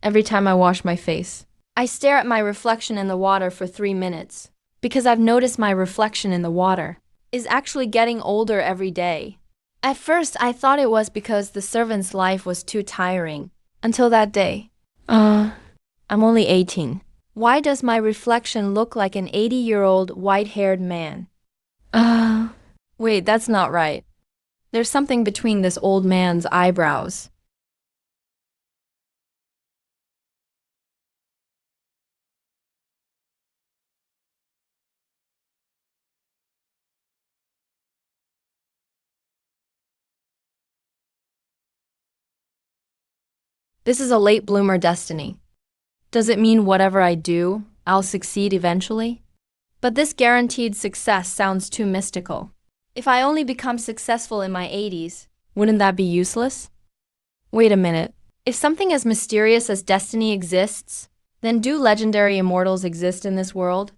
every time I wash my face. I stare at my reflection in the water for 3 minutes, because I've noticed my reflection in the water is actually getting older every day. At first, I thought it was because the servant's life was too tiring. Until that day. I'm only 18. Why does my reflection look like an 80-year-old white-haired man? Wait, that's not right. There's something between this old man's eyebrows. This is a late bloomer destiny. Does it mean whatever I do, I'll succeed eventually? But this guaranteed success sounds too mystical. If I only become successful in my 80s, wouldn't that be useless? Wait a minute. If something as mysterious as destiny exists, then do legendary immortals exist in this world?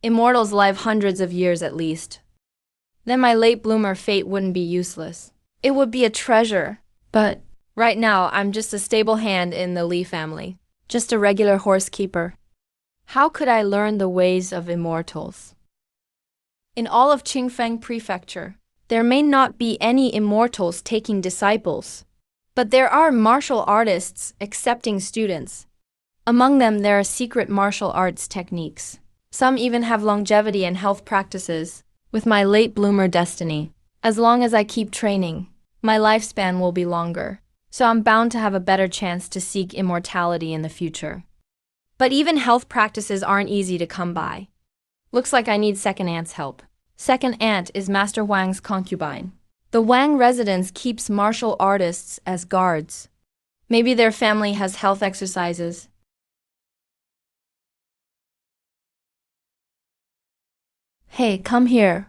Immortals live hundreds of years at least. Then my late bloomer fate wouldn't be useless. It would be a treasure. But right now, I'm just a stable hand in the Li family. Just a regular horse keeper. How could I learn the ways of immortals? In all of Qingfeng Prefecture, there may not be any immortals taking disciples, but there are martial artists accepting students. Among them, there are secret martial arts techniques. Some even have longevity and health practices. With my late bloomer destiny, as long as I keep training, my lifespan will be longer, so I'm bound to have a better chance to seek immortality in the future. But even health practices aren't easy to come by. Looks like I need Second Aunt's help. Second Aunt is Master Wang's concubine. The Wang residence keeps martial artists as guards. Maybe their family has health exercises. Hey, come here.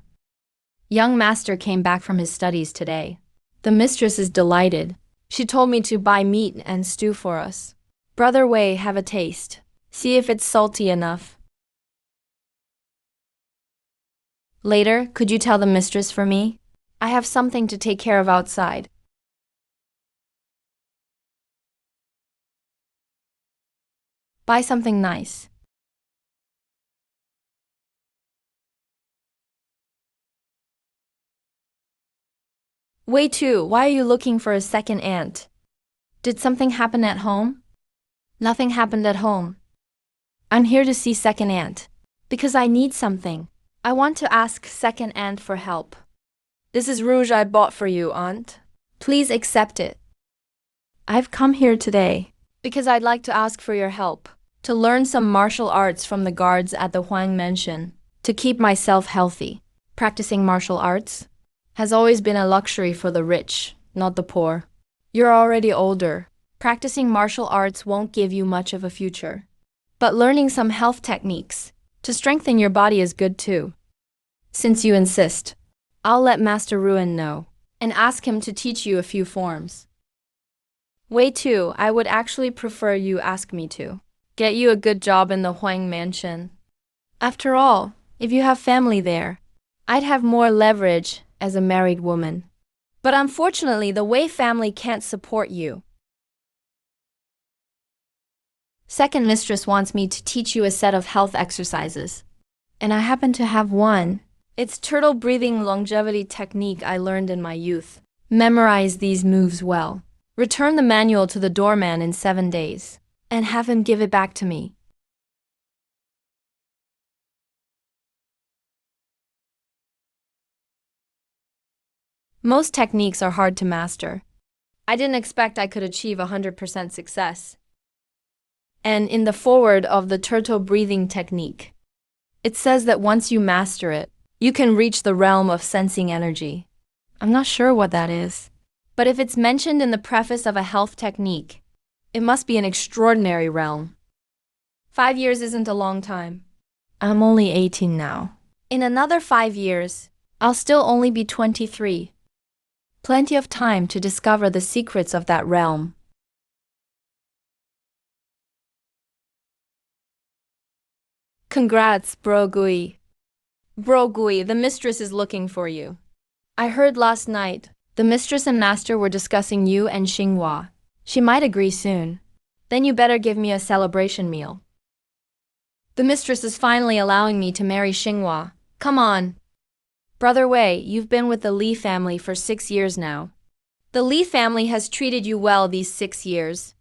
Young master came back from his studies today. The mistress is delighted. She told me to buy meat and stew for us. Brother Wei, have a taste. See if it's salty enough. Later, could you tell the mistress for me? I have something to take care of outside. Buy something nice. Wei Tu, why are you looking for a second aunt? Did something happen at home? Nothing happened at home. I'm here to see second aunt. Because I need something. I want to ask second aunt for help. This is rouge I bought for you, aunt. Please accept it. I've come here today because I'd like to ask for your help to learn some martial arts from the guards at the Huang Mansion to keep myself healthy. Practicing martial arts has always been a luxury for the rich, not the poor. You're already older. Practicing martial arts won't give you much of a future. But learning some health techniques to strengthen your body is good too. Since you insist, I'll let Master Ruin know and ask him to teach you a few forms. Wei Tu, I would actually prefer you ask me to get you a good job in the Huang Mansion. After all, if you have family there, I'd have more leverage as a married woman. But unfortunately, the Wei family can't support you. Second mistress wants me to teach you a set of health exercises. And I happen to have one. It's turtle breathing longevity technique I learned in my youth. Memorize these moves well. Return the manual to the doorman in 7 days. And have him give it back to me. Most techniques are hard to master. I didn't expect I could achieve 100% success. And in the foreword of the turtle breathing technique, it says that once you master it, you can reach the realm of sensing energy. I'm not sure what that is. But if it's mentioned in the preface of a health technique, it must be an extraordinary realm. 5 years isn't a long time. I'm only 18 now. In another 5 years, I'll still only be 23. Plenty of time to discover the secrets of that realm. Congrats, Bro Gui. Bro Gui, the mistress is looking for you. I heard last night, the mistress and master were discussing you and Xinghua. She might agree soon. Then you better give me a celebration meal. The mistress is finally allowing me to marry Xinghua. Come on. Brother Wei, you've been with the Li family for 6 years now. The Li family has treated you well these 6 years.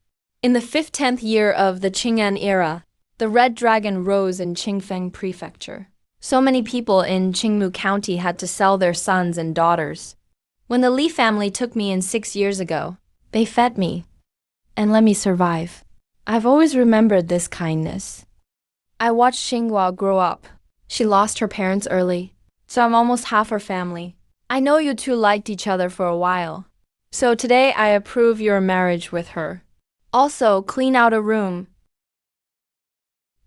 In the 10th year of the Qing'an era, the Red Dragon rose in Qingfeng Prefecture. So many people in Qingmu County had to sell their sons and daughters. When the Li family took me in 6 years ago, they fed me and let me survive. I've always remembered this kindness. I watched Xinghua grow up. She lost her parents early, so I'm almost half her family. I know you two liked each other for a while. So today I approve your marriage with her. Also, clean out a room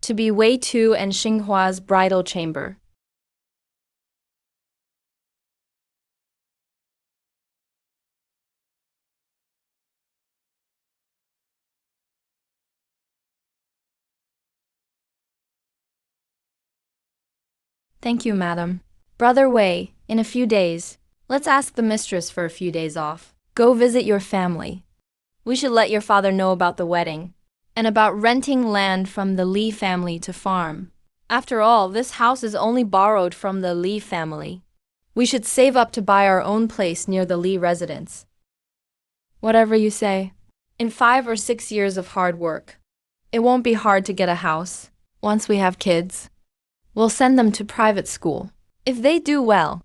to be Wei Tu and Xinghua's bridal chamber. Thank you, madam. Brother Wei, in a few days, let's ask the mistress for a few days off. Go visit your family. We should let your father know about the wedding and about renting land from the Li family to farm. After all, this house is only borrowed from the Li family. We should save up to buy our own place near the Li residence. Whatever you say. In 5 or 6 years of hard work, it won't be hard to get a house. Once we have kids, we'll send them to private school. If they do well,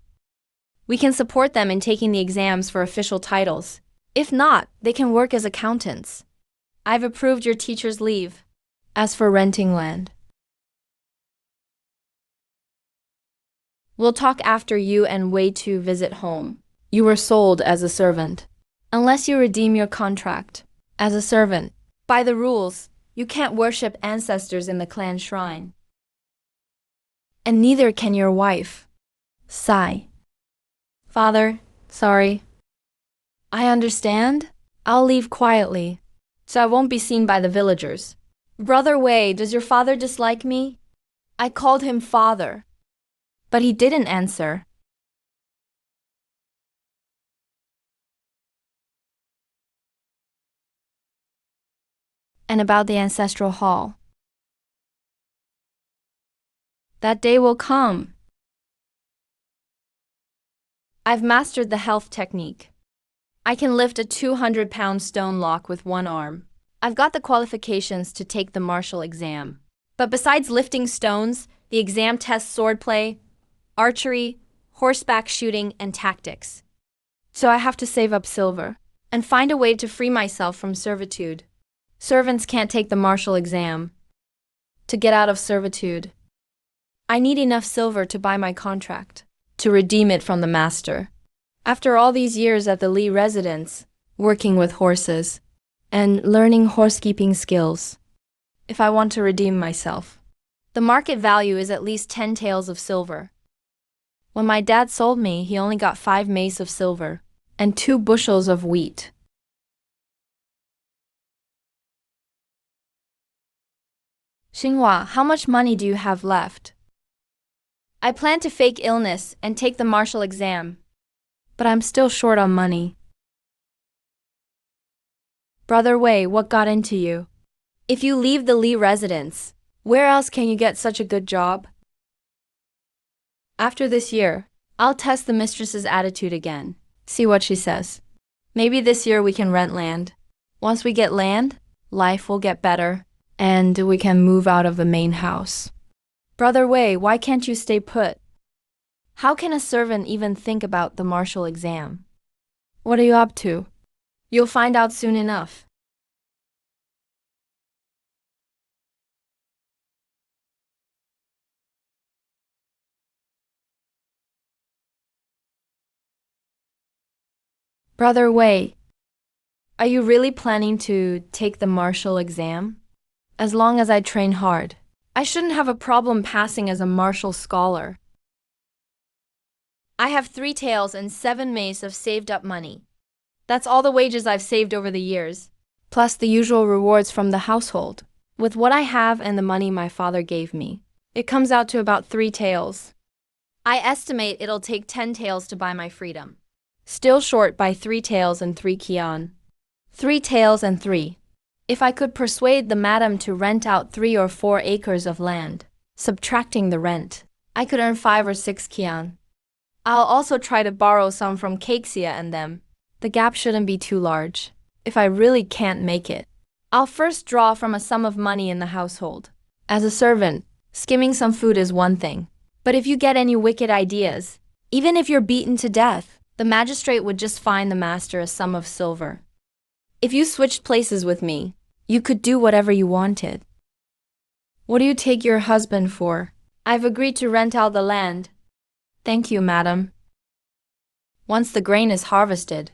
we can support them in taking the exams for official titles. If not, they can work as accountants. I've approved your teacher's leave. As for renting land, we'll talk after you and Wei Tu visit home. You were sold as a servant. Unless you redeem your contract as a servant, by the rules, you can't worship ancestors in the clan shrine. And neither can your wife. Sigh. Father, sorry. I understand. I'll leave quietly, so I won't be seen by the villagers. Brother Wei, does your father dislike me? I called him father, but he didn't answer. And about the ancestral hall. That day will come. I've mastered the health technique. I can lift a 200-pound stone lock with one arm. I've got the qualifications to take the martial exam. But besides lifting stones, the exam tests swordplay, archery, horseback shooting, and tactics. So I have to save up silver and find a way to free myself from servitude. Servants can't take the martial exam. To get out of servitude, I need enough silver to buy my contract, to redeem it from the master. After all these years at the Li residence, working with horses, and learning horsekeeping skills, if I want to redeem myself, the market value is at least 10 taels of silver. When my dad sold me, he only got 5 mace of silver and 2 bushels of wheat. Xinghua, how much money do you have left? I plan to fake illness and take the martial exam, but I'm still short on money. Brother Wei, what got into you? If you leave the Li residence, where else can you get such a good job? After this year, I'll test the mistress's attitude again, see what she says. Maybe this year we can rent land. Once we get land, life will get better, and we can move out of the main house. Brother Wei, why can't you stay put? How can a servant even think about the martial exam? What are you up to? You'll find out soon enough. Brother Wei, are you really planning to take the martial exam? As long as I train hard, I shouldn't have a problem passing as a martial scholar. I have 3 taels and 7 mace of saved up money. That's all the wages I've saved over the years, plus the usual rewards from the household. With what I have and the money my father gave me, it comes out to about 3 taels. I estimate it'll take 10 taels to buy my freedom. Still short by 3 taels and 3 kian. 3 taels and 3. If I could persuade the madam to rent out 3 or 4 acres of land, subtracting the rent, I could earn 5 or 6 kian. I'll also try to borrow some from Kaksia and them. The gap shouldn't be too large. If I really can't make it, I'll first draw from a sum of money in the household. As a servant, skimming some food is one thing. But if you get any wicked ideas, even if you're beaten to death, the magistrate would just fine the master a sum of silver. If you switched places with me, you could do whatever you wanted. What do you take your husband for? I've agreed to rent out the land. Thank you, madam. Once the grain is harvested,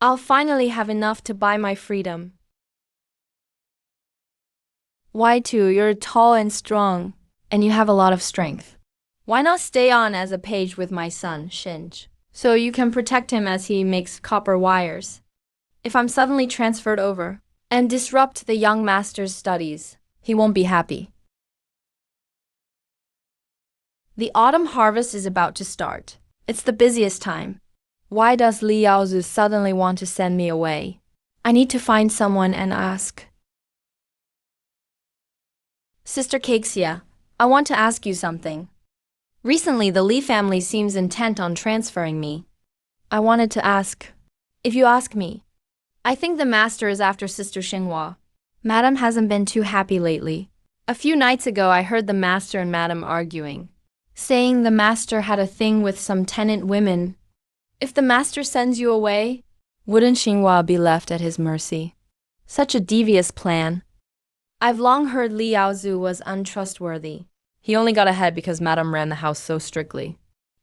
I'll finally have enough to buy my freedom. Y2, you're tall and strong, and you have a lot of strength. Why not stay on as a page with my son, Shinj, so you can protect him as he makes copper wires? If I'm suddenly transferred over and disrupt the young master's studies, he won't be happy. The autumn harvest is about to start. It's the busiest time. Why does Li Yaozu suddenly want to send me away? I need to find someone and ask. Sister Kaksia, I want to ask you something. Recently, the Li family seems intent on transferring me. I wanted to ask. If you ask me, I think the master is after Sister Xinhua. Madam hasn't been too happy lately. A few nights ago, I heard the master and madam arguing, saying the master had a thing with some tenant women. If the master sends you away, wouldn't Xinhua be left at his mercy? Such a devious plan. I've long heard Li Yaozu was untrustworthy. He only got ahead because madam ran the house so strictly.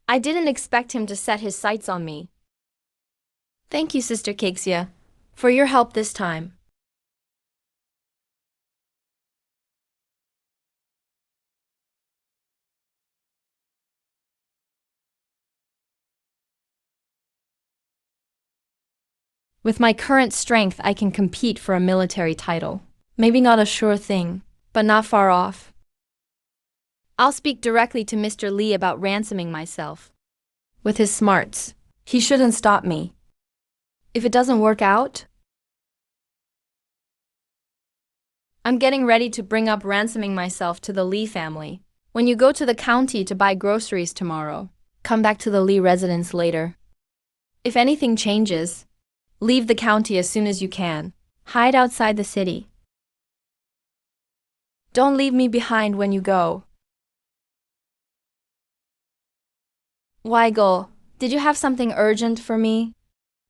I didn't expect him to set his sights on me. Thank you, Sister Kaksia, for your help this time. With my current strength, I can compete for a military title. Maybe not a sure thing, but not far off. I'll speak directly to Mr. Li about ransoming myself. With his smarts, he shouldn't stop me. If it doesn't work out, I'm getting ready to bring up ransoming myself to the Li family. When you go to the county to buy groceries tomorrow, come back to the Li residence later. If anything changes, leave the county as soon as you can. Hide outside the city. Don't leave me behind when you go. Weigel, did you have something urgent for me?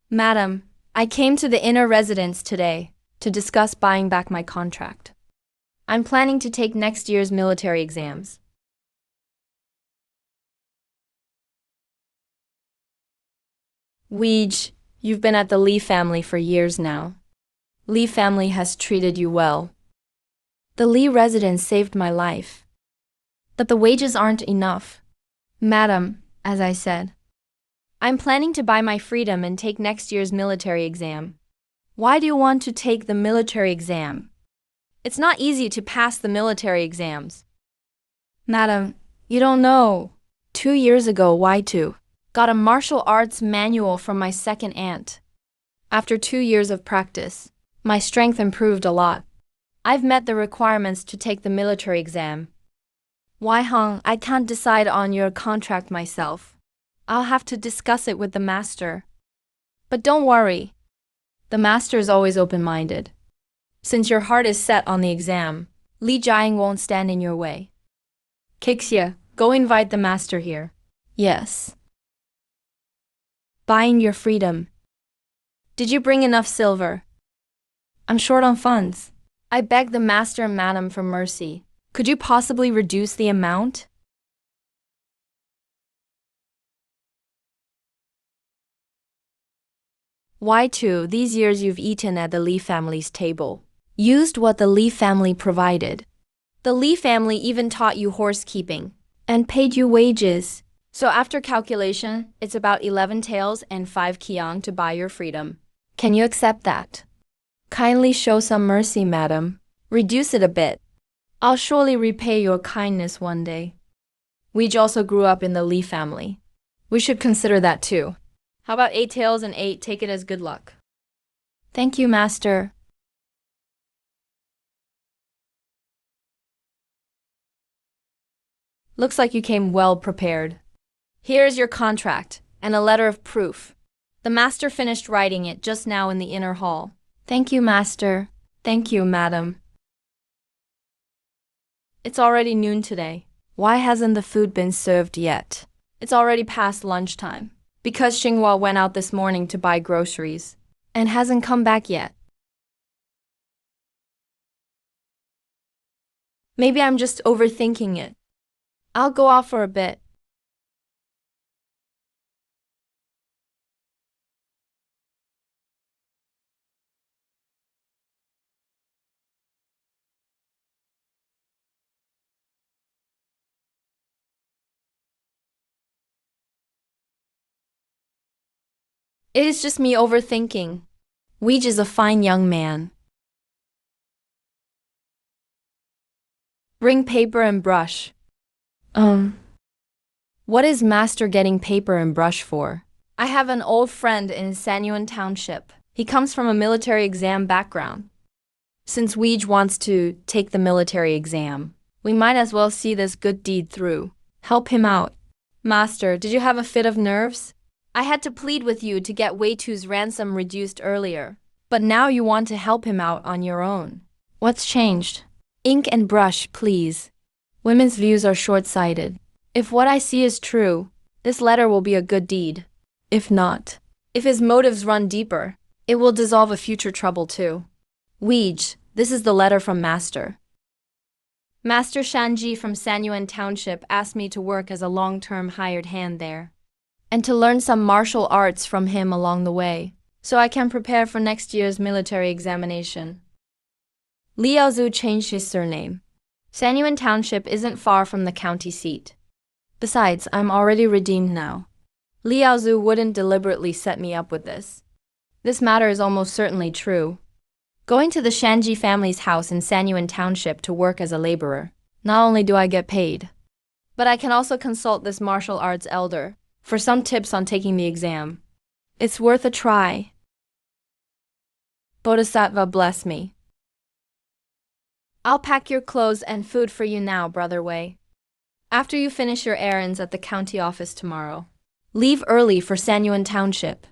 Madam, I came to the inner residence today to discuss buying back my contract. I'm planning to take next year's military exams. Weege, you've been at the Li family for years now. Li family has treated you well. The Li residence saved my life. But the wages aren't enough. Madam, as I said, I'm planning to buy my freedom and take next year's military exam. Why do you want to take the military exam? It's not easy to pass the military exams. Madam, you don't know. 2 years ago, Y2 got a martial arts manual from my second aunt. After 2 years of practice, my strength improved a lot. I've met the requirements to take the military exam. Wai Hong, I can't decide on your contract myself. I'll have to discuss it with the master. But don't worry. The master is always open-minded. Since your heart is set on the exam, Li Jiang won't stand in your way. Kixia, go invite the master here. Yes. Buying your freedom. Did you bring enough silver? I'm short on funds. I beg the master and madam for mercy. Could you possibly reduce the amount? Y2, these years you've eaten at the Li family's table. Used what the Li family provided. The Li family even taught you horsekeeping and paid you wages. So after calculation, it's about 11 taels and 5 kiang to buy your freedom. Can you accept that? Kindly show some mercy, madam. Reduce it a bit. I'll surely repay your kindness one day. Weege also grew up in the Li family. We should consider that too. How about 8 taels and 8? Take it as good luck. Thank you, master. Looks like you came well prepared. Here's your contract and a letter of proof. The master finished writing it just now in the inner hall. Thank you, master. Thank you, madam. It's already noon today. Why hasn't the food been served yet? It's already past lunchtime. Because Xinghua went out this morning to buy groceries and hasn't come back yet. Maybe I'm just overthinking it. I'll go out for a bit. It is just me overthinking. Weege is a fine young man. Bring paper and brush. What is master getting paper and brush for? I have an old friend in Sanyuan Township. He comes from a military exam background. Since Weege wants to take the military exam, we might as well see this good deed through. Help him out. Master, did you have a fit of nerves? I had to plead with you to get Weitu's ransom reduced earlier. But now you want to help him out on your own. What's changed? Ink and brush, please. Women's views are short-sighted. If what I see is true, this letter will be a good deed. If not, if his motives run deeper, it will dissolve a future trouble too. Weege, this is the letter from Master. Master Shanji from Sanyuan Township asked me to work as a long-term hired hand there, and to learn some martial arts from him along the way, so I can prepare for next year's military examination. Liao Zhu changed his surname. Sanyuan Township isn't far from the county seat. Besides, I'm already redeemed now. Liao Zhu wouldn't deliberately set me up with this. This matter is almost certainly true. Going to the Shanji family's house in Sanyuan Township to work as a laborer, not only do I get paid, but I can also consult this martial arts elder for some tips on taking the exam. It's worth a try. Bodhisattva bless me. I'll pack your clothes and food for you now, Brother Wei. After you finish your errands at the county office tomorrow, leave early for Sanyuan Township.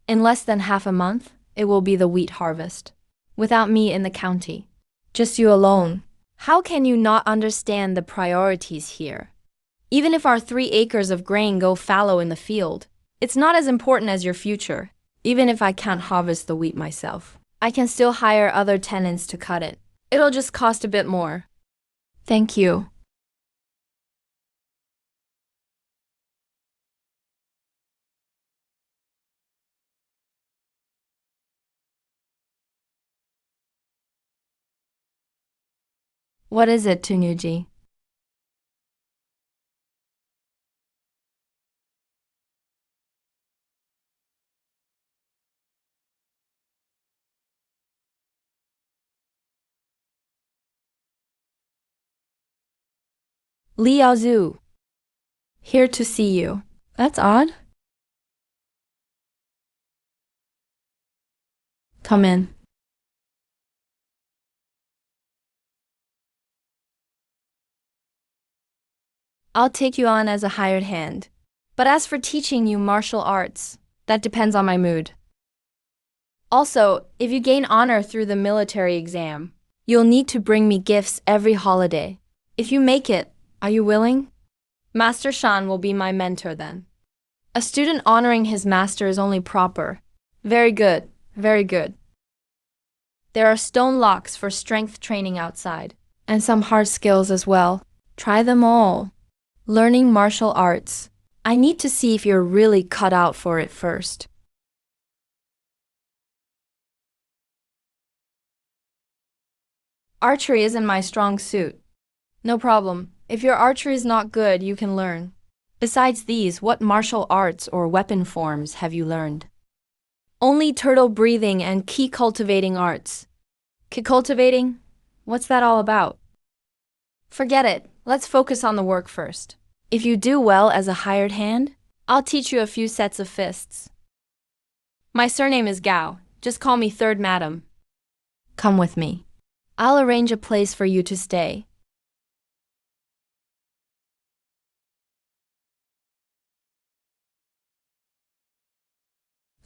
In less than half a month, it will be the wheat harvest. Without me in the county. Just you alone. How can you not understand the priorities here? Even if our 3 acres of grain go fallow in the field, it's not as important as your future. Even if I can't harvest the wheat myself, I can still hire other tenants to cut it. It'll just cost a bit more. Thank you. What is it, Tunuji? Liao Zhu. Here to see you. That's odd. Come in. I'll take you on as a hired hand. But as for teaching you martial arts, that depends on my mood. Also, if you gain honor through the military exam, you'll need to bring me gifts every holiday. If you make it, are you willing? Master Shan will be my mentor then. A student honoring his master is only proper. Very good, very good. There are stone locks for strength training outside, and some hard skills as well. Try them all. Learning martial arts. I need to see if you're really cut out for it first. Archery isn't my strong suit. No problem. If your archery is not good, you can learn. Besides these, what martial arts or weapon forms have you learned? Only turtle breathing and ki cultivating arts. Ki cultivating? What's that all about? Forget it. Let's focus on the work first. If you do well as a hired hand, I'll teach you a few sets of fists. My surname is Gao. Just call me Third Madam. Come with me. I'll arrange a place for you to stay.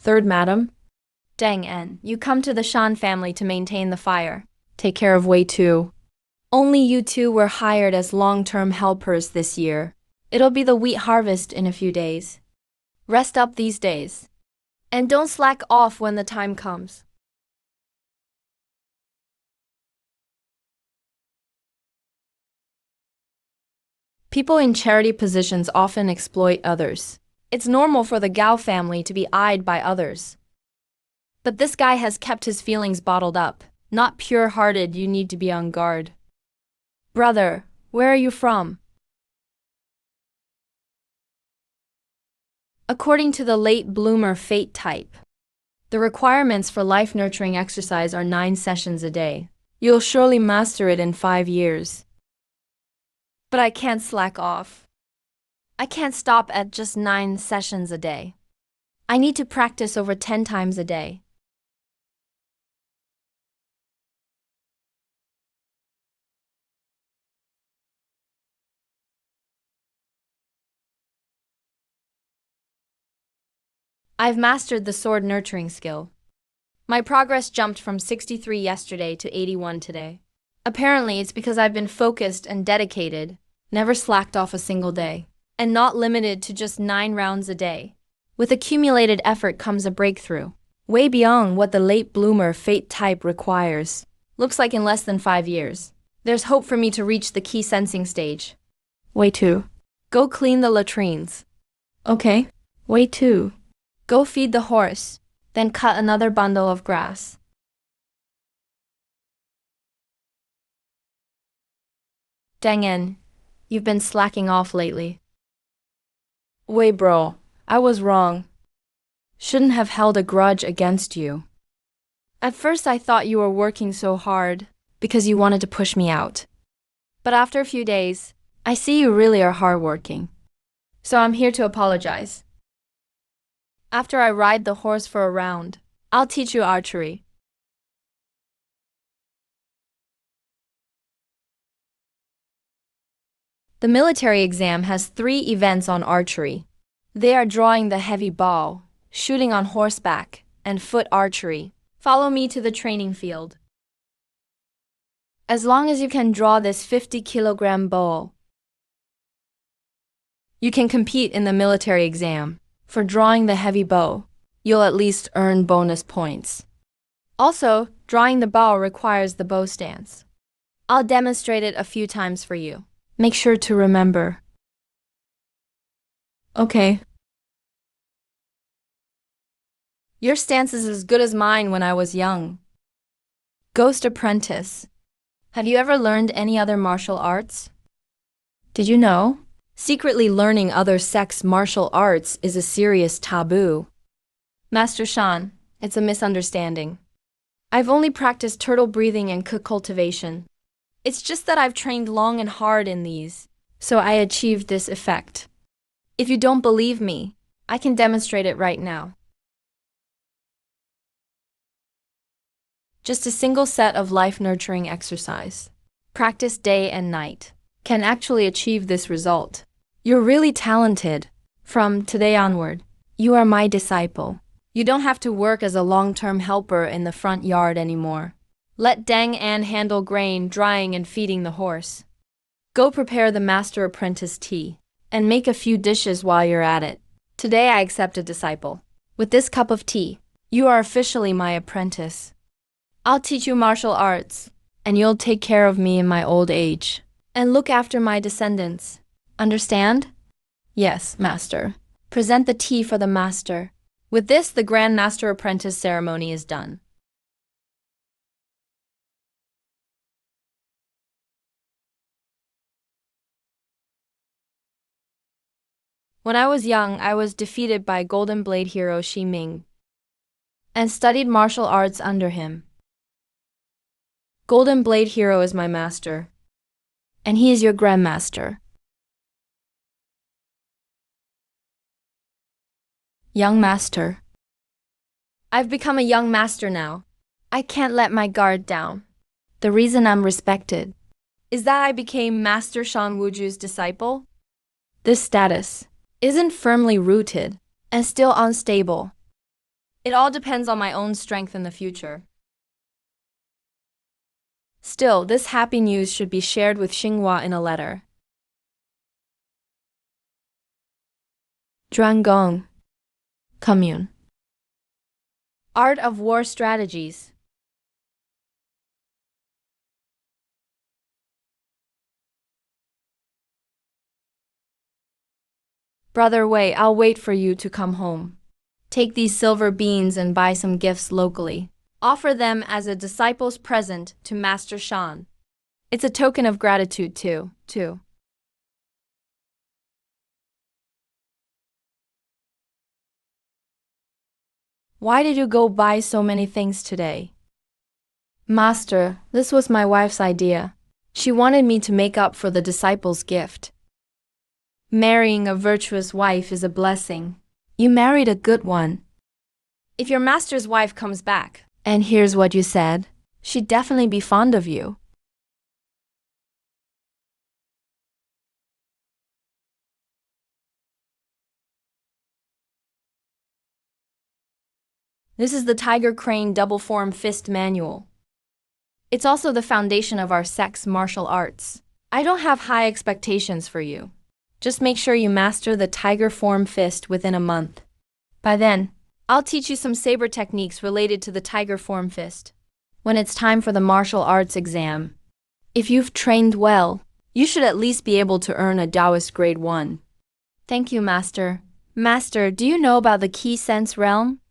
Third, madam. Dang En, you come to the Shan family to maintain the fire. Take care of Wei Tu. Only you two were hired as long-term helpers this year. It'll be the wheat harvest in a few days. Rest up these days. And don't slack off when the time comes. People in charity positions often exploit others. It's normal for the Gao family to be eyed by others. But this guy has kept his feelings bottled up. Not pure-hearted, you need to be on guard. Brother, where are you from? According to the late bloomer fate type, the requirements for life nurturing exercise are 9 sessions a day. You'll surely master it in 5 years. But I can't slack off. I can't stop at just 9 sessions a day. I need to practice over 10 times a day. I've mastered the sword nurturing skill. My progress jumped from 63 yesterday to 81 today. Apparently, it's because I've been focused and dedicated, never slacked off a single day, and not limited to just 9 rounds a day. With accumulated effort comes a breakthrough, way beyond what the late bloomer fate type requires. Looks like in less than 5 years. There's hope for me to reach the key sensing stage. Way 2. Go clean the latrines. Okay. Way 2. Go feed the horse, then cut another bundle of grass. Dang En, you've been slacking off lately. Wait, bro, I was wrong. Shouldn't have held a grudge against you. At first I thought you were working so hard because you wanted to push me out. But after a few days, I see you really are hardworking. So I'm here to apologize. After I ride the horse for a round, I'll teach you archery. The military exam has 3 events on archery. They are drawing the heavy bow, shooting on horseback, and foot archery. Follow me to the training field. As long as you can draw this 50-kilogram bow, you can compete in the military exam. For drawing the heavy bow, you'll at least earn bonus points. Also, drawing the bow requires the bow stance. I'll demonstrate it a few times for you. Make sure to remember. Okay. Your stance is as good as mine when I was young. Ghost Apprentice. Have you ever learned any other martial arts? Did you know? Secretly learning other sex martial arts is a serious taboo. Master Shan, it's a misunderstanding. I've only practiced turtle breathing and cultivation. It's just that I've trained long and hard in these, so I achieved this effect. If you don't believe me, I can demonstrate it right now. Just a single set of life-nurturing exercise, practice day and night, can actually achieve this result. You're really talented. From today onward, you are my disciple. You don't have to work as a long-term helper in the front yard anymore. Let Dang En handle grain, drying, and feeding the horse. Go prepare the master apprentice tea, and make a few dishes while you're at it. Today I accept a disciple. With this cup of tea, you are officially my apprentice. I'll teach you martial arts, and you'll take care of me in my old age, and look after my descendants. Understand? Yes, master. Present the tea for the master. With this, the Grand Master Apprentice ceremony is done. When I was young, I was defeated by Golden Blade hero Xi Ming and studied martial arts under him. Golden Blade hero is my master, and he is your grandmaster. Young master. I've become a young master now. I can't let my guard down. The reason I'm respected is that I became Master Shan Wuju's disciple. This status isn't firmly rooted and still unstable. It all depends on my own strength in the future. Still, this happy news should be shared with Xinhua in a letter. Zhuanggong. Commune. Art of War Strategies. Brother Wei, I'll wait for you to come home. Take these silver beans and buy some gifts locally. Offer them as a disciple's present to Master Shan. It's a token of gratitude too. Why did you go buy so many things today? Master, this was my wife's idea. She wanted me to make up for the disciple's gift. Marrying a virtuous wife is a blessing. You married a good one. If your master's wife comes back and hears what you said, she'd definitely be fond of you. This is the Tiger Crane Double Form Fist Manual. It's also the foundation of our sex martial arts. I don't have high expectations for you. Just make sure you master the Tiger Form Fist within a month. By then, I'll teach you some saber techniques related to the Tiger Form Fist. When it's time for the martial arts exam, if you've trained well, you should at least be able to earn a Taoist Grade 1. Thank you, Master. Master, do you know about the Key Sense realm?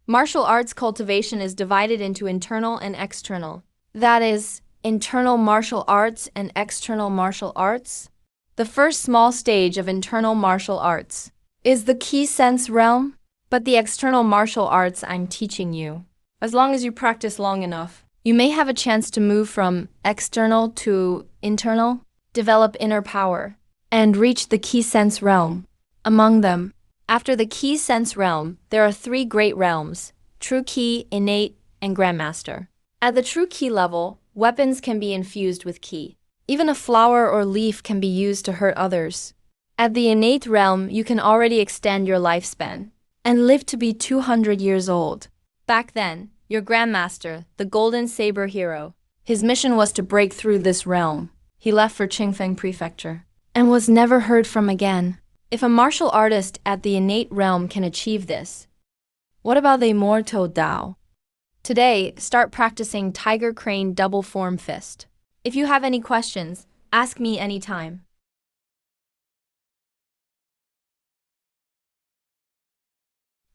Martial arts cultivation is divided into internal and external. That is, internal martial arts and external martial arts. The first small stage of internal martial arts is the Key Sense realm, but the external martial arts I'm teaching you, as long as you practice long enough, you may have a chance to move from external to internal, develop inner power, and reach the Key Sense realm. Among them, after the Key Sense realm, there are 3 great realms: True Key, Innate, and Grandmaster. At the True Key level, weapons can be infused with Key. Even a flower or leaf can be used to hurt others. At the Innate realm, you can already extend your lifespan and live to be 200 years old. Back then, your Grandmaster, the Golden Saber Hero, his mission was to break through this realm. He left for Qingfeng Prefecture and was never heard from again. If a martial artist at the Innate realm can achieve this, what about the Immortal Tao? Today, start practicing Tiger Crane Double Form Fist. If you have any questions, ask me anytime.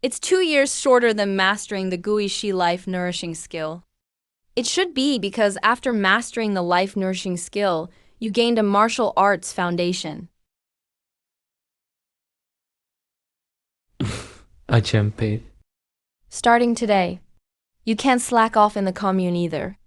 It's 2 years shorter than mastering the Gui Shi Life Nourishing skill. It should be because after mastering the life nourishing skill, you gained a martial arts foundation. I paid. Starting today, you can't slack off in the commune either.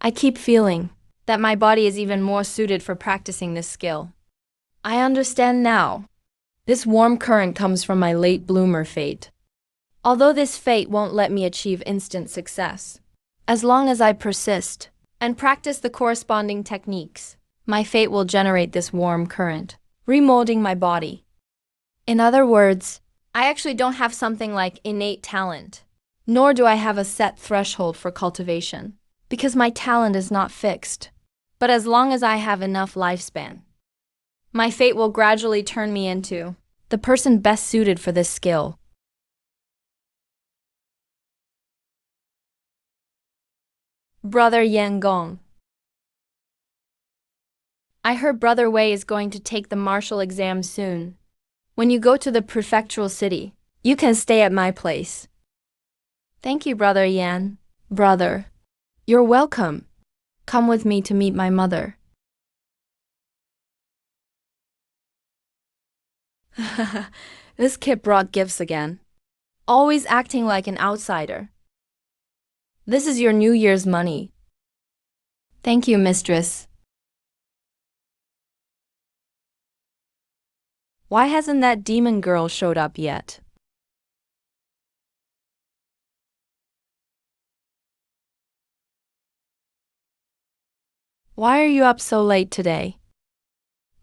I keep feeling that my body is even more suited for practicing this skill. I understand now. This warm current comes from my late bloomer fate. Although this fate won't let me achieve instant success, as long as I persist and practice the corresponding techniques, my fate will generate this warm current, remolding my body. In other words, I actually don't have something like innate talent, nor do I have a set threshold for cultivation, because my talent is not fixed. But as long as I have enough lifespan, my fate will gradually turn me into the person best suited for this skill. Brother Yan Gong. I heard Brother Wei is going to take the martial exam soon. When you go to the prefectural city, you can stay at my place. Thank you, Brother Yan. Brother, you're welcome. Come with me to meet my mother. This kid brought gifts again. Always acting like an outsider. This is your New Year's money. Thank you, mistress. Why hasn't that demon girl showed up yet? Why are you up so late today?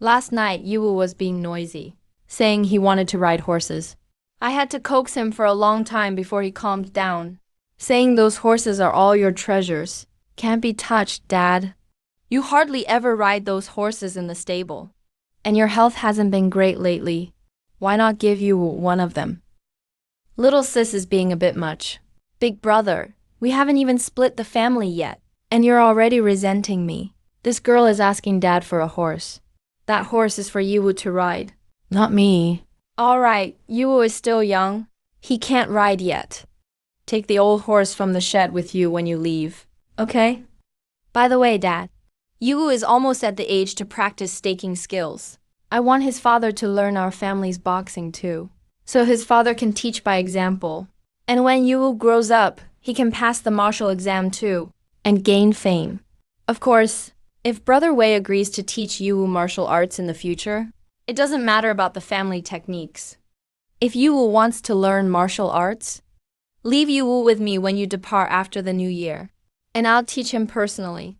Last night, Yu was being noisy, saying he wanted to ride horses. I had to coax him for a long time before he calmed down, saying those horses are all your treasures. Can't be touched, Dad. You hardly ever ride those horses in the stable. And your health hasn't been great lately. Why not give you one of them? Little sis is being a bit much. Big brother, we haven't even split the family yet, and you're already resenting me. This girl is asking Dad for a horse. That horse is for Yiwu to ride. Not me. All right, Yiwu is still young. He can't ride yet. Take the old horse from the shed with you when you leave, okay? By the way, Dad, Yiwu is almost at the age to practice staking skills. I want his father to learn our family's boxing too, so his father can teach by example. And when Yiwu grows up, he can pass the martial exam too, and gain fame. Of course, if Brother Wei agrees to teach Yiwu martial arts in the future, it doesn't matter about the family techniques. If Yiwu wants to learn martial arts, leave Yiwu with me when you depart after the new year, and I'll teach him personally.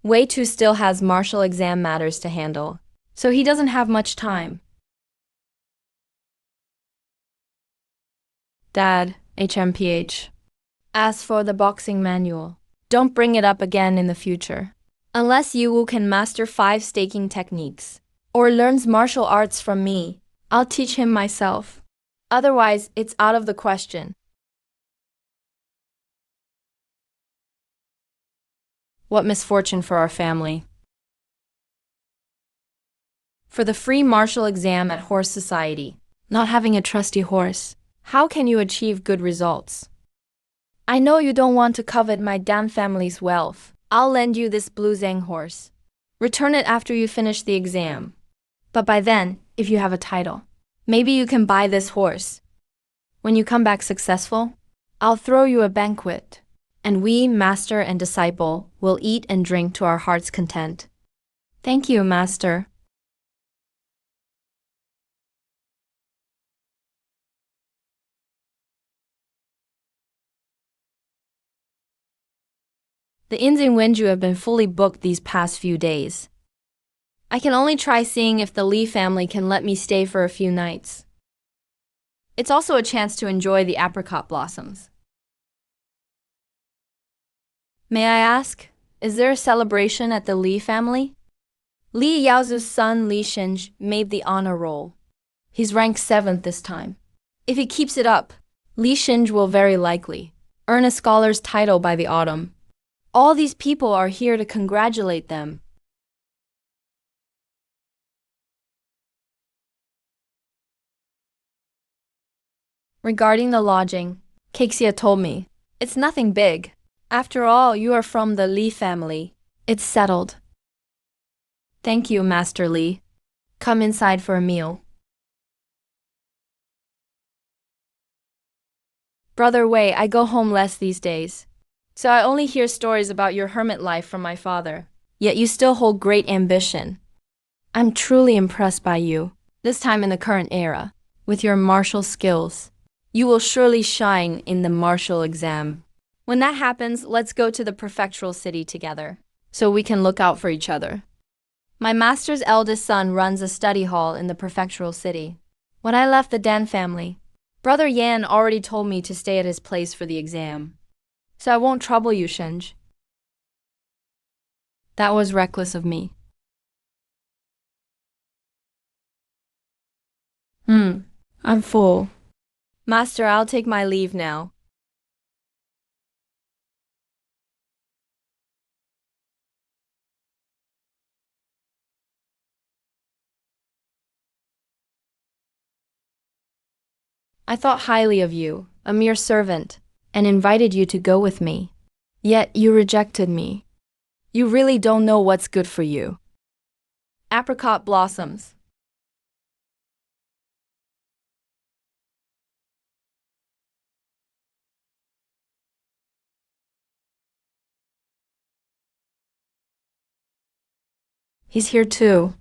Wei Tu still has martial exam matters to handle, so he doesn't have much time. Dad, HMPH. As for the boxing manual, don't bring it up again in the future. Unless Yiwu can master 5 staking techniques, or learns martial arts from me, I'll teach him myself. Otherwise, it's out of the question. What misfortune for our family. For the free martial exam at Horse Society, not having a trusty horse, how can you achieve good results? I know you don't want to covet my Dan family's wealth. I'll lend you this blue Zhang horse. Return it after you finish the exam. But by then, if you have a title, maybe you can buy this horse. When you come back successful, I'll throw you a banquet, and we, master and disciple, will eat and drink to our heart's content. Thank you, master. The inns in Wenju have been fully booked these past few days. I can only try seeing if the Li family can let me stay for a few nights. It's also a chance to enjoy the apricot blossoms. May I ask, is there a celebration at the Li family? Li Yaozu's son Li Shinj made the honor roll. He's ranked 7th this time. If he keeps it up, Li Shinj will very likely earn a scholar's title by the autumn. All these people are here to congratulate them. Regarding the lodging, Kexia told me, it's nothing big. After all, you are from the Li family. It's settled. Thank you, Master Li. Come inside for a meal. Brother Wei, I go home less these days, so I only hear stories about your hermit life from my father. Yet you still hold great ambition. I'm truly impressed by you, this time in the current era, with your martial skills. You will surely shine in the martial exam. When that happens, let's go to the prefectural city together, so we can look out for each other. My master's eldest son runs a study hall in the prefectural city. When I left the Dan family, Brother Yan already told me to stay at his place for the exam, so I won't trouble you, Shinj. That was reckless of me. I'm full. Master, I'll take my leave now. I thought highly of you, a mere servant, and invited you to go with me. Yet you rejected me. You really don't know what's good for you. Apricot blossoms. He's here too.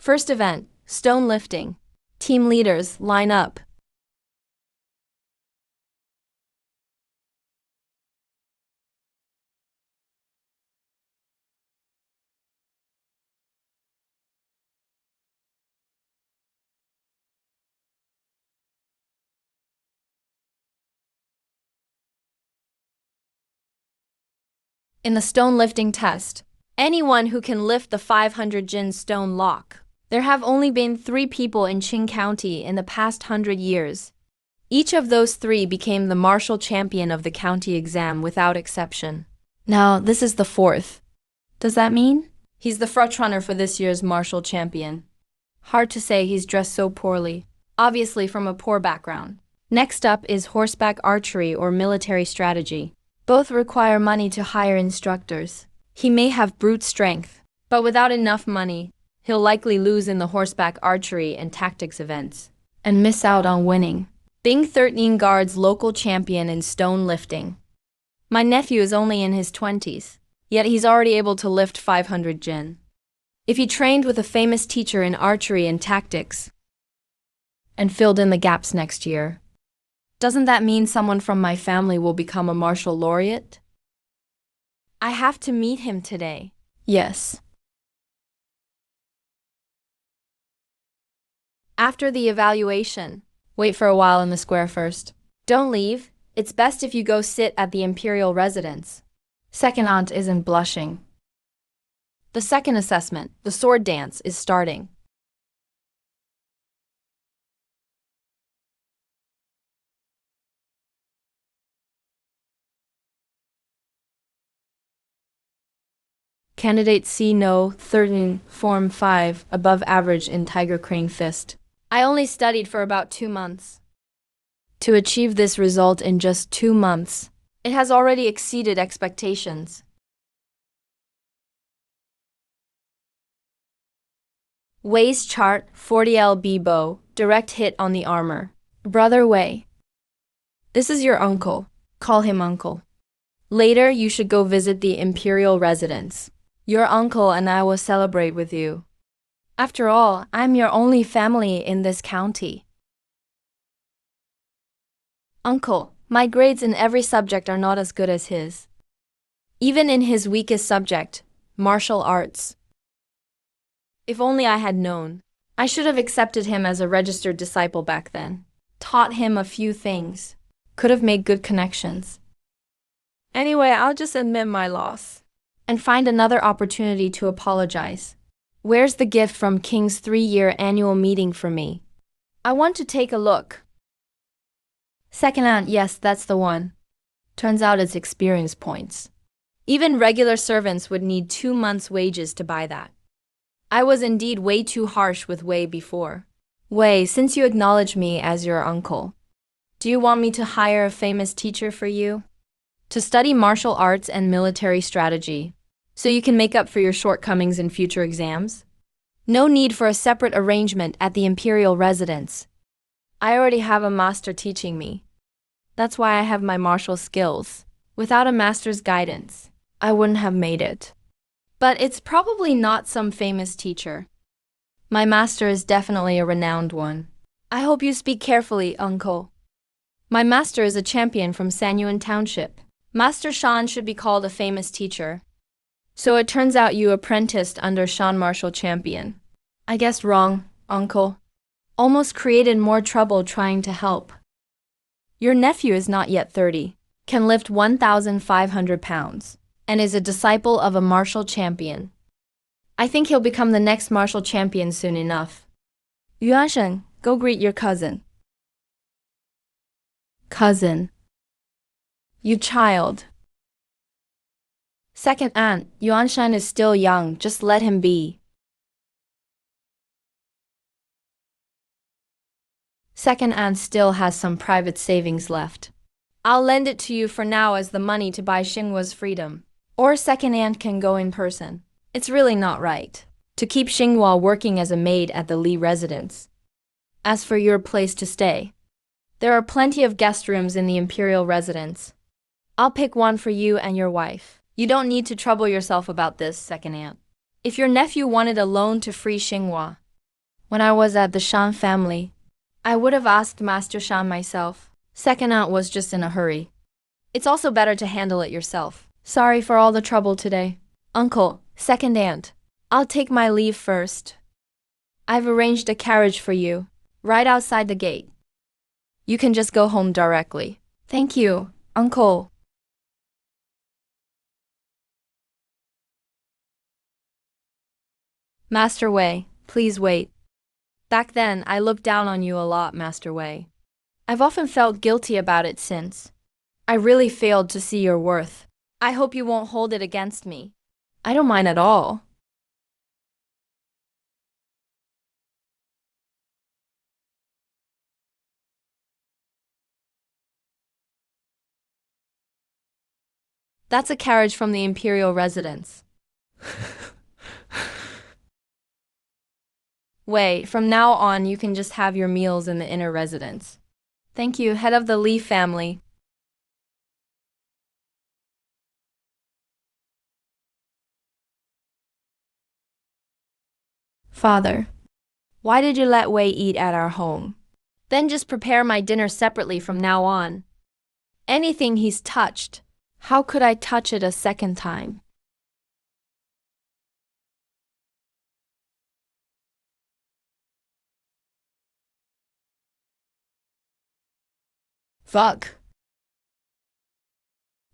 First event, stone lifting. Team leaders, line up. In the stone lifting test, anyone who can lift the 500 jin stone lock. There have only been 3 people in Qing County in the past 100 years. Each of those 3 became the martial champion of the county exam without exception. Now, this is the 4th. Does that mean? He's the frontrunner for this year's martial champion. Hard to say, he's dressed so poorly. Obviously from a poor background. Next up is horseback archery or military strategy. Both require money to hire instructors. He may have brute strength, but without enough money, he'll likely lose in the horseback archery and tactics events, and miss out on winning. Being 13 guards local champion in stone lifting. My nephew is only in his 20s, yet he's already able to lift 500 jin. If he trained with a famous teacher in archery and tactics, and filled in the gaps next year, doesn't that mean someone from my family will become a martial laureate? I have to meet him today. Yes. After the evaluation, wait for a while in the square first. Don't leave. It's best if you go sit at the imperial residence. Second aunt isn't blushing. The second assessment, the sword dance, is starting. Candidate C no, 13, Form 5, above average in Tiger Crane Fist. I only studied for about 2 months. To achieve this result in just 2 months, it has already exceeded expectations. Wei's chart, 40 lb bow, direct hit on the armor. Brother Wei. This is your uncle. Call him uncle. Later, you should go visit the imperial residence. Your uncle and I will celebrate with you. After all, I'm your only family in this county. Uncle, my grades in every subject are not as good as his. Even in his weakest subject, martial arts. If only I had known. I should have accepted him as a registered disciple back then. Taught him a few things. Could have made good connections. Anyway, I'll just admit my loss. And find another opportunity to apologize. Where's the gift from King's 3-year annual meeting for me? I want to take a look. Second aunt, yes, that's the one. Turns out it's experience points. Even regular servants would need 2 months' wages to buy that. I was indeed way too harsh with Wei before. Wei, since you acknowledge me as your uncle, do you want me to hire a famous teacher for you? To study martial arts and military strategy, so you can make up for your shortcomings in future exams? No need for a separate arrangement at the imperial residence. I already have a master teaching me. That's why I have my martial skills. Without a master's guidance, I wouldn't have made it. But it's probably not some famous teacher. My master is definitely a renowned one. I hope you speak carefully, uncle. My master is a champion from Sanyuan Township. Master Shan should be called a famous teacher. So it turns out you apprenticed under Shan Martial Champion. I guessed wrong, uncle. Almost created more trouble trying to help. Your nephew is not yet 30, can lift 1,500 pounds, and is a disciple of a martial champion. I think he'll become the next martial champion soon enough. Yuanshen, go greet your cousin. Cousin. You child. Second aunt, Yuanshan is still young, just let him be. Second aunt still has some private savings left. I'll lend it to you for now as the money to buy Xinghua's freedom. Or second aunt can go in person. It's really not right to keep Xinghua working as a maid at the Li residence. As for your place to stay, there are plenty of guest rooms in the imperial residence. I'll pick one for you and your wife. You don't need to trouble yourself about this, second aunt. If your nephew wanted a loan to free Xinghua, When I was at the Shan family, I would have asked Master Shan myself. Second aunt was just in a hurry. It's also better to handle it yourself. Sorry for all the trouble today. Uncle, second aunt. I'll take my leave first. I've arranged a carriage for you, right outside the gate. You can just go home directly. Thank you, Uncle. Master Wei, please wait. Back then, I looked down on you a lot, Master Wei. I've often felt guilty about it since. I really failed to see your worth. I hope you won't hold it against me. I don't mind at all. That's a carriage from the imperial residence. Wei, from now on you can just have your meals in the inner residence. Thank you, head of the Li family. Father, why did you let Wei eat at our home? Then just prepare my dinner separately from now on. Anything he's touched, how could I touch it a second time? Fuck.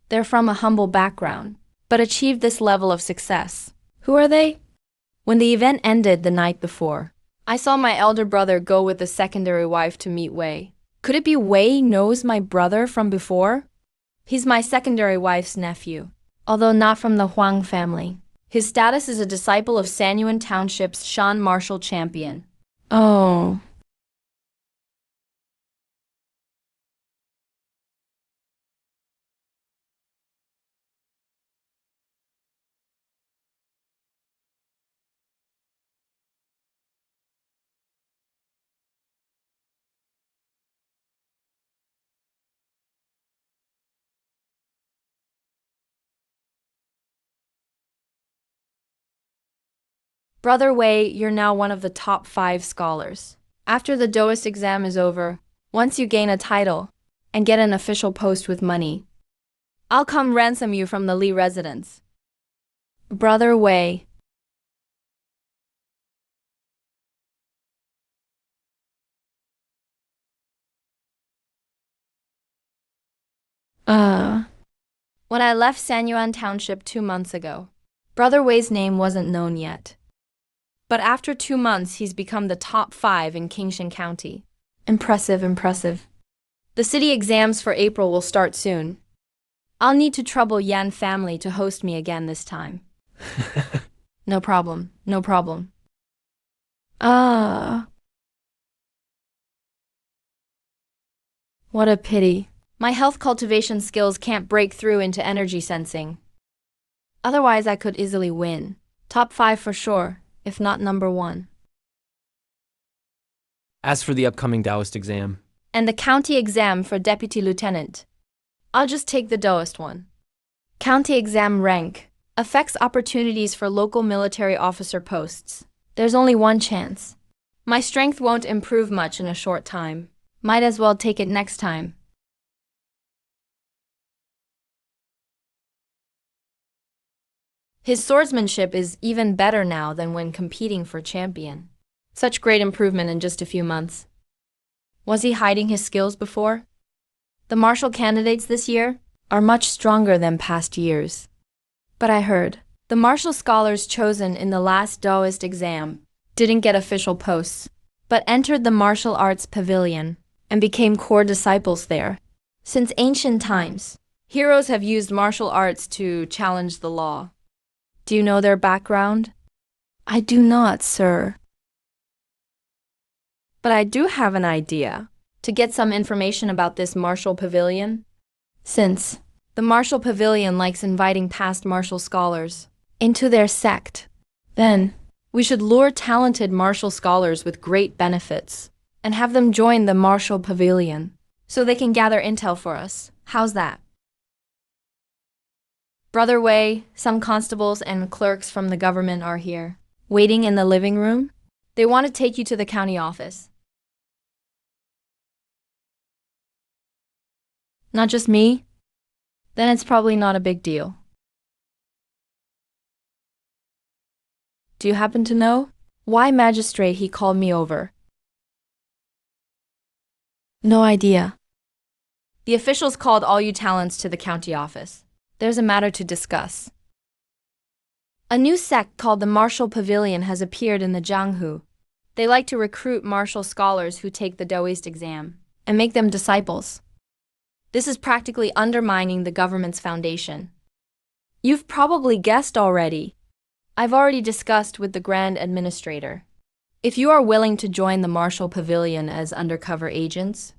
They're from a humble background, but achieved this level of success. Who are they? When the event ended the night before, I saw my elder brother go with the secondary wife to meet Wei. Could it be Wei knows my brother from before? He's my secondary wife's nephew, although not from the Huang family. His status is a disciple of Sanyuan Township's Shan martial champion. Oh. Brother Wei, you're now one of the top 5 scholars. After the Daoist exam is over, once you gain a title and get an official post with money, I'll come ransom you from the Li residence. Brother Wei. When I left Sanyuan Township 2 months ago, Brother Wei's name wasn't known yet. But after 2 months, he's become the top 5 in Qingshan County. Impressive. The city exams for April will start soon. I'll need to trouble Yan family to host me again this time. No problem. What a pity. My health cultivation skills can't break through into energy sensing. Otherwise, I could easily win. Top 5 for sure, if not number 1. As for the upcoming Taoist exam, And the county exam for deputy lieutenant, I'll just take the Daoist one. County exam rank affects opportunities for local military officer posts. There's only one chance. My strength won't improve much in a short time. Might as well take it next time. His swordsmanship is even better now than when competing for champion. Such great improvement in just a few months. Was he hiding his skills before? The martial candidates this year are much stronger than past years. But I heard the martial scholars chosen in the last Daoist exam didn't get official posts, but entered the martial arts pavilion and became core disciples there. Since ancient times, heroes have used martial arts to challenge the law. Do you know their background? I do not, sir. But I do have an idea to get some information about this martial pavilion. Since the martial pavilion likes inviting past martial scholars into their sect, then we should lure talented martial scholars with great benefits and have them join the martial pavilion so they can gather intel for us. How's that? Brother Wei, some constables and clerks from the government are here, waiting in the living room. They want to take you to the county office. Not just me? Then it's probably not a big deal. Do you happen to know? Why, magistrate, he called me over? No idea. The officials called all you talents to the county office. There's a matter to discuss. A new sect called the Martial Pavilion has appeared in the Jianghu. They like to recruit martial scholars who take the Taoist exam and make them disciples. This is practically undermining the government's foundation. You've probably guessed already. I've already discussed with the Grand Administrator. If you are willing to join the Martial Pavilion as undercover agents,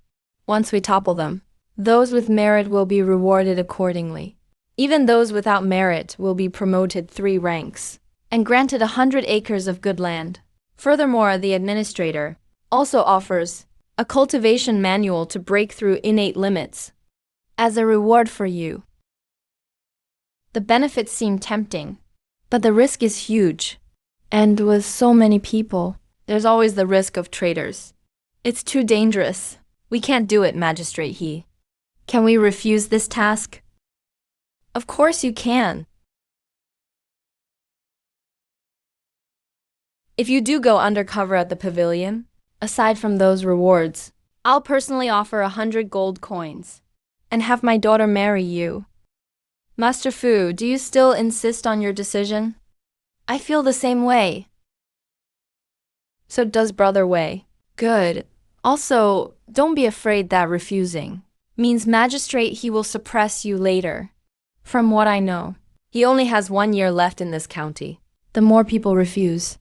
once we topple them, those with merit will be rewarded accordingly. Even those without merit will be promoted 3 ranks and granted 100 acres of good land. Furthermore, the administrator also offers a cultivation manual to break through innate limits as a reward for you. The benefits seem tempting, but the risk is huge. And with so many people, there's always the risk of traitors. It's too dangerous. We can't do it, Magistrate He. Can we refuse this task? Of course you can. If you do go undercover at the pavilion, aside from those rewards, I'll personally offer 100 gold coins and have my daughter marry you. Master Fu, do you still insist on your decision? I feel the same way. So does Brother Wei. Good. Also, don't be afraid that refusing means Magistrate He will suppress you later. From what I know, he only has 1 year left in this county. The more people refuse,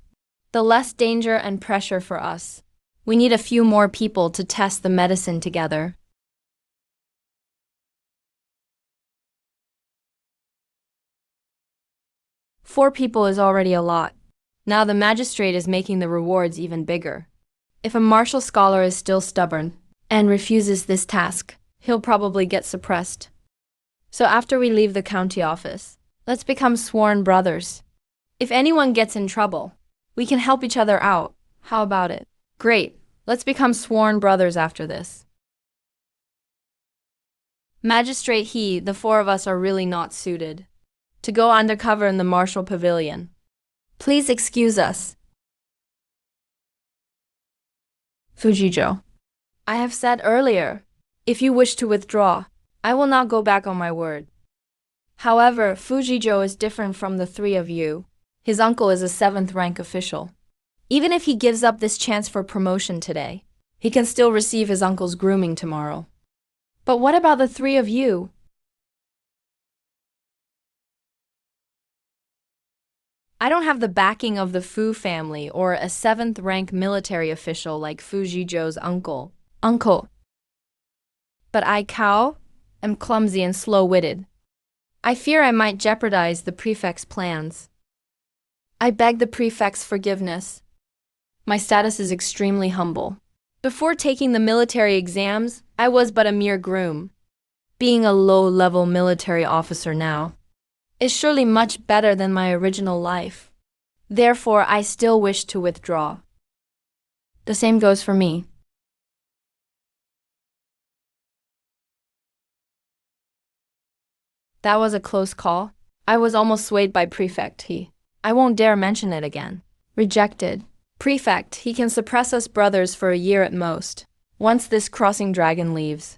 the less danger and pressure for us. We need a few more people to test the medicine together. Four people is already a lot. Now the magistrate is making the rewards even bigger. If a martial scholar is still stubborn and refuses this task, he'll probably get suppressed. So after we leave the county office, let's become sworn brothers. If anyone gets in trouble, we can help each other out. How about it? Great. Let's become sworn brothers after this. Magistrate He, the 4 of us are really not suited to go undercover in the Martial Pavilion. Please excuse us. Fujizhou. I have said earlier, if you wish to withdraw, I will not go back on my word. However, Fujizhou is different from the 3 of you. His uncle is a 7th rank official. Even if he gives up this chance for promotion today, he can still receive his uncle's grooming tomorrow. But what about the 3 of you? I don't have the backing of the Fu family or a 7th rank military official like Fujizhou's uncle. But I, Cao, am clumsy and slow-witted. I fear I might jeopardize the prefect's plans. I beg the prefect's forgiveness. My status is extremely humble. Before taking the military exams, I was but a mere groom. Being a low-level military officer now is surely much better than my original life. Therefore, I still wish to withdraw. The same goes for me. That was a close call. I was almost swayed by Prefect He. I won't dare mention it again. Rejected. Prefect, he can suppress us brothers for a year at most. Once this crossing dragon leaves,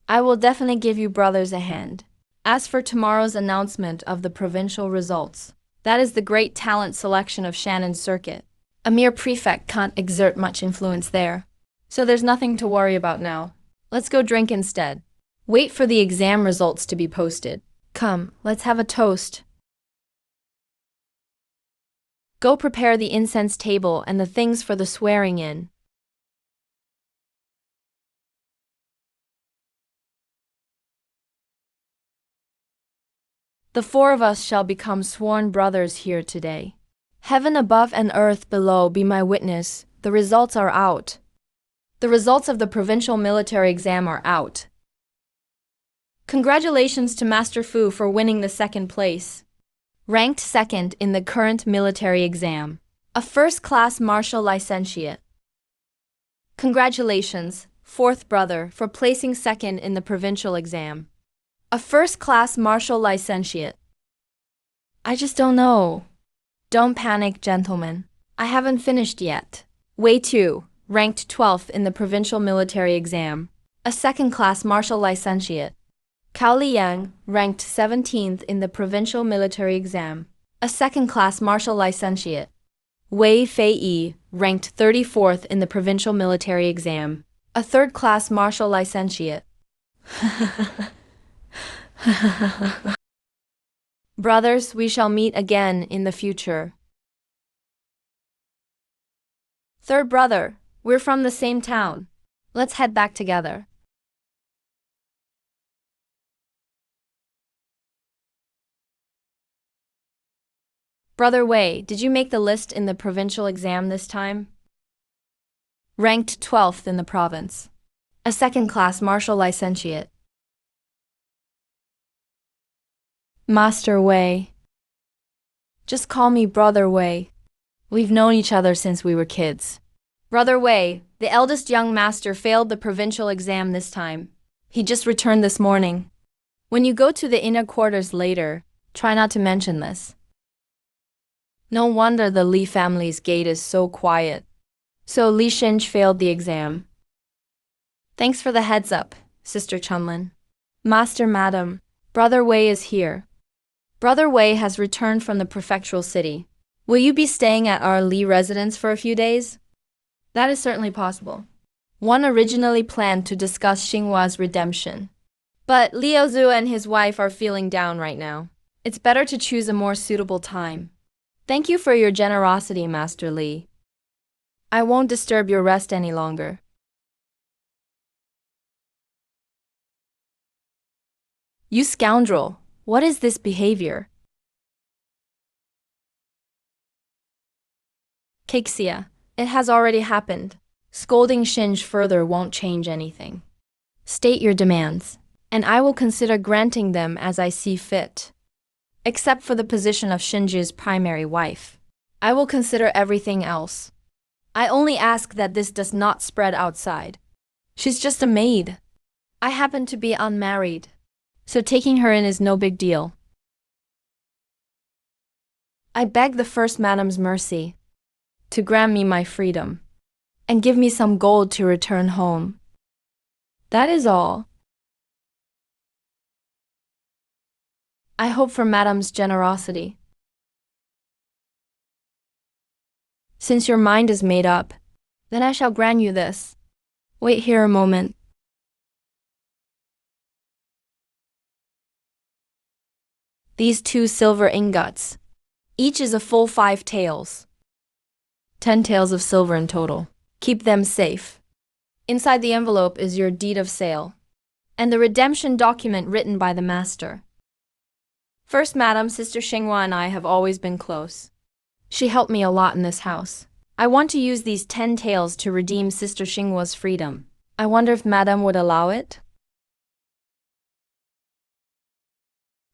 I will definitely give you brothers a hand. As for tomorrow's announcement of the provincial results, that is the great talent selection of Shannon Circuit. A mere prefect can't exert much influence there. So there's nothing to worry about now. Let's go drink instead. Wait for the exam results to be posted. Come, let's have a toast. Go prepare the incense table and the things for the swearing in. The 4 of us shall become sworn brothers here today. Heaven above and earth below be my witness, the results are out. The results of the provincial military exam are out. Congratulations to Master Fu for winning the 2nd place. Ranked 2nd in the current military exam. A first-class martial licentiate. Congratulations, fourth brother, for placing second in the provincial exam. A first-class martial licentiate. I just don't know. Don't panic, gentlemen. I haven't finished yet. Wei Tu, ranked 12th in the provincial military exam. A second-class martial licentiate. Cao Liang, ranked 17th in the provincial military exam. A second-class martial licentiate. Wei Fei, ranked 34th in the provincial military exam. A third-class martial licentiate. Brothers, we shall meet again in the future. Third brother, we're from the same town. Let's head back together. Brother Wei, did you make the list in the provincial exam this time? Ranked 12th in the province. A second-class martial licentiate. Master Wei. Just call me Brother Wei. We've known each other since we were kids. Brother Wei, the eldest young master, failed the provincial exam this time. He just returned this morning. When you go to the inner quarters later, try not to mention this. No wonder the Li family's gate is so quiet. So Li Xinj failed the exam. Thanks for the heads up, Sister Chunlin. Master Madam, Brother Wei is here. Brother Wei has returned from the prefectural city. Will you be staying at our Li residence for a few days? That is certainly possible. One originally planned to discuss Xinghua's redemption. But Liu Zhu and his wife are feeling down right now. It's better to choose a more suitable time. Thank you for your generosity, Master Li. I won't disturb your rest any longer. You scoundrel, what is this behavior? Caixia, it has already happened. Scolding Xinj further won't change anything. State your demands, and I will consider granting them as I see fit. Except for the position of Xinju's primary wife. I will consider everything else. I only ask that this does not spread outside. She's just a maid. I happen to be unmarried, so taking her in is no big deal. I beg the First Madam's mercy to grant me my freedom and give me some gold to return home. That is all. I hope for Madam's generosity. Since your mind is made up, then I shall grant you this. Wait here a moment. These 2 silver ingots. Each is a full 5 taels. 10 taels of silver in total. Keep them safe. Inside the envelope is your deed of sale and the redemption document written by the master. First Madam, Sister Xinghua and I have always been close. She helped me a lot in this house. I want to use these 10 taels to redeem Sister Xinghua's freedom. I wonder if Madam would allow it?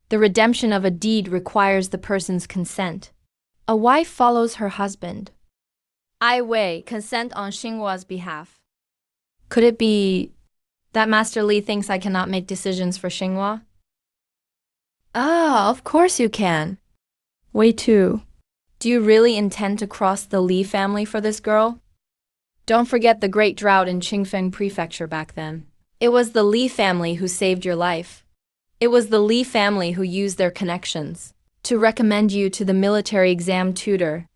The redemption of a deed requires the person's consent. A wife follows her husband. I Wei consent on Xinghua's behalf. Could it be that Master Li thinks I cannot make decisions for Xinghua? Ah, of course you can. Wei Tu, do you really intend to cross the Li family for this girl? Don't forget the great drought in Qingfeng Prefecture back then. It was the Li family who saved your life. It was the Li family who used their connections to recommend you to the military exam tutor.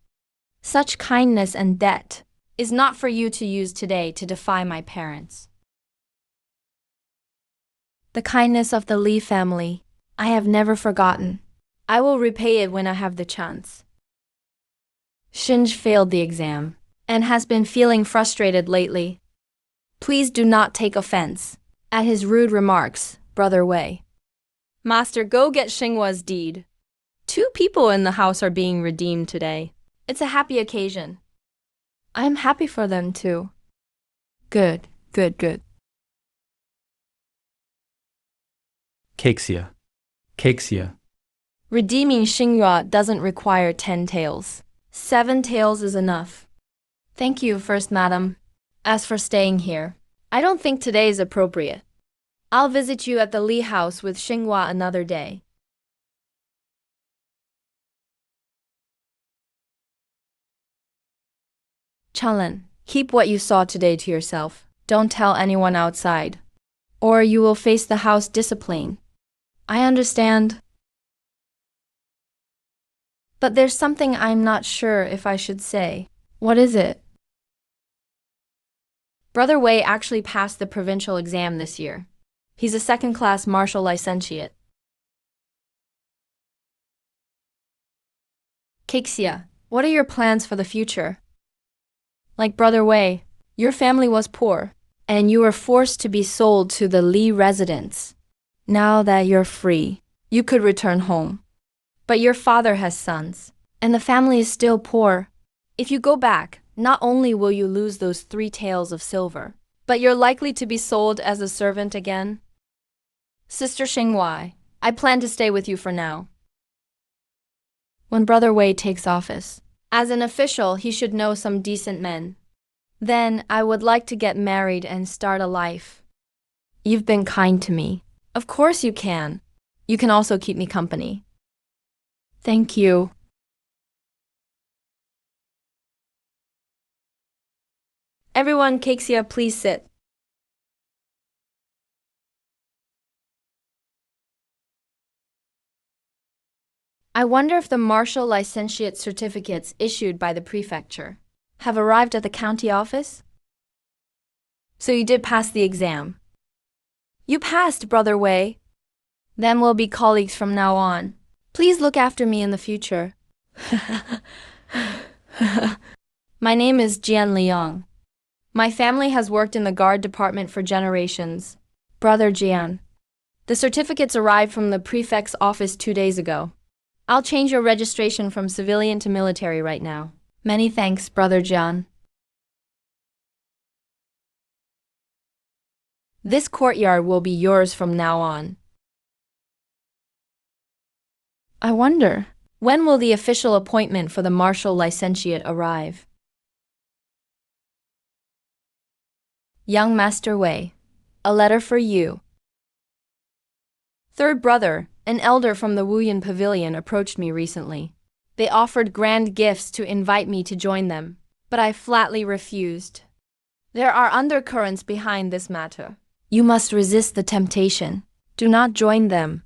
Such kindness and debt is not for you to use today to defy my parents. The kindness of the Li family, I have never forgotten. I will repay it when I have the chance. Xinj failed the exam and has been feeling frustrated lately. Please do not take offense at his rude remarks, Brother Wei. Master, go get Xinghua's deed. 2 people in the house are being redeemed today. It's a happy occasion. I am happy for them too. Good. Caixia. Redeeming Xinghua doesn't require 10 taels. 7 taels is enough. Thank you, First Madam. As for staying here, I don't think today is appropriate. I'll visit you at the Lee House with Xinghua another day. Chenlin, keep what you saw today to yourself. Don't tell anyone outside, or you will face the house discipline. I understand. But there's something I'm not sure if I should say. What is it? Brother Wei actually passed the provincial exam this year. He's a second-class martial licentiate. Kexia, what are your plans for the future? Like Brother Wei, your family was poor, and you were forced to be sold to the Li residence. Now that you're free, you could return home. But your father has sons, and the family is still poor. If you go back, not only will you lose those 3 taels of silver, but you're likely to be sold as a servant again. Sister Xinghua, I plan to stay with you for now. When Brother Wei takes office, as an official, he should know some decent men. Then I would like to get married and start a life. You've been kind to me. Of course you can. You can also keep me company. Thank you. Everyone, Kexia, please sit. I wonder if the martial licentiate certificates issued by the prefecture have arrived at the county office? So you did pass the exam. You passed, Brother Wei. Then we'll be colleagues from now on. Please look after me in the future. My name is Jian Liang. My family has worked in the guard department for generations. Brother Jian. The certificates arrived from the prefect's office 2 days ago. I'll change your registration from civilian to military right now. Many thanks, Brother Jian. This courtyard will be yours from now on. I wonder, when will the official appointment for the martial licentiate arrive? Young Master Wei, a letter for you. Third brother, an elder from the Wuyan Pavilion, approached me recently. They offered grand gifts to invite me to join them, but I flatly refused. There are undercurrents behind this matter. You must resist the temptation. Do not join them.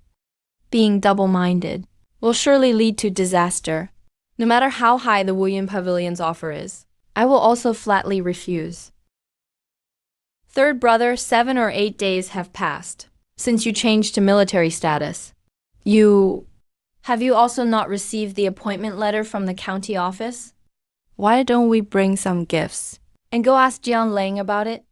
Being double-minded will surely lead to disaster. No matter how high the Wuyan Pavilion's offer is, I will also flatly refuse. Third brother, 7 or 8 days have passed since you changed to military status. Have you also not received the appointment letter from the county office? Why don't we bring some gifts and go ask Jian Lang about it?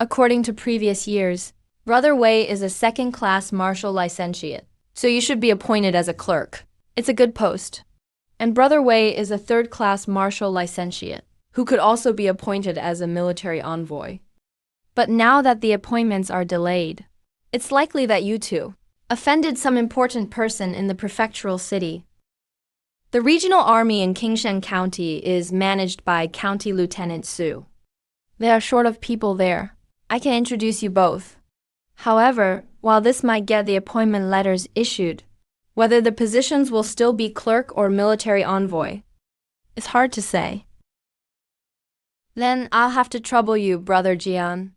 According to previous years, Brother Wei is a second-class martial licentiate, so you should be appointed as a clerk. It's a good post. And Brother Wei is a third-class martial licentiate, who could also be appointed as a military envoy. But now that the appointments are delayed, it's likely that you two offended some important person in the prefectural city. The regional army in Qingshan County is managed by County Lieutenant Su. They are short of people there. I can introduce you both. However, while this might get the appointment letters issued, whether the positions will still be clerk or military envoy, it's hard to say. Then I'll have to trouble you, Brother Jian.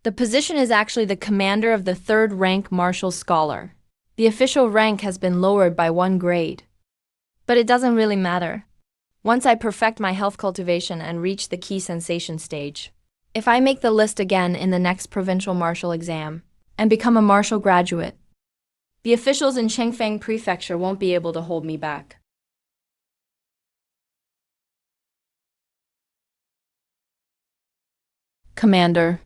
The position is actually the commander of the 3rd rank martial scholar. The official rank has been lowered by 1 grade. But it doesn't really matter. Once I perfect my health cultivation and reach the key sensation stage, if I make the list again in the next provincial martial exam and become a martial graduate, the officials in Chengfeng Prefecture won't be able to hold me back. Commander.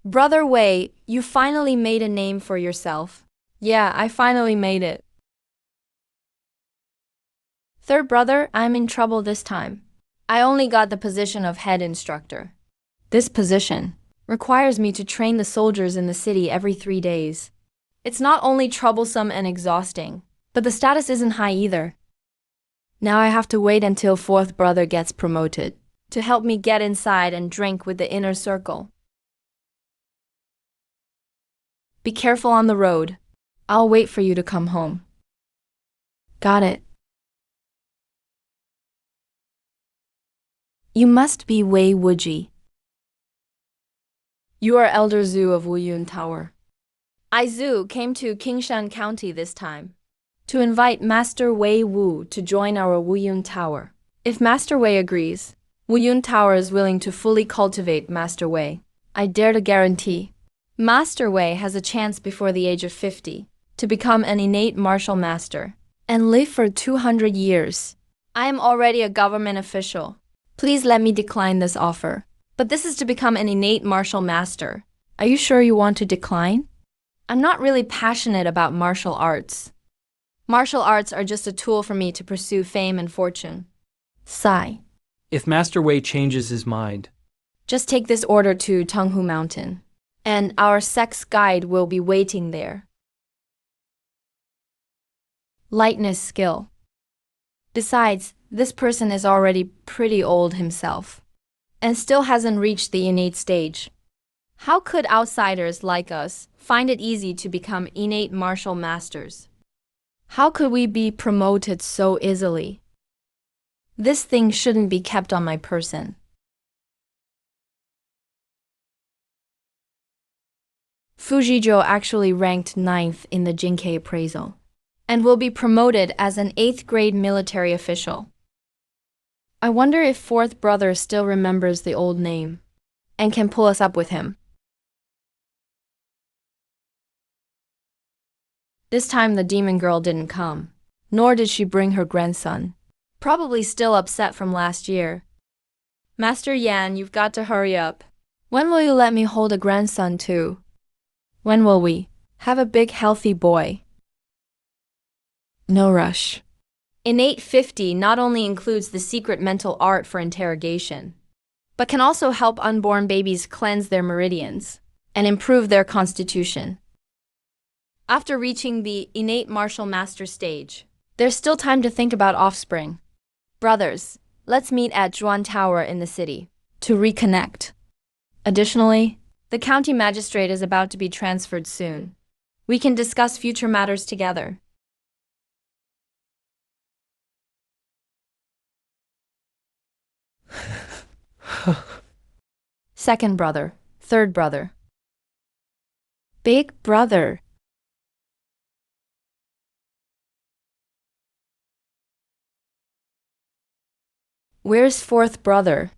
Brother Wei, you finally made a name for yourself. Yeah, I finally made it. Third brother, I'm in trouble this time. I only got the position of head instructor. This position requires me to train the soldiers in the city every 3 days. It's not only troublesome and exhausting, but the status isn't high either. Now I have to wait until fourth brother gets promoted to help me get inside and drink with the inner circle. Be careful on the road. I'll wait for you to come home. Got it. You must be Wei Wuji. You are Elder Zhu of Wuyun Tower. I, Zhu, came to Qingshan County this time to invite Master Wei Wu to join our Wuyun Tower. If Master Wei agrees, Wuyun Tower is willing to fully cultivate Master Wei. I dare to guarantee Master Wei has a chance before the age of 50 to become an innate martial master and live for 200 years. I am already a government official. Please let me decline this offer. But this is to become an innate martial master. Are you sure you want to decline? I'm not really passionate about martial arts. Martial arts are just a tool for me to pursue fame and fortune. Sigh. If Master Wei changes his mind, Just take this order to Tenghu Mountain, and our sex guide will be waiting there. Lightness skill. Besides, this person is already pretty old himself, and still hasn't reached the innate stage. How could outsiders like us find it easy to become innate martial masters? How could we be promoted so easily? This thing shouldn't be kept on my person. Fujizhou actually ranked 9th in the Jinkei appraisal and will be promoted as an 8th grade military official. I wonder if fourth brother still remembers the old name and can pull us up with him. This time the demon girl didn't come, nor did she bring her grandson. Probably still upset from last year. Master Yan, you've got to hurry up. When will you let me hold a grandson too? When will we have a big healthy boy? No rush. Innate 50 not only includes the secret mental art for interrogation, but can also help unborn babies cleanse their meridians and improve their constitution. After reaching the innate martial master stage, there's still time to think about offspring. Brothers, let's meet at Zhuan Tower in the city to reconnect. Additionally, the county magistrate is about to be transferred soon. We can discuss future matters together. Second brother, third brother. Big brother. Where's fourth brother?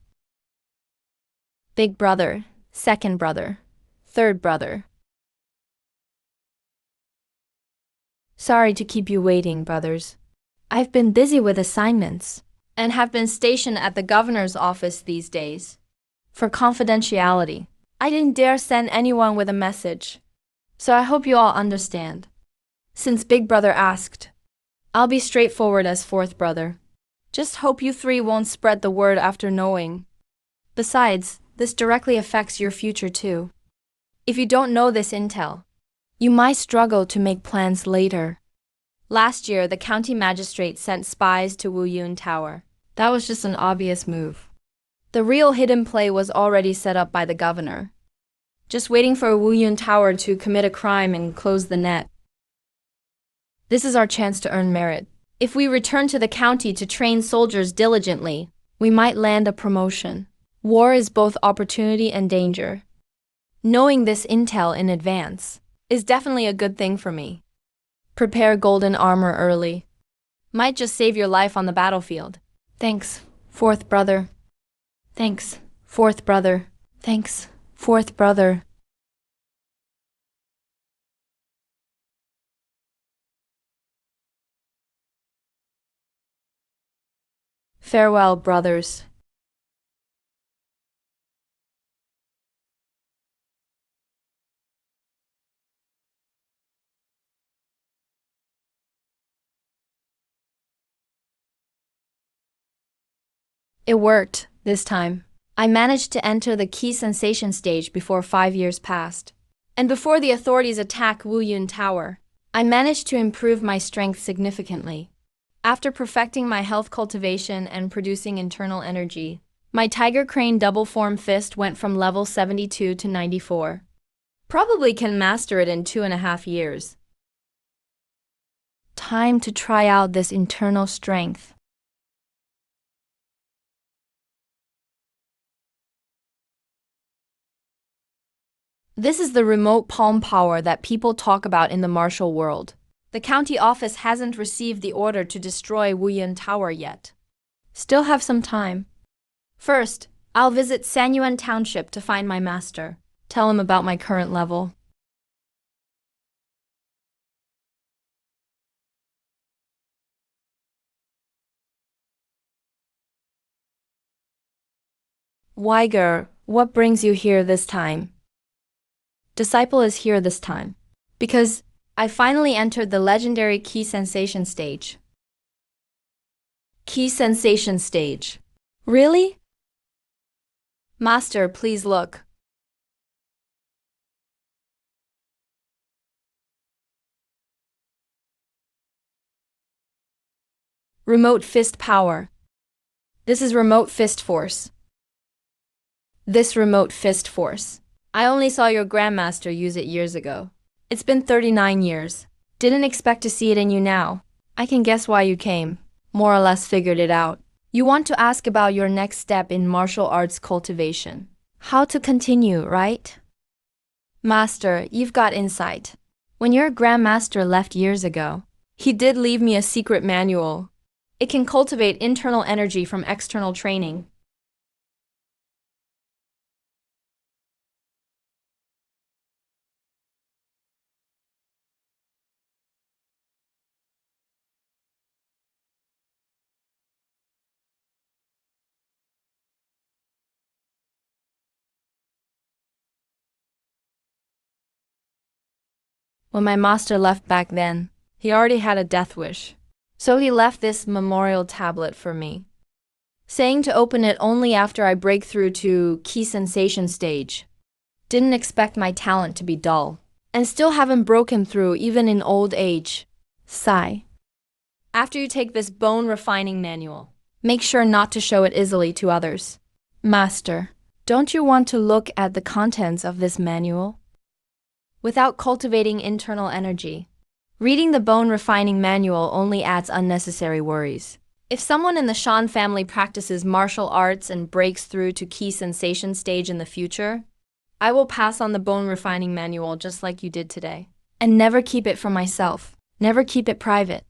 Big brother, second brother, third brother. Sorry to keep you waiting, brothers. I've been busy with assignments and have been stationed at the governor's office these days. For confidentiality, I didn't dare send anyone with a message, so I hope you all understand. Since Big Brother asked, I'll be straightforward as fourth brother. Just hope you three won't spread the word after knowing. Besides, this directly affects your future too. If you don't know this intel, you might struggle to make plans later. Last year, the county magistrate sent spies to Wuyun Tower. That was just an obvious move. The real hidden play was already set up by the governor, just waiting for Wuyun Tower to commit a crime and close the net. This is our chance to earn merit. If we return to the county to train soldiers diligently, we might land a promotion. War is both opportunity and danger. Knowing this intel in advance is definitely a good thing for me. Prepare golden armor early. Might just save your life on the battlefield. Thanks, fourth brother. Thanks, fourth brother. Thanks, fourth brother. Farewell, brothers. It worked, this time. I managed to enter the key sensation stage before 5 years passed. And before the authorities attack Wuyun Tower, I managed to improve my strength significantly. After perfecting my health cultivation and producing internal energy, my Tiger Crane double form fist went from level 72 to 94. Probably can master it in 2.5 years. Time to try out this internal strength. This is the remote palm power that people talk about in the martial world. The county office hasn't received the order to destroy Wuyun Tower yet. Still have some time. First, I'll visit Sanyuan Township to find my master. Tell him about my current level. Weiger, what brings you here this time? Disciple is here this time because I finally entered the legendary key sensation stage. Key sensation stage. Really? Master, please look. Remote fist power. This is remote fist force. This remote fist force. I only saw your grandmaster use it years ago. It's been 39 years. Didn't expect to see it in you now. I can guess why you came. More or less figured it out. You want to ask about your next step in martial arts cultivation. How to continue, right? Master, you've got insight. When your grandmaster left years ago, he did leave me a secret manual. It can cultivate internal energy from external training. When my master left back then, he already had a death wish. So he left this memorial tablet for me, saying to open it only after I break through to key sensation stage. Didn't expect my talent to be dull, and still haven't broken through even in old age. Sigh. After you take this bone refining manual, make sure not to show it easily to others. Master, don't you want to look at the contents of this manual? Without cultivating internal energy, reading the bone refining manual only adds unnecessary worries. If someone in the Shan family practices martial arts and breaks through to key sensation stage in the future, I will pass on the bone refining manual just like you did today. And never keep it for myself. Never keep it private.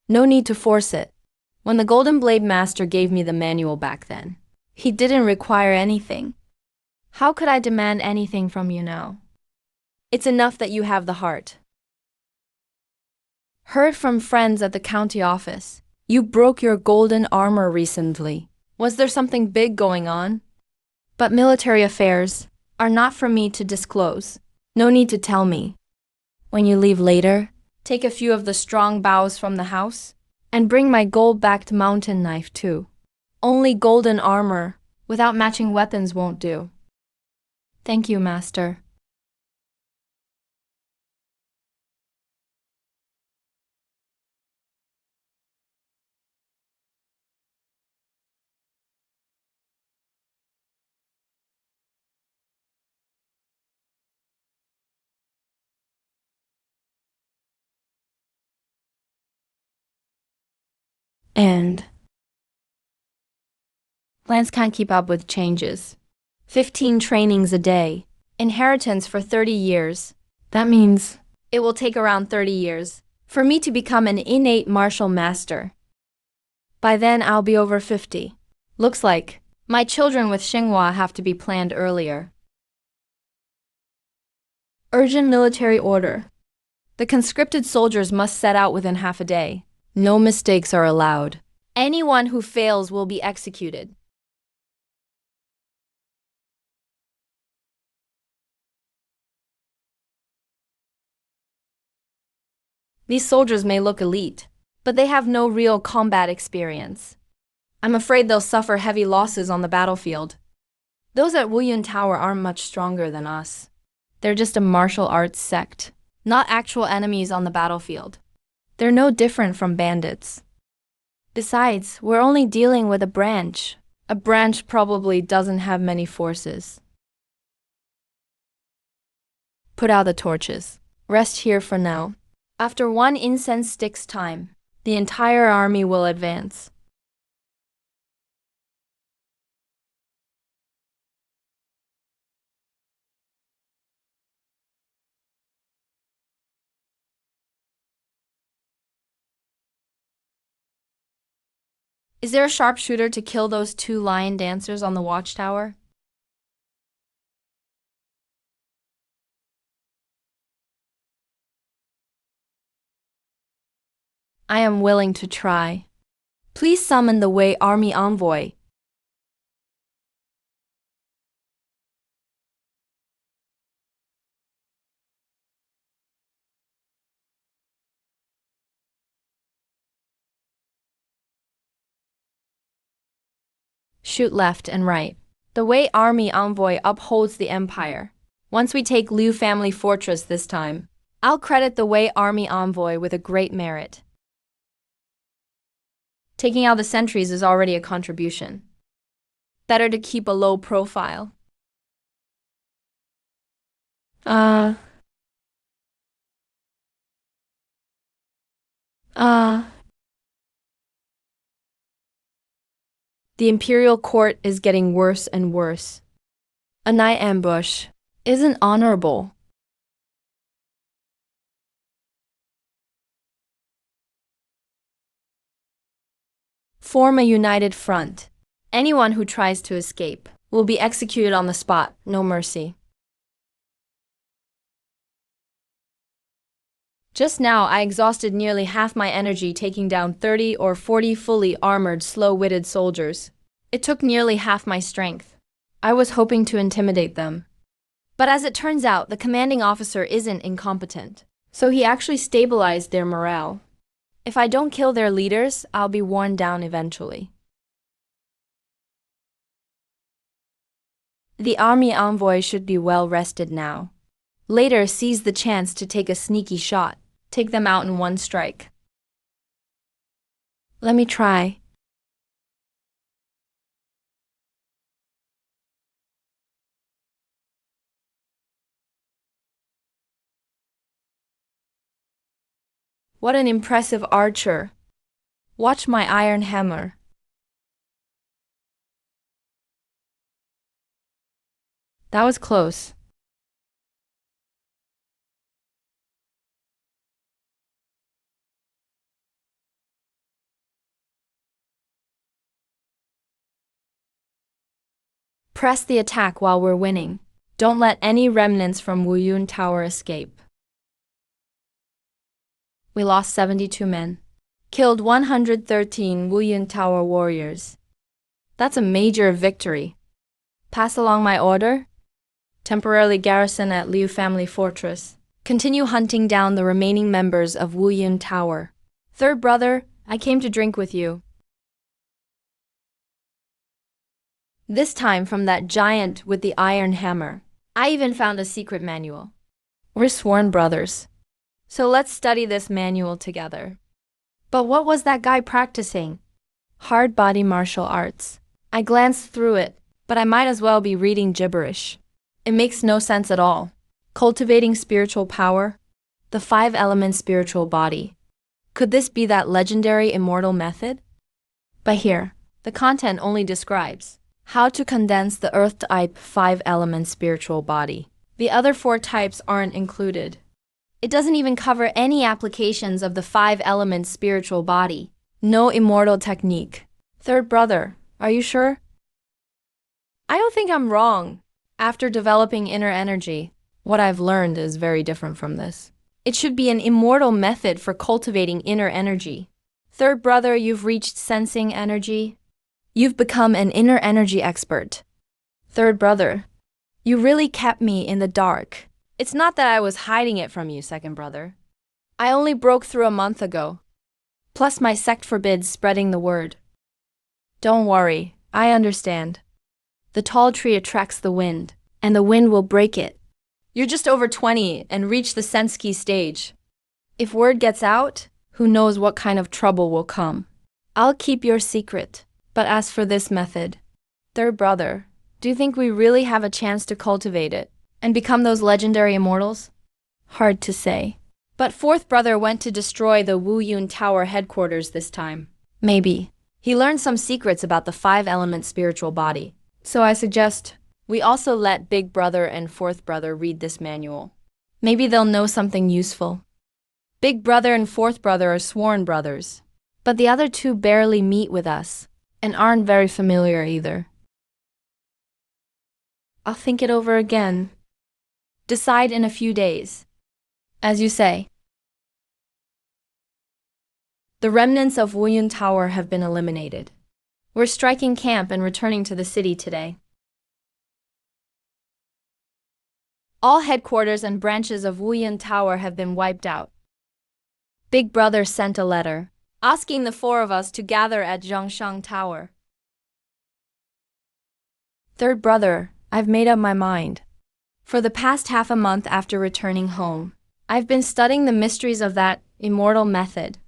No need to force it. When the Golden Blade Master gave me the manual back then, he didn't require anything. How could I demand anything from you now? It's enough that you have the heart. Heard from friends at the county office. You broke your golden armor recently. Was there something big going on? But military affairs are not for me to disclose. No need to tell me. When you leave later, take a few of the strong boughs from the house and bring my gold-backed mountain knife too. Only golden armor without matching weapons won't do. Thank you, Master. And Lance can't keep up with changes. 15 trainings a day. Inheritance for 30 years. That means it will take around 30 years for me to become an innate martial master. By then, I'll be over 50. Looks like my children with Xinhua have to be planned earlier. Urgent military order. The conscripted soldiers must set out within half a day. No mistakes are allowed. Anyone who fails will be executed. These soldiers may look elite, but they have no real combat experience. I'm afraid they'll suffer heavy losses on the battlefield. Those at Wuyun Tower aren't much stronger than us. They're just a martial arts sect, not actual enemies on the battlefield. They're no different from bandits. Besides, we're only dealing with a branch. A branch probably doesn't have many forces. Put out the torches. Rest here for now. After one incense stick's time, the entire army will advance. Is there a sharpshooter to kill those 2 lion dancers on the watchtower? I am willing to try. Please summon the Wei army envoy. Shoot left and right. The Wei army envoy upholds the empire. Once we take Liu family fortress this time, I'll credit the Wei army envoy with a great merit. Taking out the sentries is already a contribution. Better to keep a low profile. The imperial court is getting worse and worse. A night ambush isn't honorable. Form a united front. Anyone who tries to escape will be executed on the spot, no mercy. Just now, I exhausted nearly half my energy taking down 30 or 40 fully armored, slow-witted soldiers. It took nearly half my strength. I was hoping to intimidate them. But as it turns out, the commanding officer isn't incompetent, so he actually stabilized their morale. If I don't kill their leaders, I'll be worn down eventually. The army envoy should be well rested now. Later, seize the chance to take a sneaky shot. Take them out in one strike. Let me try. What an impressive archer. Watch my iron hammer. That was close. Press the attack while we're winning. Don't let any remnants from Wuyun Tower escape. We lost 72 men. Killed 113 Wuyun Tower warriors. That's a major victory. Pass along my order. Temporarily garrison at Liu family fortress. Continue hunting down the remaining members of Wuyun Tower. Third brother, I came to drink with you. This time from that giant with the iron hammer. I even found a secret manual. We're sworn brothers. So let's study this manual together. But what was that guy practicing? Hard body martial arts. I glanced through it, but I might as well be reading gibberish. It makes no sense at all. Cultivating spiritual power. The 5-element spiritual body. Could this be that legendary immortal method? But here, the content only describes how to condense the earth-type 5-element spiritual body. The other 4 types aren't included. It doesn't even cover any applications of the 5-element spiritual body. No immortal technique. Third brother, are you sure? I don't think I'm wrong. After developing inner energy, what I've learned is very different from this. It should be an immortal method for cultivating inner energy. Third brother, you've reached sensing energy. You've become an inner energy expert. Third brother, you really kept me in the dark. It's not that I was hiding it from you, second brother. I only broke through a month ago. Plus my sect forbids spreading the word. Don't worry, I understand. The tall tree attracts the wind, and the wind will break it. You're just over 20 and reach the Sensky stage. If word gets out, who knows what kind of trouble will come. I'll keep your secret, but as for this method, third brother, do you think we really have a chance to cultivate it and become those legendary immortals? Hard to say. But fourth brother went to destroy the Wu Yun Tower headquarters this time. Maybe. He learned some secrets about the five-element spiritual body. So I suggest we also let big brother and fourth brother read this manual. Maybe they'll know something useful. Big brother and fourth brother are sworn brothers, but the other two barely meet with us and aren't very familiar either. I'll think it over again. Decide in a few days. As you say. The remnants of Wu Yun Tower have been eliminated. We're striking camp and returning to the city today. All headquarters and branches of Wu Yun Tower have been wiped out. Big brother sent a letter, asking the four of us to gather at Zhangshang Tower. Third brother, I've made up my mind. For the past half a month after returning home, I've been studying the mysteries of that immortal method.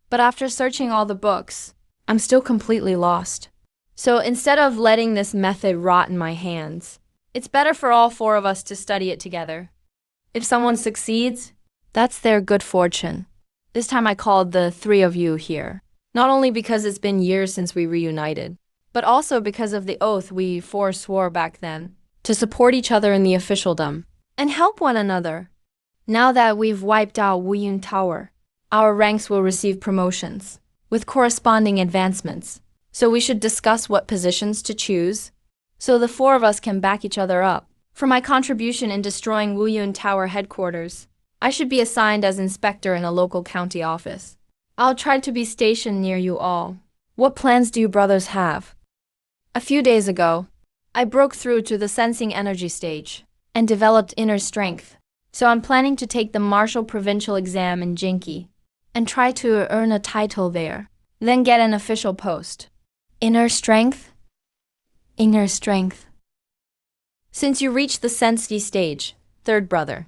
But after searching all the books, I'm still completely lost. So instead of letting this method rot in my hands, it's better for all four of us to study it together. If someone succeeds, that's their good fortune. This time I called the three of you here, not only because it's been years since we reunited, but also because of the oath we four swore back then, to support each other in the officialdom, and help one another. Now that we've wiped out Wu Yun Tower, our ranks will receive promotions, with corresponding advancements, so we should discuss what positions to choose, so the four of us can back each other up. For my contribution in destroying Wu Yun Tower headquarters, I should be assigned as inspector in a local county office. I'll try to be stationed near you all. What plans do you brothers have? A few days ago, I broke through to the sensing energy stage and developed inner strength, so I'm planning to take the martial provincial exam in Jinki and try to earn a title there, then get an official post. Inner strength? Inner strength. Since you reached the Sensky stage, third brother,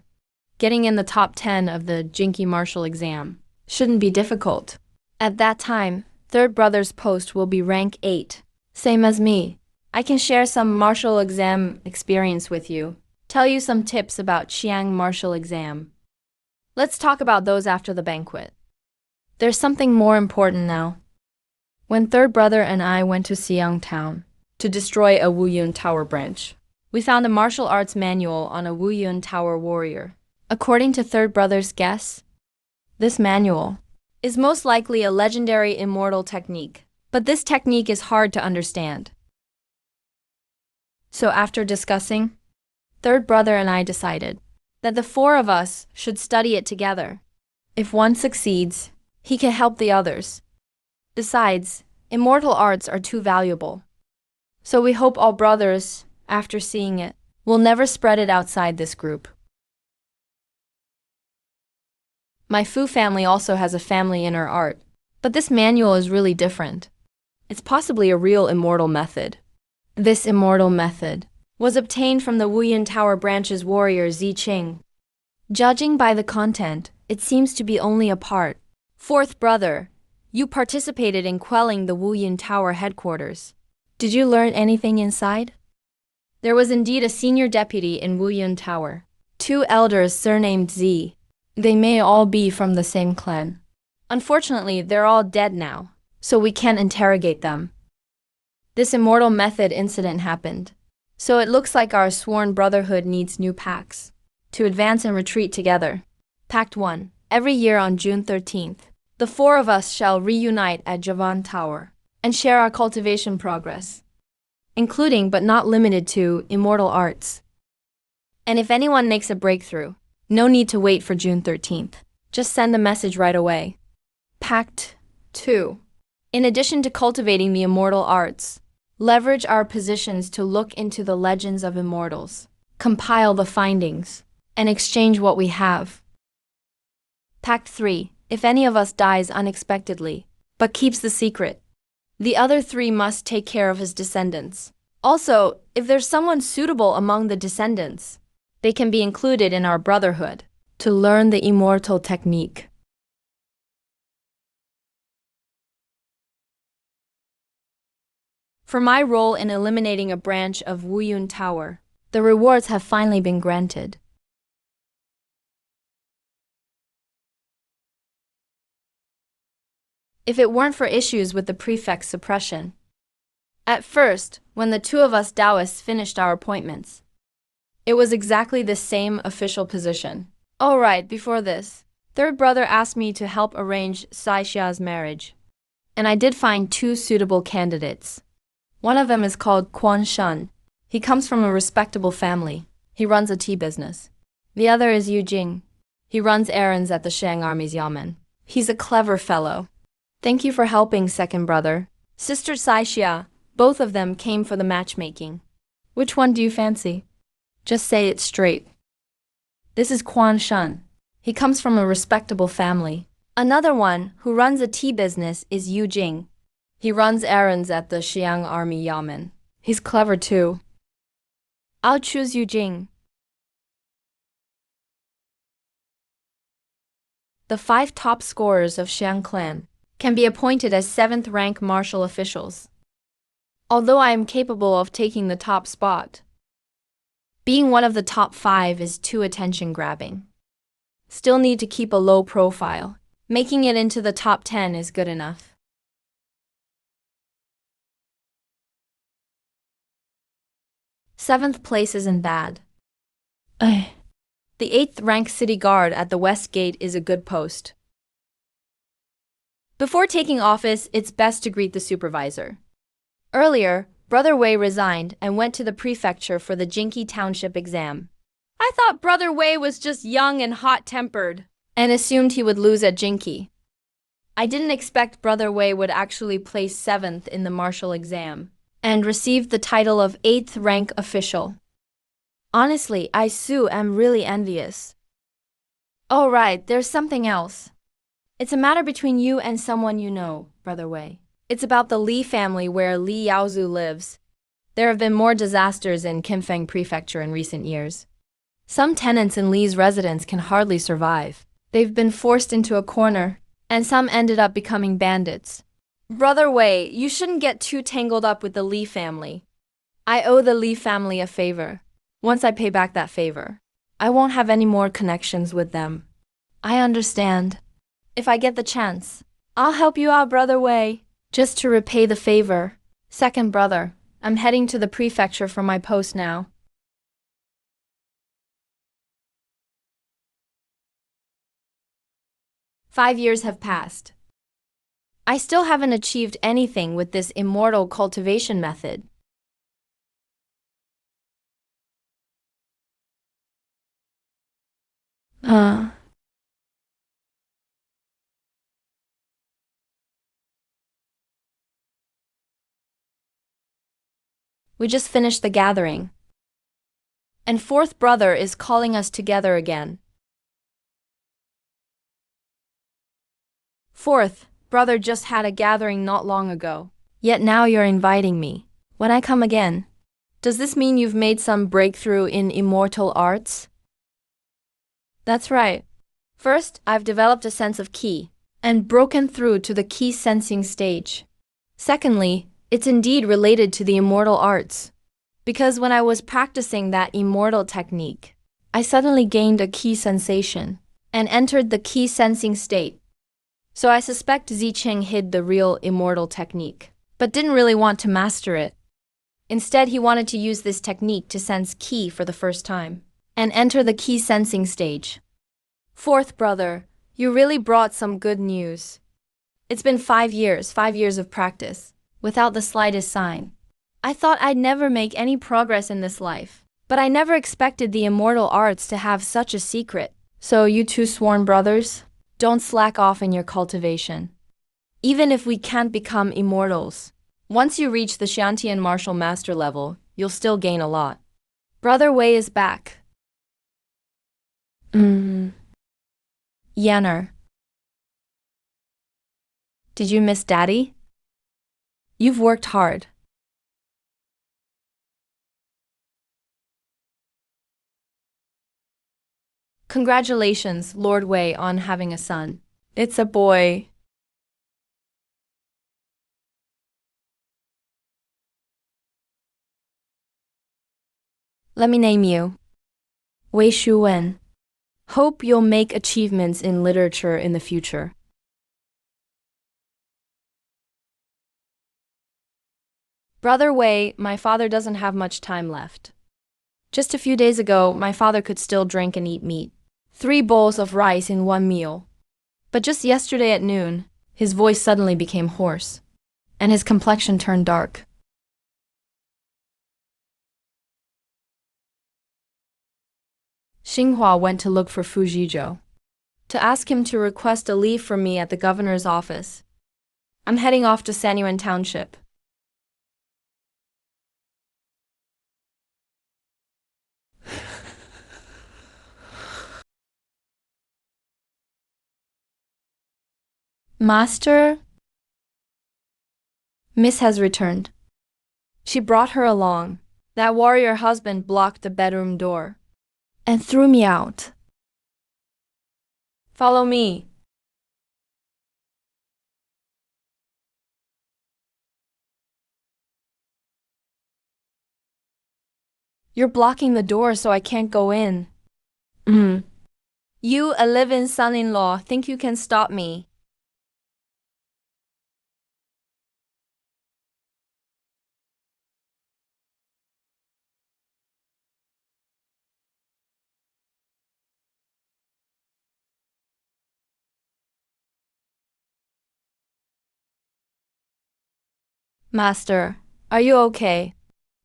getting in the top 10 of the Jinki martial exam shouldn't be difficult. At that time, third brother's post will be rank 8, same as me. I can share some martial exam experience with you, tell you some tips about Xiang martial exam. Let's talk about those after the banquet. There's something more important now. When third brother and I went to Xiang town to destroy a Wu Yun Tower branch, we found a martial arts manual on a Wu Yun Tower warrior. According to third brother's guess, this manual is most likely a legendary immortal technique, but this technique is hard to understand. So after discussing, third brother and I decided that the four of us should study it together. If one succeeds, he can help the others. Besides, immortal arts are too valuable. So we hope all brothers, after seeing it, will never spread it outside this group. My Fu family also has a family inner art, but this manual is really different. It's possibly a real immortal method. This immortal method was obtained from the Wu Yun Tower branch's warrior Zi Qing. Judging by the content, it seems to be only a part. Fourth brother, you participated in quelling the Wu Yun Tower headquarters. Did you learn anything inside? There was indeed a senior deputy in Wu Yun Tower. 2 elders surnamed Zi. They may all be from the same clan. Unfortunately, they're all dead now, so we can't interrogate them. This immortal method incident happened, so it looks like our sworn brotherhood needs new pacts to advance and retreat together. Pact 1. Every year on June 13th, the four of us shall reunite at Javan Tower and share our cultivation progress, including but not limited to immortal arts. And if anyone makes a breakthrough, no need to wait for June 13th. Just send a message right away. Pact 2. In addition to cultivating the immortal arts, leverage our positions to look into the legends of immortals, compile the findings, and exchange what we have. Pact 3. If any of us dies unexpectedly, but keeps the secret, the other 3 must take care of his descendants. Also, if there's someone suitable among the descendants, they can be included in our brotherhood to learn the immortal technique. For my role in eliminating a branch of Wuyun Tower, the rewards have finally been granted. If it weren't for issues with the prefect's suppression. At first, when the two of us Taoists finished our appointments, it was exactly the same official position. Oh right, before this, third brother asked me to help arrange Saixia's marriage. And I did find two suitable candidates. One of them is called Quan Shun. He comes from a respectable family. He runs a tea business. The other is Yu Jing. He runs errands at the Shang Army's yamen. He's a clever fellow. Thank you for helping, second brother. Sister Saixia, both of them came for the matchmaking. Which one do you fancy? Just say it straight. This is Quan Shun. He comes from a respectable family. Another one, who runs a tea business, is Yu Jing. He runs errands at the Xiang Army yamen. He's clever too. I'll choose Yu Jing. The 5 top scorers of Xiang clan can be appointed as 7th rank martial officials. Although I am capable of taking the top spot, being one of the top 5 is too attention-grabbing. Still need to keep a low profile. Making it into the top 10 is good enough. Seventh place isn't bad. The 8th rank city guard at the west gate is a good post. Before taking office, it's best to greet the supervisor. Earlier, Brother Wei resigned and went to the prefecture for the Jinki Township exam. I thought Brother Wei was just young and hot-tempered, and assumed he would lose at Jinki. I didn't expect Brother Wei would actually place 7th in the martial exam, and received the title of 8th rank official. Honestly, I am really envious. Oh right, there's something else. It's a matter between you and someone you know, Brother Wei. It's about the Li family where Li Yaozu lives. There have been more disasters in Qinfeng Prefecture in recent years. Some tenants in Li's residence can hardly survive. They've been forced into a corner, and some ended up becoming bandits. Brother Wei, you shouldn't get too tangled up with the Li family. I owe the Li family a favor. Once I pay back that favor, I won't have any more connections with them. I understand. If I get the chance, I'll help you out, Brother Wei, just to repay the favor. Second brother, I'm heading to the prefecture for my post now. Five years have passed. I still haven't achieved anything with this immortal cultivation method. We just finished the gathering. And fourth brother is calling us together again. Fourth brother just had a gathering not long ago. Yet now you're inviting me. When I come again, does this mean you've made some breakthrough in immortal arts? That's right. First, I've developed a sense of qi and broken through to the qi sensing stage. Secondly, it's indeed related to the immortal arts. Because when I was practicing that immortal technique, I suddenly gained a qi sensation and entered the qi sensing state. So I suspect Ziqing hid the real immortal technique, but didn't really want to master it. Instead, he wanted to use this technique to sense qi for the first time and enter the qi sensing stage. Fourth brother, you really brought some good news. It's been 5 years of practice, without the slightest sign. I thought I'd never make any progress in this life, but I never expected the immortal arts to have such a secret. So you two sworn brothers, don't slack off in your cultivation. Even if we can't become immortals, once you reach the Xiantian martial master level, you'll still gain a lot. Brother Wei is back. Yanner. Did you miss Daddy? You've worked hard. Congratulations, Lord Wei, on having a son. It's a boy. Let me name you Wei Shuwen. Hope you'll make achievements in literature in the future. Brother Wei, my father doesn't have much time left. Just a few days ago, my father could still drink and eat meat. 3 bowls of rice in one meal. But just yesterday at noon, his voice suddenly became hoarse, and his complexion turned dark. Xinhua went to look for Fu Zhizhou, to ask him to request a leave for me at the governor's office. I'm heading off to Sanyuan Township. Master? Miss has returned. She brought her along. That warrior husband blocked the bedroom door and threw me out. Follow me. You're blocking the door so I can't go in. You, a live-in son-in-law, think you can stop me. Master, are you okay?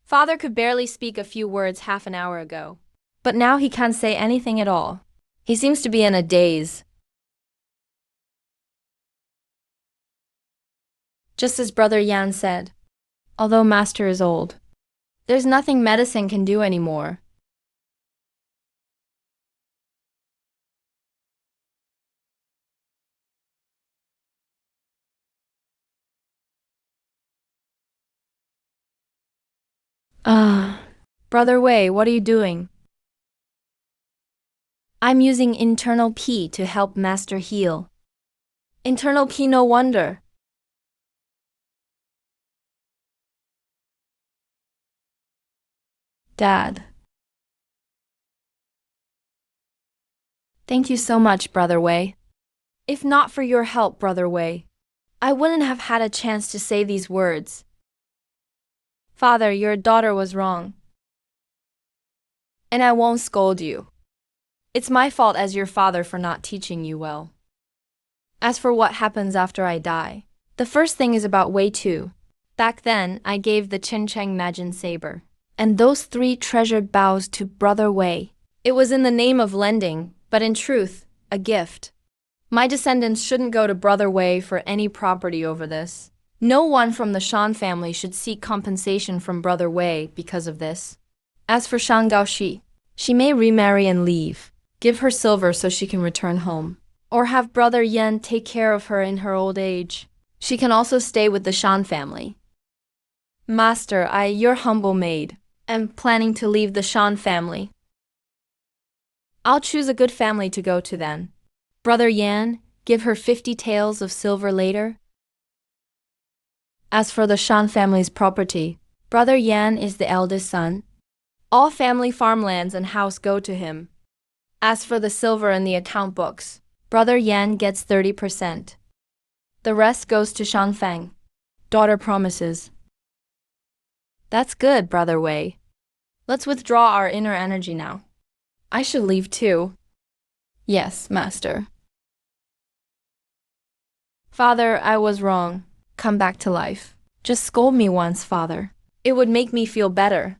Father could barely speak a few words half an hour ago, but now he can't say anything at all. He seems to be in a daze. Just as Brother Yan said, although Master is old, there's nothing medicine can do anymore. Brother Wei, what are you doing? I'm using internal Qi to help Master heal. Internal Qi, no wonder. Dad. Thank you so much, Brother Wei. If not for your help, Brother Wei, I wouldn't have had a chance to say these words. Father, your daughter was wrong. And I won't scold you. It's my fault as your father for not teaching you well. As for what happens after I die, the first thing is about Wei Tu. Back then, I gave the Chen Cheng Majin saber and those 3 treasured bows to Brother Wei. It was in the name of lending, but in truth, a gift. My descendants shouldn't go to Brother Wei for any property over this. No one from the Shan family should seek compensation from Brother Wei because of this. As for Shang Gaoshi, she may remarry and leave. Give her silver so she can return home. Or have Brother Yan take care of her in her old age. She can also stay with the Shan family. Master, your humble maid, am planning to leave the Shan family. I'll choose a good family to go to then. Brother Yan, give her 50 taels of silver later. As for the Shan family's property, Brother Yan is the eldest son. All family farmlands and house go to him. As for the silver in the account books, Brother Yan gets 30%. The rest goes to Shan Fang. Daughter promises. That's good, Brother Wei. Let's withdraw our inner energy now. I should leave too. Yes, Master. Father, I was wrong. Come back to life. Just scold me once, Father. It would make me feel better.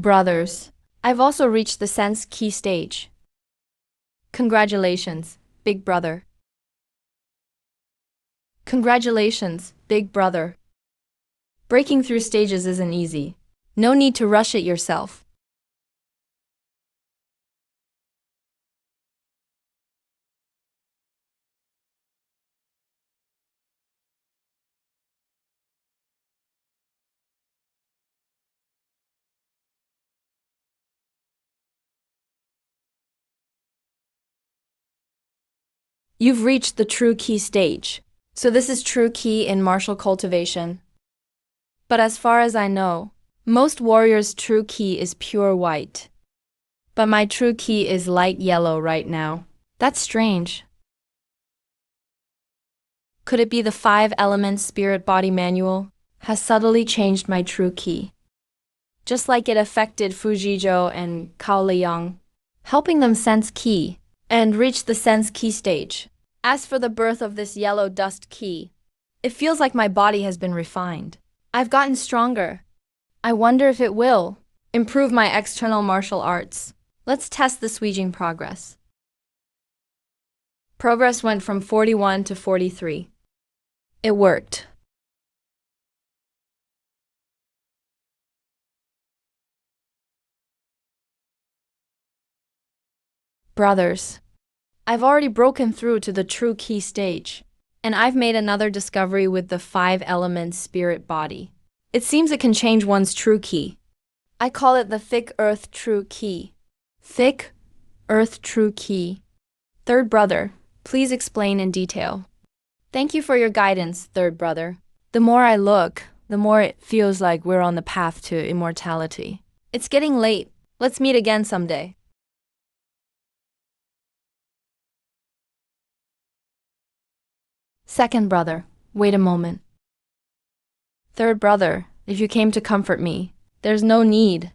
Brothers, I've also reached the sense key stage. Congratulations, big brother. Congratulations, big brother. Breaking through stages isn't easy. No need to rush it yourself. You've reached the true key stage. So this is true key in martial cultivation. But as far as I know, most warriors' true key is pure white. But my true key is light yellow right now. That's strange. Could it be the 5 elements spirit body manual has subtly changed my true key? Just like it affected Fujijo and Cao Liyang, helping them sense key and reach the sense key stage. As for the birth of this yellow dust key, it feels like my body has been refined. I've gotten stronger. I wonder if it will improve my external martial arts. Let's test the Swijing progress. Progress went from 41 to 43. It worked. Brothers, I've already broken through to the true key stage, and I've made another discovery with the 5 elements spirit body. It seems it can change one's true key. I call it the thick earth true key. Thick earth true key. Third brother, please explain in detail. Thank you for your guidance, third brother. The more I look, the more it feels like we're on the path to immortality. It's getting late. Let's meet again someday. Second brother, wait a moment. Third brother, if you came to comfort me, there's no need.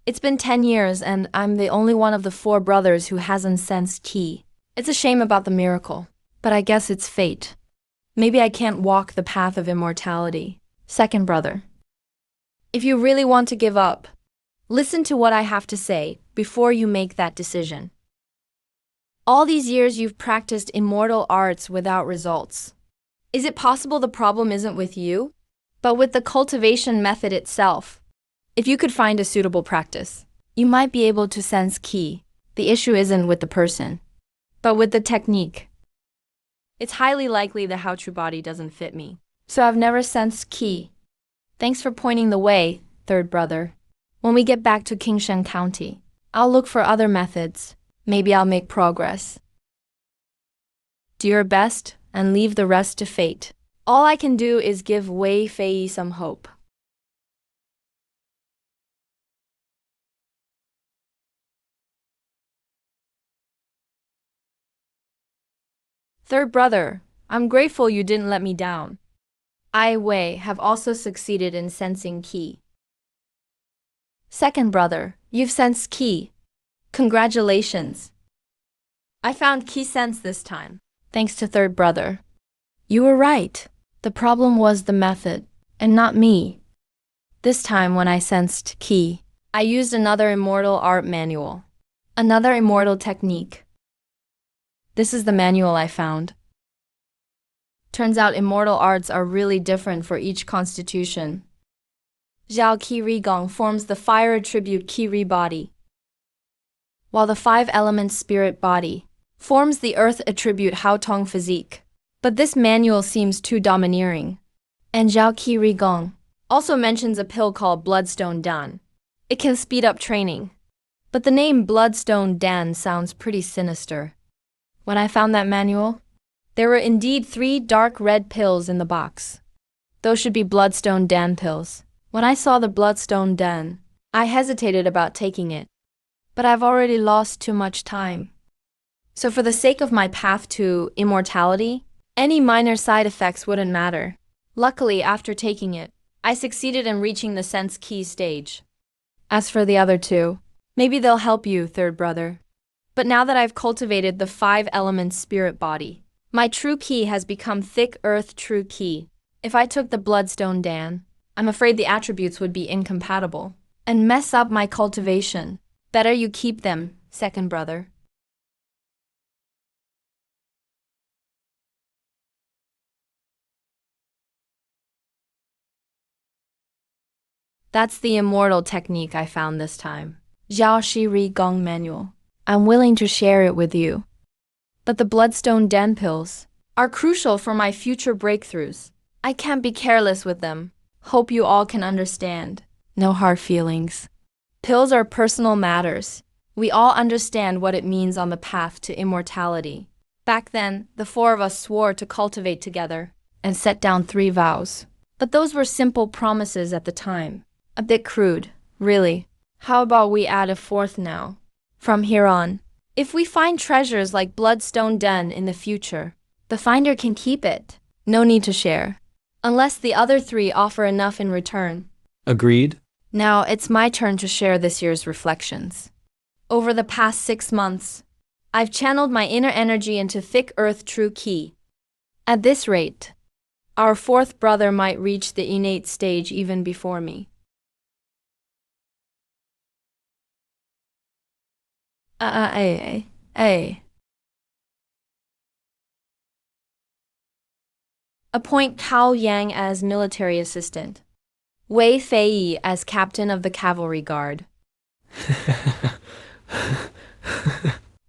It's been 10 years and I'm the only one of the 4 brothers who hasn't sensed ki. It's a shame about the miracle, but I guess it's fate. Maybe I can't walk the path of immortality. Second brother, if you really want to give up, listen to what I have to say before you make that decision. All these years you've practiced immortal arts without results. Is it possible the problem isn't with you, but with the cultivation method itself? If you could find a suitable practice, you might be able to sense ki. The issue isn't with the person, but with the technique. It's highly likely the how true body doesn't fit me, so I've never sensed ki. Thanks for pointing the way, third brother. When we get back to Kingshan County, I'll look for other methods. Maybe I'll make progress. Do your best and leave the rest to fate. All I can do is give Wei Fei some hope. Third brother, I'm grateful you didn't let me down. I, Wei, have also succeeded in sensing ki. Second brother, you've sensed ki. Congratulations. I found ki sense this time, thanks to third brother. You were right. The problem was the method, and not me. This time when I sensed ki, I used another immortal art manual. Another immortal technique. This is the manual I found. Turns out immortal arts are really different for each constitution. Zhao Qi Ri Gong forms the fire attribute Qi Ri body, while the 5 elements spirit body forms the earth attribute Hao Tong physique. But this manual seems too domineering. And Zhao Qi Ri Gong also mentions a pill called Bloodstone Dan. It can speed up training. But the name Bloodstone Dan sounds pretty sinister. When I found that manual, there were indeed 3 dark red pills in the box. Those should be Bloodstone Dan pills. When I saw the Bloodstone Dan, I hesitated about taking it. But I've already lost too much time. So for the sake of my path to immortality, any minor side effects wouldn't matter. Luckily, after taking it, I succeeded in reaching the sense key stage. As for the other 2, maybe they'll help you, third brother. But now that I've cultivated the 5 elements spirit body, my true ki has become thick earth true ki. If I took the Bloodstone Dan, I'm afraid the attributes would be incompatible. and mess up my cultivation. Better you keep them, second brother. That's the immortal technique I found this time. Zhao Shi Ri Gong Manual. I'm willing to share it with you. But the bloodstone den pills are crucial for my future breakthroughs. I can't be careless with them. Hope you all can understand. No hard feelings. Pills are personal matters. We all understand what it means on the path to immortality. Back then, the four of us swore to cultivate together and set down 3 vows. But those were simple promises at the time. A bit crude, really. How about we add a 4th now? From here on, if we find treasures like Bloodstone Den in the future, the finder can keep it. No need to share. Unless the other 3 offer enough in return. Agreed? Now it's my turn to share this year's reflections. Over the past 6 months, I've channeled my inner energy into thick earth true key. At this rate, our 4th brother might reach the innate stage even before me. Appoint Cao Yang as military assistant. Wei Feiyi as captain of the cavalry guard.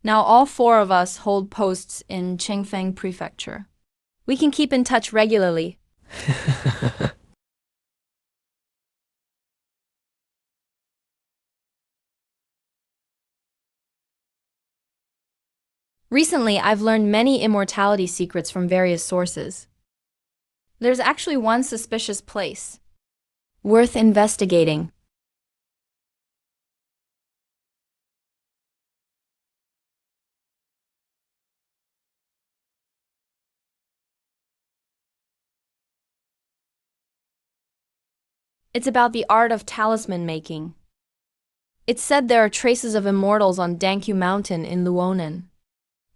Now all 4 of us hold posts in Qingfeng Prefecture. We can keep in touch regularly. Recently, I've learned many immortality secrets from various sources. There's actually one suspicious place worth investigating. It's about the art of talisman making. It's said there are traces of immortals on Dankyu Mountain in Luonan.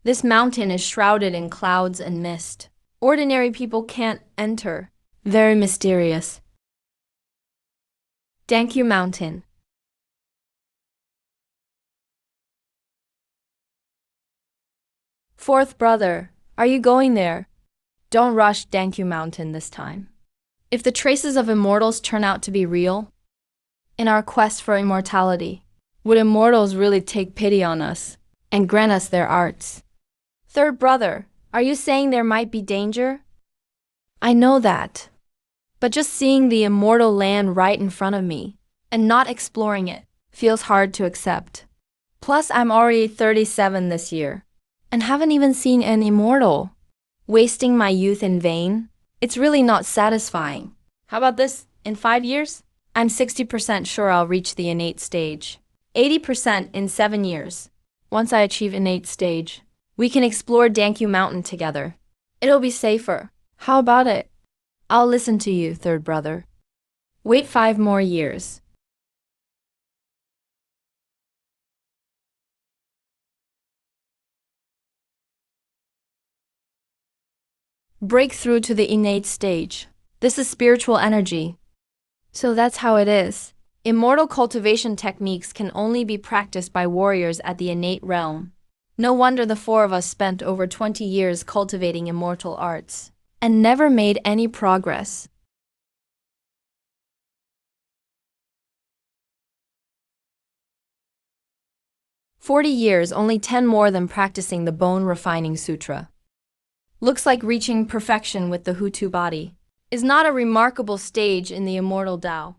This mountain is shrouded in clouds and mist. Ordinary people can't enter. Very mysterious. Dankyu Mountain. Fourth brother, are you going there? Don't rush Dankyu Mountain this time. If the traces of immortals turn out to be real, in our quest for immortality, would immortals really take pity on us and grant us their arts? Third brother, are you saying there might be danger? I know that. But just seeing the immortal land right in front of me and not exploring it feels hard to accept. Plus, I'm already 37 this year and haven't even seen an immortal. Wasting my youth in vain? It's really not satisfying. How about this? In 5 years, I'm 60% sure I'll reach the innate stage. 80% in 7 years. Once I achieve innate stage, we can explore Dankyu Mountain together. It'll be safer. How about it? I'll listen to you, third brother. Wait 5 more years. Break through to the innate stage. This is spiritual energy. So that's how it is. Immortal cultivation techniques can only be practiced by warriors at the innate realm. No wonder the 4 of us spent over 20 years cultivating immortal arts and never made any progress. "40 years, only 10 more than practicing the bone refining sutra. Looks like reaching perfection with the Hutu body is not a remarkable stage in the immortal Tao.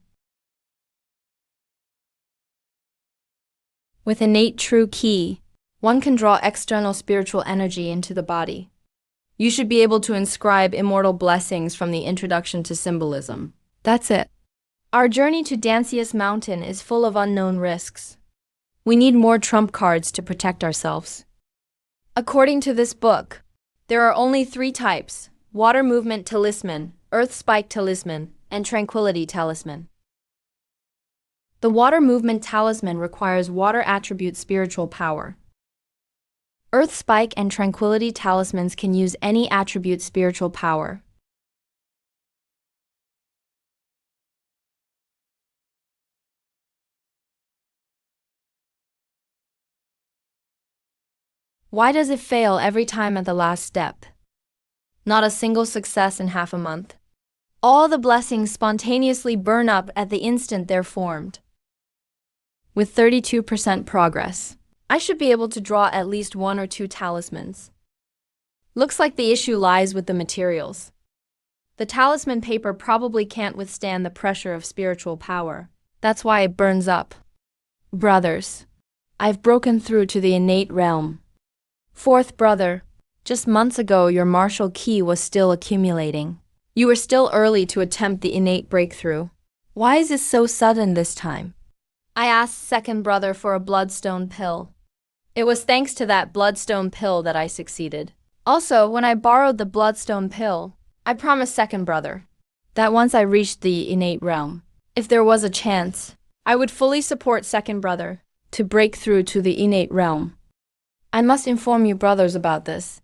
With innate true ki, one can draw external spiritual energy into the body. You should be able to inscribe immortal blessings from the introduction to symbolism. That's it. Our journey to Dancius Mountain is full of unknown risks. We need more trump cards to protect ourselves. According to this book, there are only 3 types: water movement talisman, earth spike talisman, and tranquility talisman. The water movement talisman requires water attribute spiritual power. Earth spike and tranquility talismans can use any attribute spiritual power. Why does it fail every time at the last step? Not a single success in half a month. All the blessings spontaneously burn up at the instant they're formed. With 32% progress, I should be able to draw at least 1 or 2 talismans. Looks like the issue lies with the materials. The talisman paper probably can't withstand the pressure of spiritual power. That's why it burns up. Brothers, I've broken through to the innate realm. Fourth brother, just months ago your martial ki was still accumulating. You were still early to attempt the innate breakthrough. Why is it so sudden this time? I asked second brother for a bloodstone pill. It was thanks to that bloodstone pill that I succeeded. Also, when I borrowed the bloodstone pill, I promised second brother that once I reached the innate realm, if there was a chance, I would fully support second brother to break through to the innate realm. I must inform you brothers about this.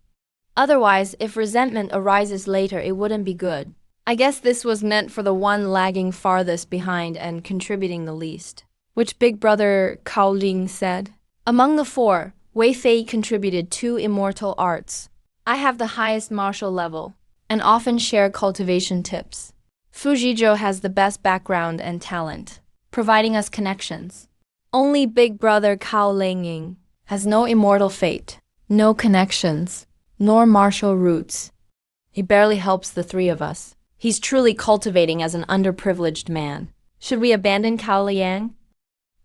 Otherwise, if resentment arises later, it wouldn't be good. I guess this was meant for the one lagging farthest behind and contributing the least. Which big brother Cao Ling said. Among the 4, Wei Fei contributed 2 immortal arts. I have the highest martial level, and often share cultivation tips. Fu Zhizhou has the best background and talent, providing us connections. Only big brother Cao Lingying has no immortal fate, no connections, nor martial roots. He barely helps the 3 of us. He's truly cultivating as an underprivileged man. Should we abandon Cao Liang?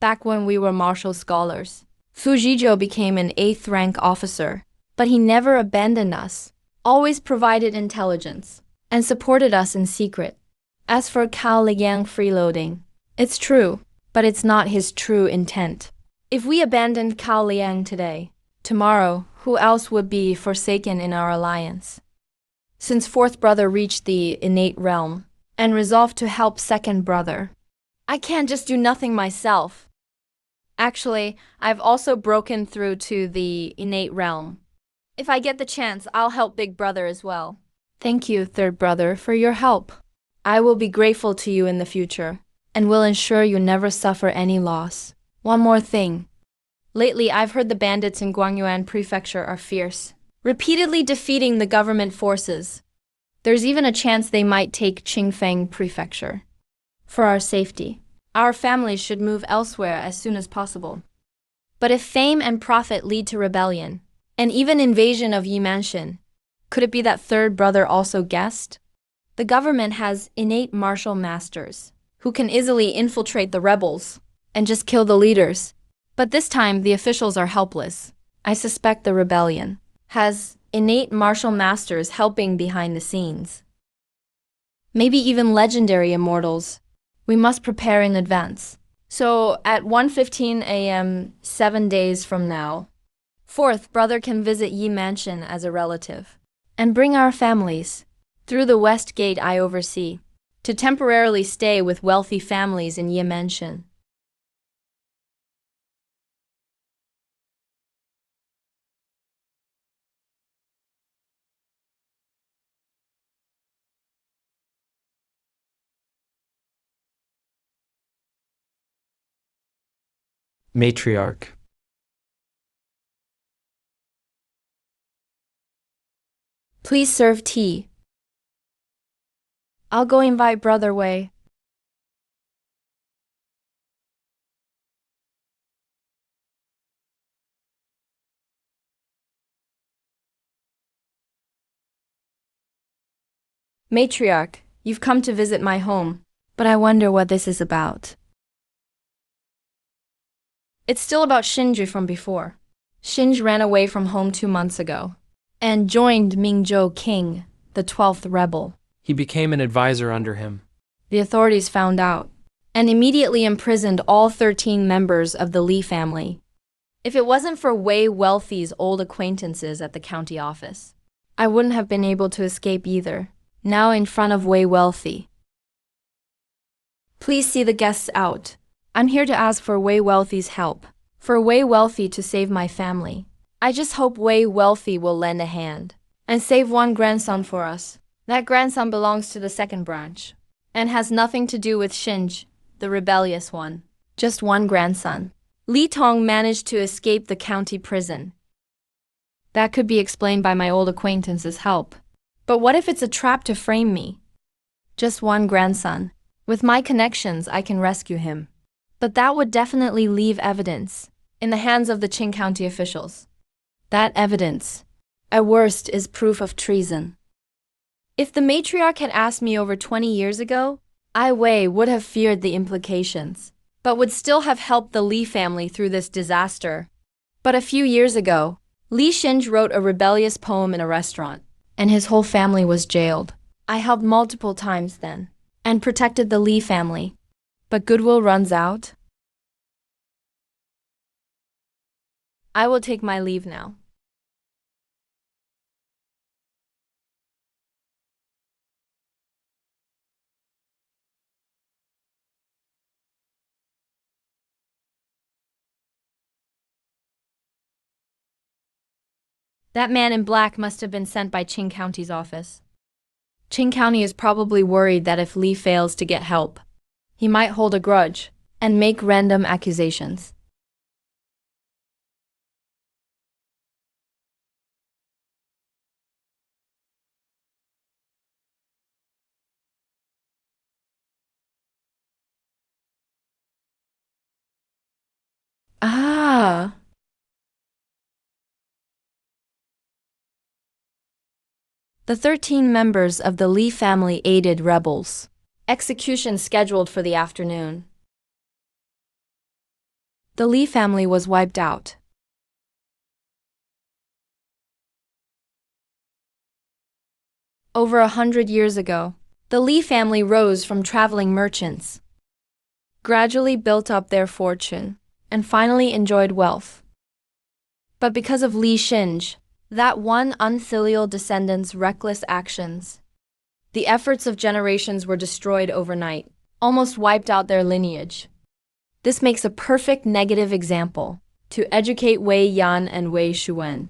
Back when we were martial scholars, Fu Zhizhou became an 8th rank officer, but he never abandoned us, always provided intelligence, and supported us in secret. As for Cao Liang freeloading, it's true, but it's not his true intent. If we abandoned Cao Liang today, tomorrow, who else would be forsaken in our alliance? Since fourth brother reached the innate realm, and resolved to help second brother, I can't just do nothing myself. Actually, I've also broken through to the innate realm. If I get the chance, I'll help big brother as well. Thank you, third brother, for your help. I will be grateful to you in the future, and will ensure you never suffer any loss. One more thing. Lately, I've heard the bandits in Guangyuan Prefecture are fierce, repeatedly defeating the government forces. There's even a chance they might take Qingfeng Prefecture. For our safety, our families should move elsewhere as soon as possible. But if fame and profit lead to rebellion, and even invasion of Yi Mansion, could it be that third brother also guessed? The government has innate martial masters, who can easily infiltrate the rebels and just kill the leaders. But this time, the officials are helpless. I suspect the rebellion has innate martial masters helping behind the scenes. Maybe even legendary immortals. We must prepare in advance. So, at 1:15 a.m., 7 days from now, fourth brother can visit Yi Mansion as a relative, and bring our families, through the west gate I oversee, to temporarily stay with wealthy families in Yi Mansion. Matriarch. Please serve tea. I'll go invite Brother Wei. Matriarch, you've come to visit my home, but I wonder what this is about. It's still about Shinji from before. Shinji ran away from home 2 months ago, and joined Mingzhou King, the 12th rebel. He became an advisor under him. The authorities found out, and immediately imprisoned all 13 members of the Li family. If it wasn't for Wei Wealthy's old acquaintances at the county office, I wouldn't have been able to escape either. Now in front of Wei Wealthy. Please see the guests out. I'm here to ask for Wei Wealthy's help, for Wei Wealthy to save my family. I just hope Wei Wealthy will lend a hand, and save one grandson for us. That grandson belongs to the second branch, and has nothing to do with Shinji, the rebellious one. Just one grandson. Li Tong managed to escape the county prison. That could be explained by my old acquaintance's help. But what if it's a trap to frame me? Just one grandson. With my connections, I can rescue him. But that would definitely leave evidence in the hands of the Qing County officials. That evidence, at worst, is proof of treason. If the matriarch had asked me over 20 years ago, Ai Wei would have feared the implications, but would still have helped the Li family through this disaster. But a few years ago, Li Xinj wrote a rebellious poem in a restaurant, and his whole family was jailed. I helped multiple times then, and protected the Li family. But goodwill runs out. I will take my leave now. That man in black must have been sent by Qing County's office. Qing County is probably worried that if Li fails to get help, he might hold a grudge and make random accusations. Ah! The 13 members of the Li family aided rebels. Execution scheduled for the afternoon. The Li family was wiped out. Over 100 years ago, the Li family rose from traveling merchants, gradually built up their fortune, and finally enjoyed wealth. But because of Li Xinj, that one unfilial descendant's reckless actions, the efforts of generations were destroyed overnight, almost wiped out their lineage. This makes a perfect negative example to educate Wei Yan and Wei Xuan.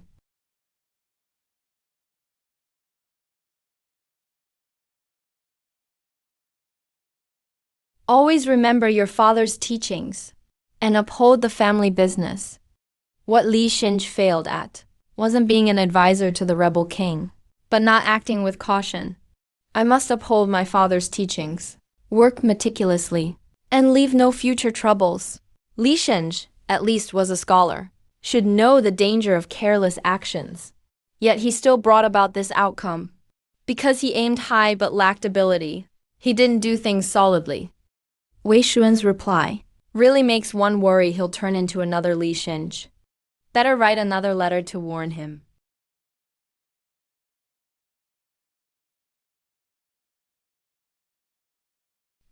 Always remember your father's teachings and uphold the family business. What Li Xinj failed at wasn't being an advisor to the rebel king, but not acting with caution. I must uphold my father's teachings, work meticulously, and leave no future troubles. Li Xinj, at least, was a scholar, should know the danger of careless actions. Yet he still brought about this outcome. Because he aimed high but lacked ability, he didn't do things solidly. Wei Xuan's reply really makes one worry he'll turn into another Li Xinj. Better write another letter to warn him.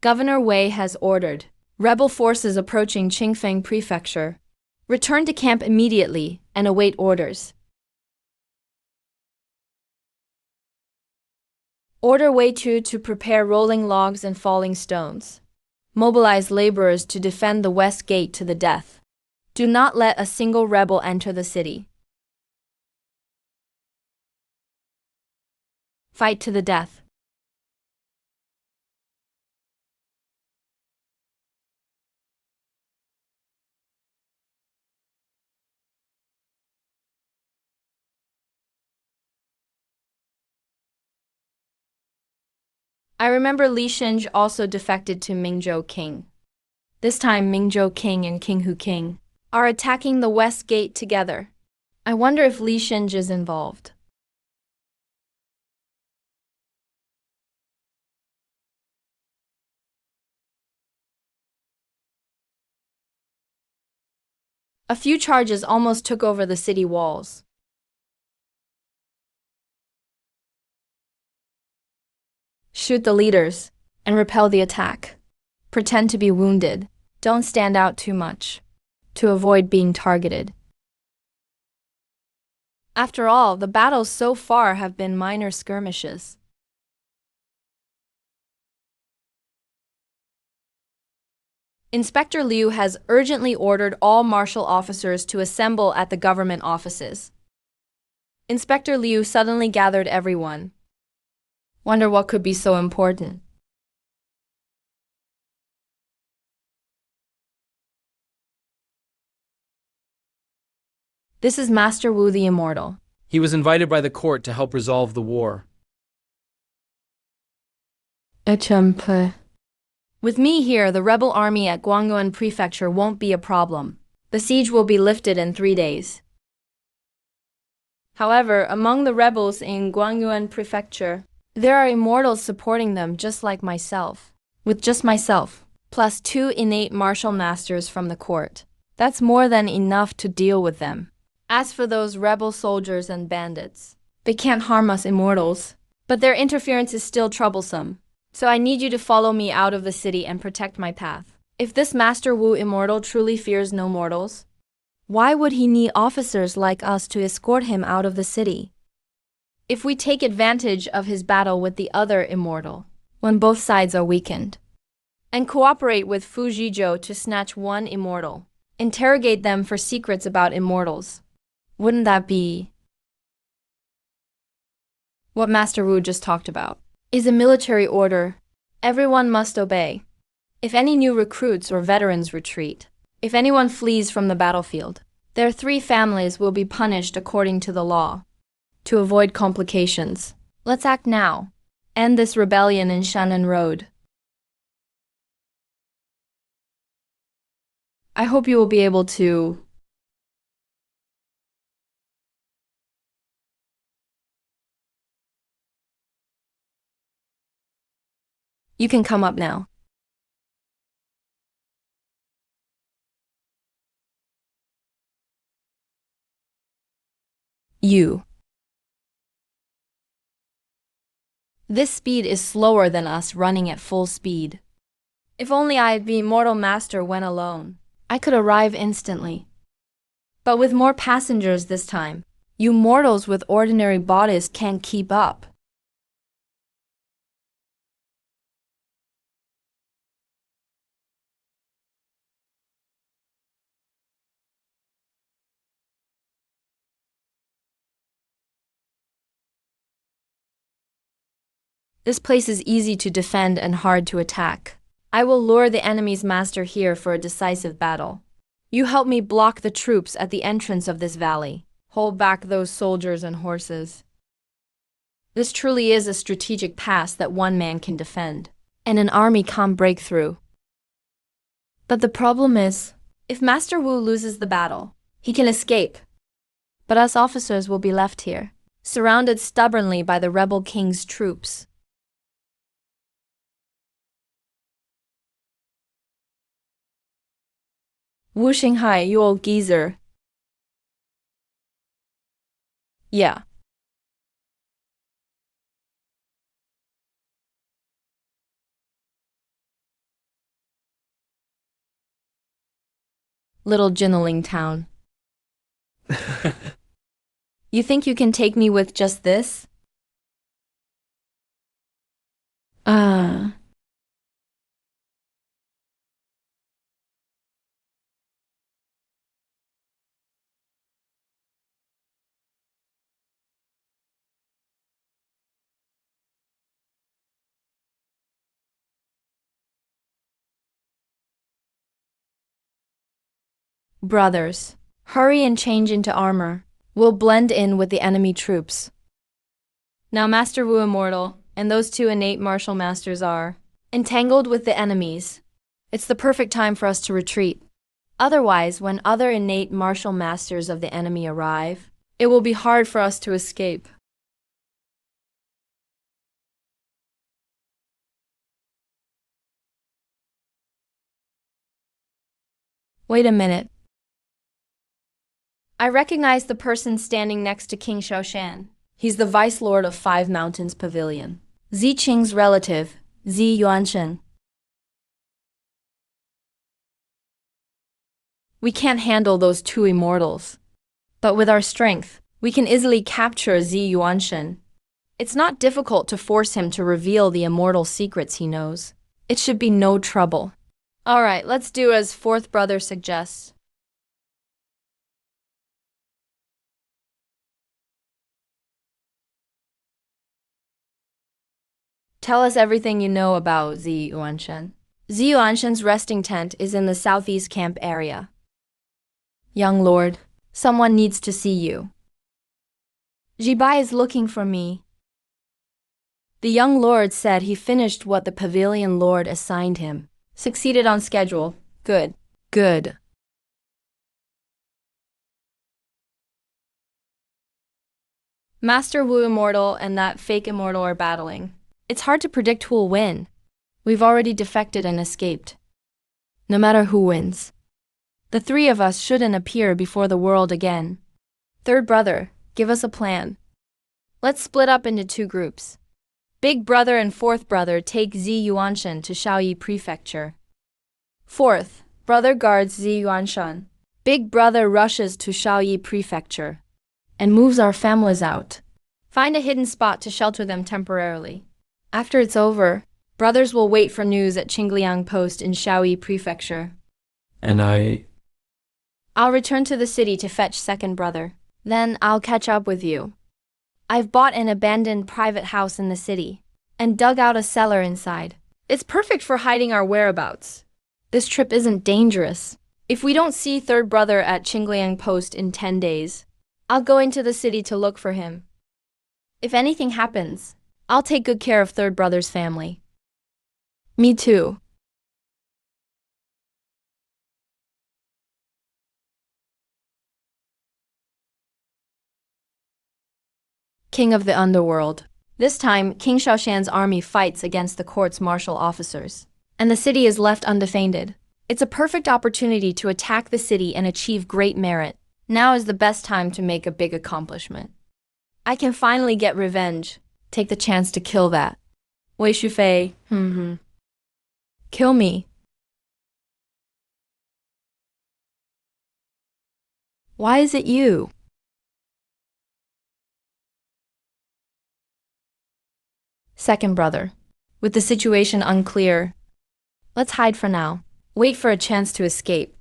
Governor Wei has ordered rebel forces approaching Qingfeng Prefecture. Return to camp immediately and await orders. Order Wei Tu to prepare rolling logs and falling stones. Mobilize laborers to defend the west gate to the death. Do not let a single rebel enter the city. Fight to the death. I remember Li Xinj also defected to Mingzhou King. This time Mingzhou King and Qinghu King are attacking the west gate together. I wonder if Li Xinj is involved. A few charges almost took over the city walls. Shoot the leaders and repel the attack. Pretend to be wounded. Don't stand out too much to avoid being targeted. After all, the battles so far have been minor skirmishes. Inspector Liu has urgently ordered all martial officers to assemble at the government offices. Inspector Liu suddenly gathered everyone. Wonder what could be so important. This is Master Wu the Immortal. He was invited by the court to help resolve the war. With me here, the rebel army at Guangguan Prefecture won't be a problem. The siege will be lifted in 3 days. However, among the rebels in Guangguan Prefecture, there are immortals supporting them just like myself. With just myself, plus 2 innate martial masters from the court. That's more than enough to deal with them. As for those rebel soldiers and bandits, they can't harm us immortals, but their interference is still troublesome. So I need you to follow me out of the city and protect my path. If this Master Wu immortal truly fears no mortals, why would he need officers like us to escort him out of the city? If we take advantage of his battle with the other immortal, when both sides are weakened, and cooperate with Fu Zhizhou to snatch one immortal, interrogate them for secrets about immortals, wouldn't that be what Master Wu just talked about? Is a military order. Everyone must obey. If any new recruits or veterans retreat, if anyone flees from the battlefield, their 3 families will be punished according to the law. To avoid complications, let's act now. End this rebellion in Shannon Road. I hope you will be able to. You can come up now. This speed is slower than us running at full speed. If only the immortal master went alone, I could arrive instantly. But with more passengers this time, you mortals with ordinary bodies can't keep up. This place is easy to defend and hard to attack. I will lure the enemy's master here for a decisive battle. You help me block the troops at the entrance of this valley. Hold back those soldiers and horses. This truly is a strategic pass that one man can defend, and an army can't break through. But the problem is, if Master Wu loses the battle, he can escape. But us officers will be left here, surrounded stubbornly by the rebel king's troops. Wu Xinghai, you old geezer. Yeah. Little Jinling town. You think you can take me with just this? Brothers, hurry and change into armor. We'll blend in with the enemy troops. Now Master Wu Immortal and those 2 innate martial masters are entangled with the enemies. It's the perfect time for us to retreat. Otherwise, when other innate martial masters of the enemy arrive, it will be hard for us to escape. Wait a minute. I recognize the person standing next to King Shaoshan. He's the Vice Lord of 5 Mountains Pavilion. Zi Qing's relative, Zi Yuanshen. We can't handle those 2 immortals. But with our strength, we can easily capture Zi Yuanshen. It's not difficult to force him to reveal the immortal secrets he knows. It should be no trouble. Alright, let's do as 4th brother suggests. Tell us everything you know about Zi Yuanshen. Zi Yuanshen's resting tent is in the southeast camp area. Young lord, someone needs to see you. Jibai is looking for me. The young lord said he finished what the pavilion lord assigned him. Succeeded on schedule. Good. Good. Master Wu Immortal and that fake Immortal are battling. It's hard to predict who'll win. We've already defected and escaped. No matter who wins, the three of us shouldn't appear before the world again. Third brother, give us a plan. Let's split up into two groups. Big brother and fourth brother take Zi Yuanshan to Shaoyi Prefecture. Fourth brother guards Zi Yuanshan. Big brother rushes to Shaoyi Prefecture and moves our families out. Find a hidden spot to shelter them temporarily. After it's over, brothers will wait for news at Qingliang Post in Shaoyi Prefecture. And I'll return to the city to fetch second brother. Then I'll catch up with you. I've bought an abandoned private house in the city and dug out a cellar inside. It's perfect for hiding our whereabouts. This trip isn't dangerous. If we don't see third brother at Qingliang Post in 10 days, I'll go into the city to look for him. If anything happens, I'll take good care of third brother's family. Me too. King of the Underworld. This time, King Shaoshan's army fights against the court's martial officers, and the city is left undefended. It's a perfect opportunity to attack the city and achieve great merit. Now is the best time to make a big accomplishment. I can finally get revenge. Take the chance to kill that Wei Shufei. Kill me. Why is it you? Second brother. With the situation unclear, let's hide for now. Wait for a chance to escape.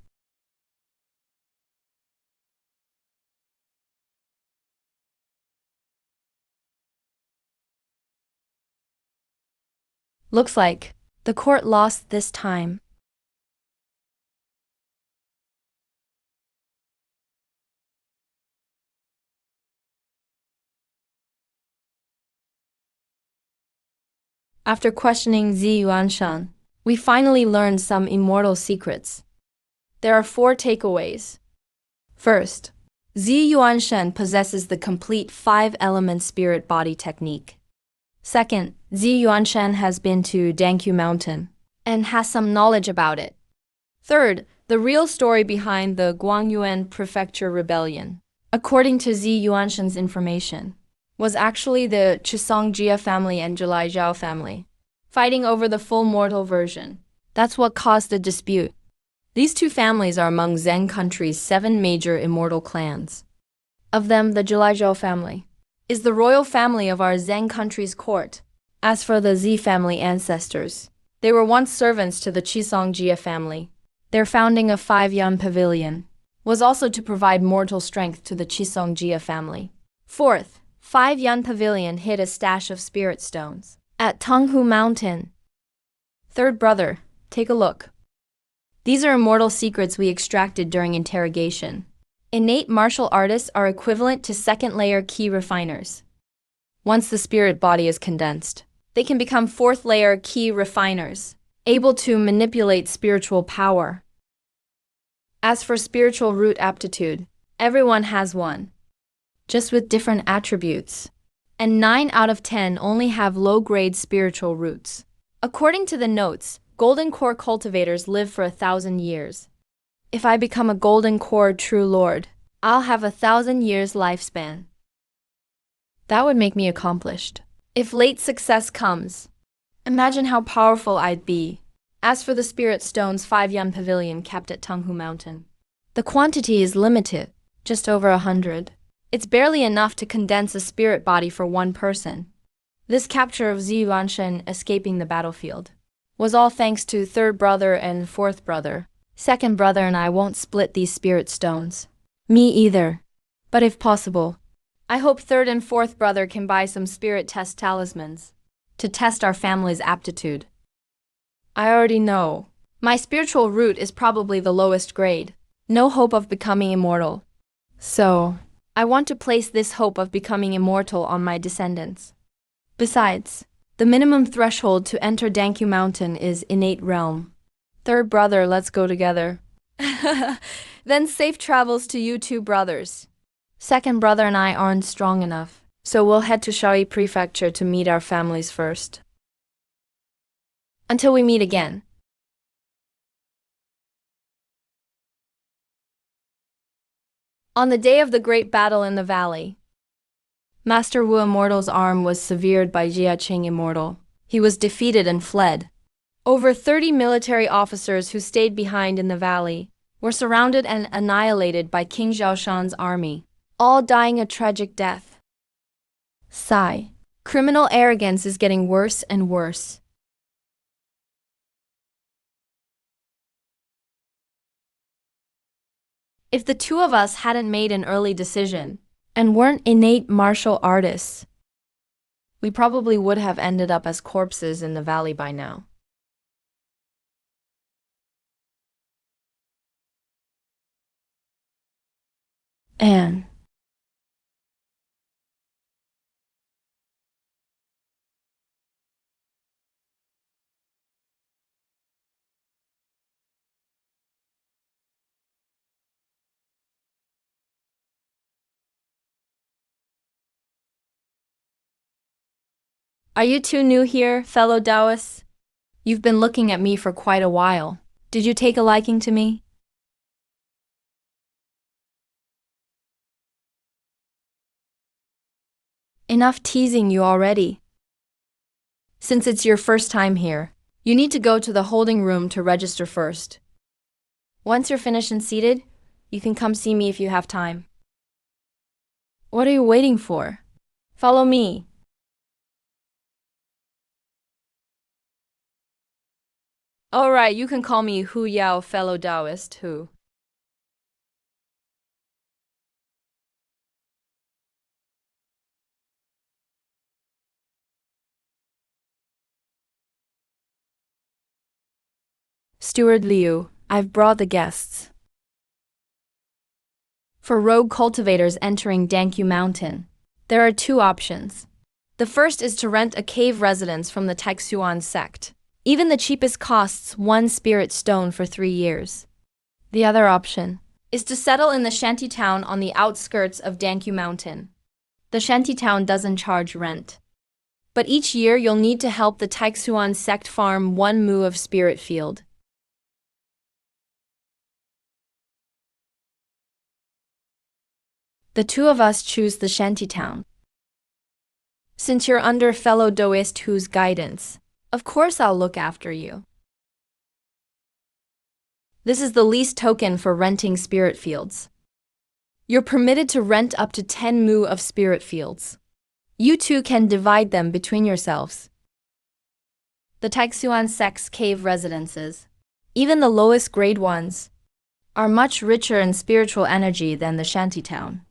Looks like the court lost this time. After questioning Zi Yuanshan, we finally learned some immortal secrets. There are 4 takeaways. First, Zi Yuanshan possesses the complete 5-element spirit-body technique. Second, Zi Yuanshan has been to Dangqiu Mountain and has some knowledge about it. Third, the real story behind the Guangyuan Prefecture Rebellion, according to Zi Yuanshan's information, was actually the Chisong Jia family and Zhilai Zhao family, fighting over the full mortal version. That's what caused the dispute. These 2 families are among Zen country's 7 major immortal clans. Of them, the Zhilai Zhao family is the royal family of our Zen country's court. As for the Zi family ancestors, they were once servants to the Chisong Jia family. Their founding of 5 Yan Pavilion was also to provide mortal strength to the Chisong Jia family. Fourth, 5 Yan Pavilion hid a stash of spirit stones at Tonghu Mountain. Third brother, take a look. These are immortal secrets we extracted during interrogation. Innate martial artists are equivalent to second-layer key refiners. Once the spirit body is condensed, they can become 4th-layer key refiners, able to manipulate spiritual power. As for spiritual root aptitude, everyone has one, just with different attributes. And 9 out of 10 only have low-grade spiritual roots. According to the notes, golden core cultivators live for 1,000 years. If I become a golden core true lord, I'll have 1,000 years lifespan. That would make me accomplished. If late success comes, imagine how powerful I'd be. As for the spirit stones 5 Yan Pavilion kept at Tonghu Mountain, the quantity is limited, just over 100. It's barely enough to condense a spirit body for one person. This capture of Zi Yuanshan escaping the battlefield was all thanks to third brother and fourth brother. Second brother and I won't split these spirit stones. Me either. But if possible, I hope third and fourth brother can buy some spirit test talismans to test our family's aptitude. I already know. My spiritual root is probably the lowest grade. No hope of becoming immortal. So, I want to place this hope of becoming immortal on my descendants. Besides, the minimum threshold to enter Dankyu Mountain is innate realm. Third brother, let's go together. Then safe travels to you two brothers. Second brother and I aren't strong enough, so we'll head to Shaoi Prefecture to meet our families first. Until we meet again. On the day of the great battle in the valley, Master Wu Immortal's arm was severed by Jia Qing Immortal. He was defeated and fled. Over 30 military officers who stayed behind in the valley were surrounded and annihilated by King Zhaoshan's army, all dying a tragic death. Sigh. Criminal arrogance is getting worse and worse. If the two of us hadn't made an early decision and weren't innate martial artists, we probably would have ended up as corpses in the valley by now. Anne. Are you two new here, fellow Taoists? You've been looking at me for quite a while. Did you take a liking to me? Enough teasing you already. Since it's your first time here, you need to go to the holding room to register first. Once you're finished and seated, you can come see me if you have time. What are you waiting for? Follow me. All right, you can call me Hu Yao, fellow Taoist, Hu. Steward Liu, I've brought the guests. For rogue cultivators entering Dankyu Mountain, there are two options. The first is to rent a cave residence from the Taixuan sect. Even the cheapest costs 1 spirit stone for 3 years. The other option is to settle in the shantytown on the outskirts of Dankyu Mountain. The shantytown doesn't charge rent, but each year you'll need to help the Taixuan sect farm 1 mu of spirit field. The two of us choose the shantytown. Since you're under fellow Taoist Hu's guidance, of course I'll look after you. This is the least token for renting spirit fields. You're permitted to rent up to 10 mu of spirit fields. You two can divide them between yourselves. The Taixuan sect's cave residences, even the lowest grade ones, are much richer in spiritual energy than the shantytown.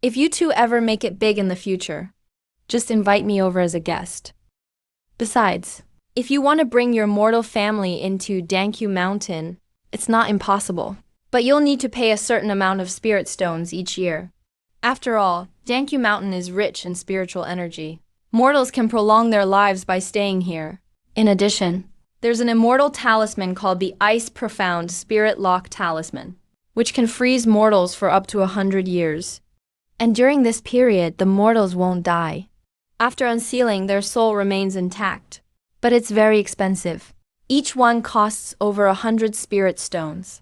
If you two ever make it big in the future, just invite me over as a guest. Besides, if you want to bring your mortal family into Dankyu Mountain, it's not impossible. But you'll need to pay a certain amount of spirit stones each year. After all, Dankyu Mountain is rich in spiritual energy. Mortals can prolong their lives by staying here. In addition, there's an immortal talisman called the Ice Profound Spirit Lock Talisman, which can freeze mortals for up to 100 years. And during this period, the mortals won't die. After unsealing, their soul remains intact. But it's very expensive. Each one costs over 100 spirit stones.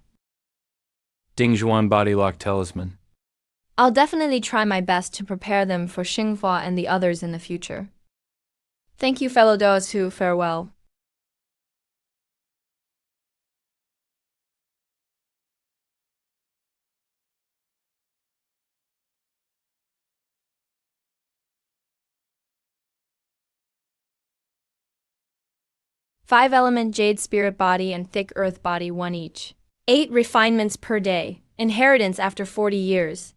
Dingzhuan Body Lock Talisman. I'll definitely try my best to prepare them for Xinghua and the others in the future. Thank you, fellow Taoists Hu. Farewell. Five-element jade spirit body and thick earth body, 1 each. 8 refinements per day. Inheritance after 40 years.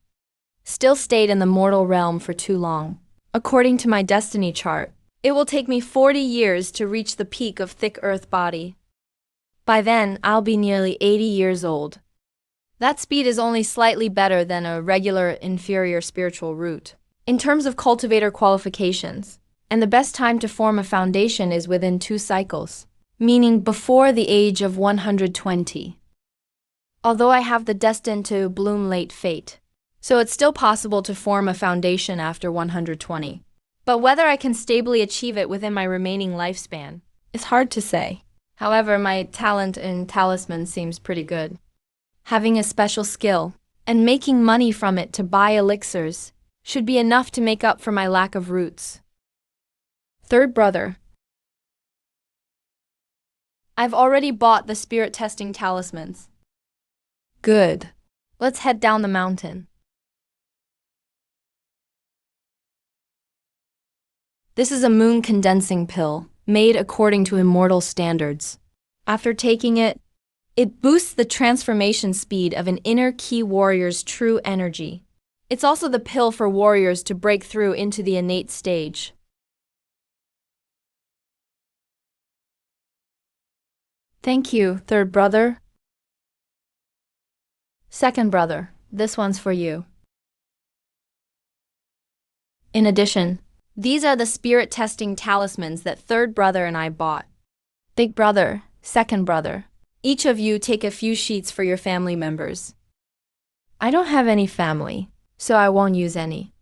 Still stayed in the mortal realm for too long. According to my destiny chart, it will take me 40 years to reach the peak of thick earth body. By then, I'll be nearly 80 years old. That speed is only slightly better than a regular inferior spiritual root. In terms of cultivator qualifications, and the best time to form a foundation is within 2 cycles, meaning before the age of 120. Although I have the destined to bloom late fate, so it's still possible to form a foundation after 120. But whether I can stably achieve it within my remaining lifespan is hard to say. However, my talent in talisman seems pretty good. Having a special skill and making money from it to buy elixirs should be enough to make up for my lack of roots. Third brother. I've already bought the spirit testing talismans. Good. Let's head down the mountain. This is a moon condensing pill, made according to immortal standards. After taking it, it boosts the transformation speed of an inner key warrior's true energy. It's also the pill for warriors to break through into the innate stage. Thank you, third brother. Second brother, this one's for you. In addition, these are the spirit testing talismans that third brother and I bought. Big brother, second brother, each of you take a few sheets for your family members. I don't have any family, so I won't use any.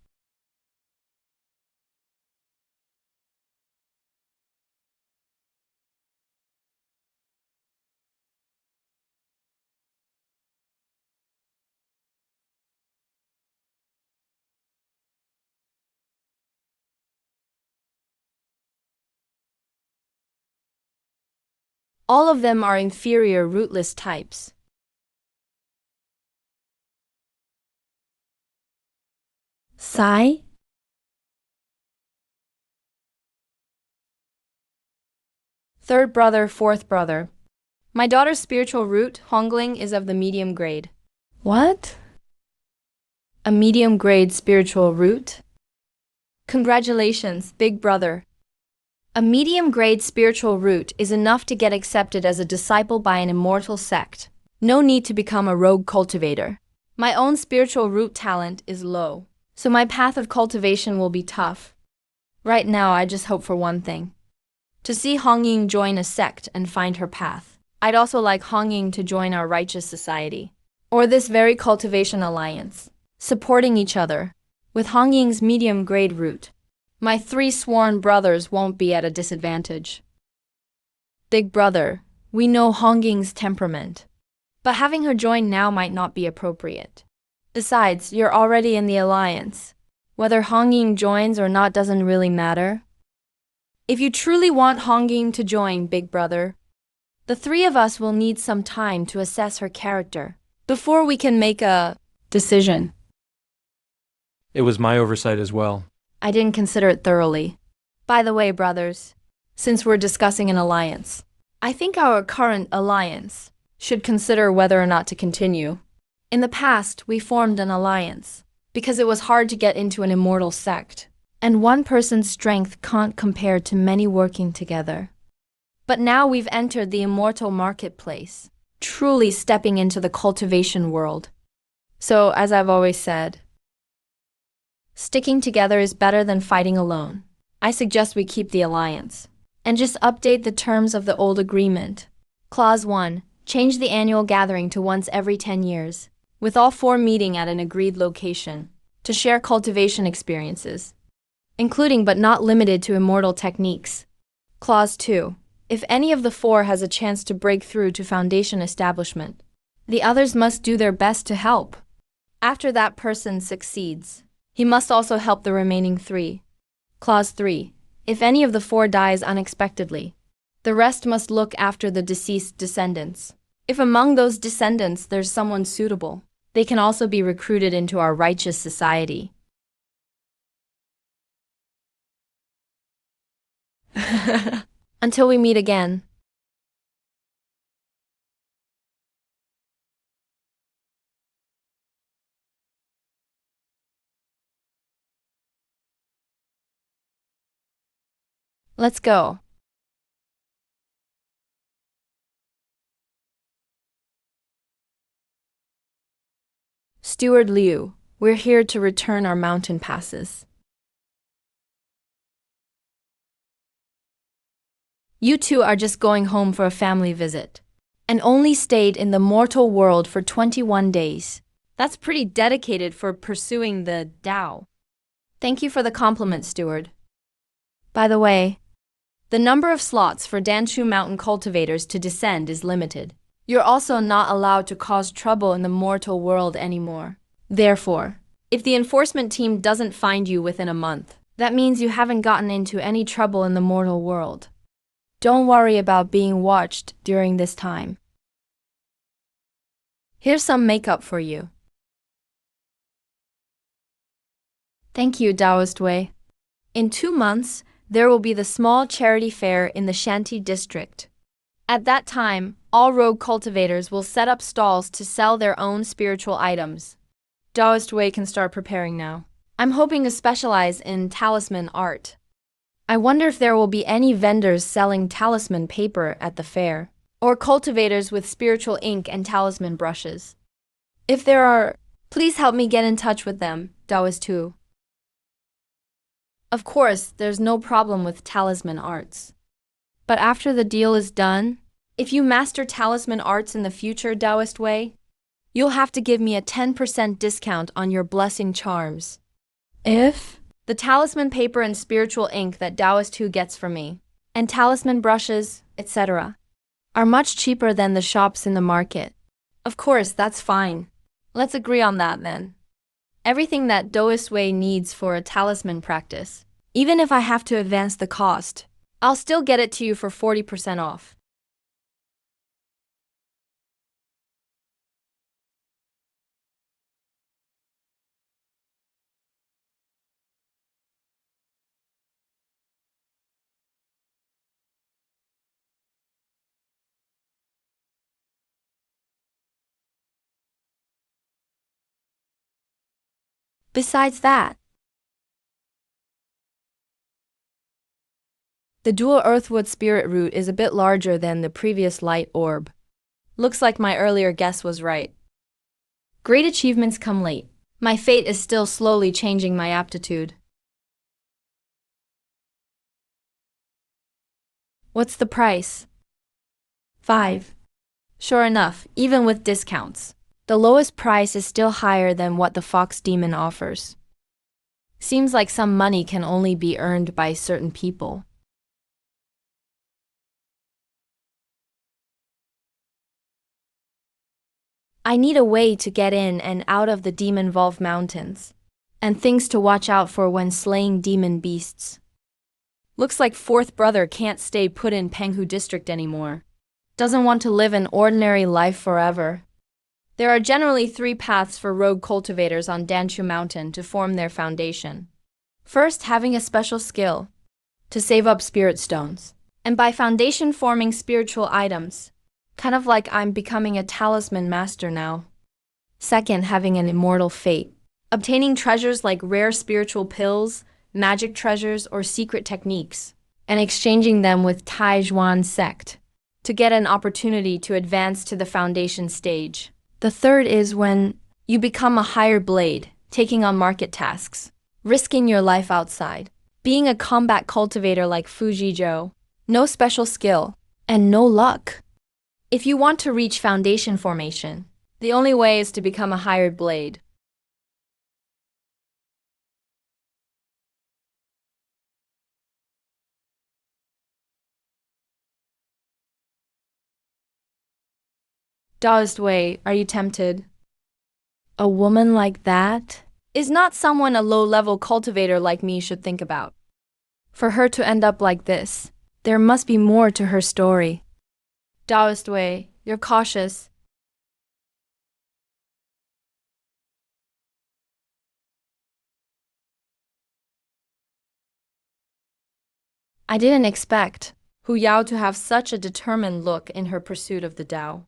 All of them are inferior rootless types. Sai? Third brother, fourth brother. My daughter's spiritual root, Hongling, is of the medium grade. What? A medium grade spiritual root? Congratulations, big brother. A medium grade spiritual root is enough to get accepted as a disciple by an immortal sect. No need to become a rogue cultivator. My own spiritual root talent is low, so my path of cultivation will be tough. Right now, I just hope for one thing. To see Hongying join a sect and find her path. I'd also like Hongying to join our righteous society, or this very cultivation alliance, supporting each other, with Hongying's medium grade root. My 3 sworn brothers won't be at a disadvantage. Big brother, we know Hongying's temperament, but having her join now might not be appropriate. Besides, you're already in the alliance. Whether Hongying joins or not doesn't really matter. If you truly want Hongying to join, big brother, the 3 of us will need some time to assess her character before we can make a decision. It was my oversight as well. I didn't consider it thoroughly. By the way, brothers, since we're discussing an alliance, I think our current alliance should consider whether or not to continue. In the past, we formed an alliance because it was hard to get into an immortal sect, and one person's strength can't compare to many working together. But now we've entered the immortal marketplace, truly stepping into the cultivation world. So, as I've always said, sticking together is better than fighting alone. I suggest we keep the alliance and just update the terms of the old agreement. Clause 1. Change the annual gathering to once every 10 years, with all 4 meeting at an agreed location to share cultivation experiences, including but not limited to immortal techniques. Clause 2. If any of the 4 has a chance to break through to foundation establishment, the others must do their best to help. After that person succeeds, he must also help the remaining 3. Clause 3. If any of the 4 dies unexpectedly, the rest must look after the deceased descendants. If among those descendants there's someone suitable, they can also be recruited into our righteous society. Until we meet again. Let's go. Steward Liu, we're here to return our mountain passes. You two are just going home for a family visit, and only stayed in the mortal world for 21 days. That's pretty dedicated for pursuing the Tao. Thank you for the compliment, Steward. By the way, the number of slots for Danshu Mountain cultivators to descend is limited. You're also not allowed to cause trouble in the mortal world anymore. Therefore, if the enforcement team doesn't find you within a month, that means you haven't gotten into any trouble in the mortal world. Don't worry about being watched during this time. Here's some makeup for you. Thank you, Taoist Wei. In 2 months, there will be the small charity fair in the Shanti district. At that time, all rogue cultivators will set up stalls to sell their own spiritual items. Taoist Wei can start preparing now. I'm hoping to specialize in talisman art. I wonder if there will be any vendors selling talisman paper at the fair, or cultivators with spiritual ink and talisman brushes. If there are, please help me get in touch with them, Taoist Tu. Of course, there's no problem with talisman arts. But after the deal is done, if you master talisman arts in the future, Taoist Wei, you'll have to give me a 10% discount on your blessing charms. If? The talisman paper and spiritual ink that Taoist Tu gets from me, and talisman brushes, etc., are much cheaper than the shops in the market. Of course, that's fine. Let's agree on that then. Everything that Taoist Wei needs for a talisman practice, even if I have to advance the cost, I'll still get it to you for 40% off. Besides that, the dual earthwood spirit root is a bit larger than the previous light orb. Looks like my earlier guess was right. Great achievements come late. My fate is still slowly changing my aptitude. What's the price? 5. Sure enough, even with discounts, the lowest price is still higher than what the Fox Demon offers. Seems like some money can only be earned by certain people. I need a way to get in and out of the demon-involved mountains, and things to watch out for when slaying demon beasts. Looks like fourth brother can't stay put in Penghu district anymore. Doesn't want to live an ordinary life forever. There are generally 3 paths for rogue cultivators on Danshu Mountain to form their foundation. First, having a special skill to save up spirit stones, and by foundation forming spiritual items, kind of like I'm becoming a talisman master now. Second, having an immortal fate, obtaining treasures like rare spiritual pills, magic treasures, or secret techniques, and exchanging them with Tai Zhuan sect to get an opportunity to advance to the foundation stage. The third is when you become a hired blade, taking on market tasks, risking your life outside, being a combat cultivator like Fuji Zhou, no special skill, and no luck. If you want to reach foundation formation, the only way is to become a hired blade. Taoist Wei, are you tempted? A woman like that is not someone a low-level cultivator like me should think about. For her to end up like this, there must be more to her story. Taoist Wei, you're cautious. I didn't expect Hu Yao to have such a determined look in her pursuit of the Tao.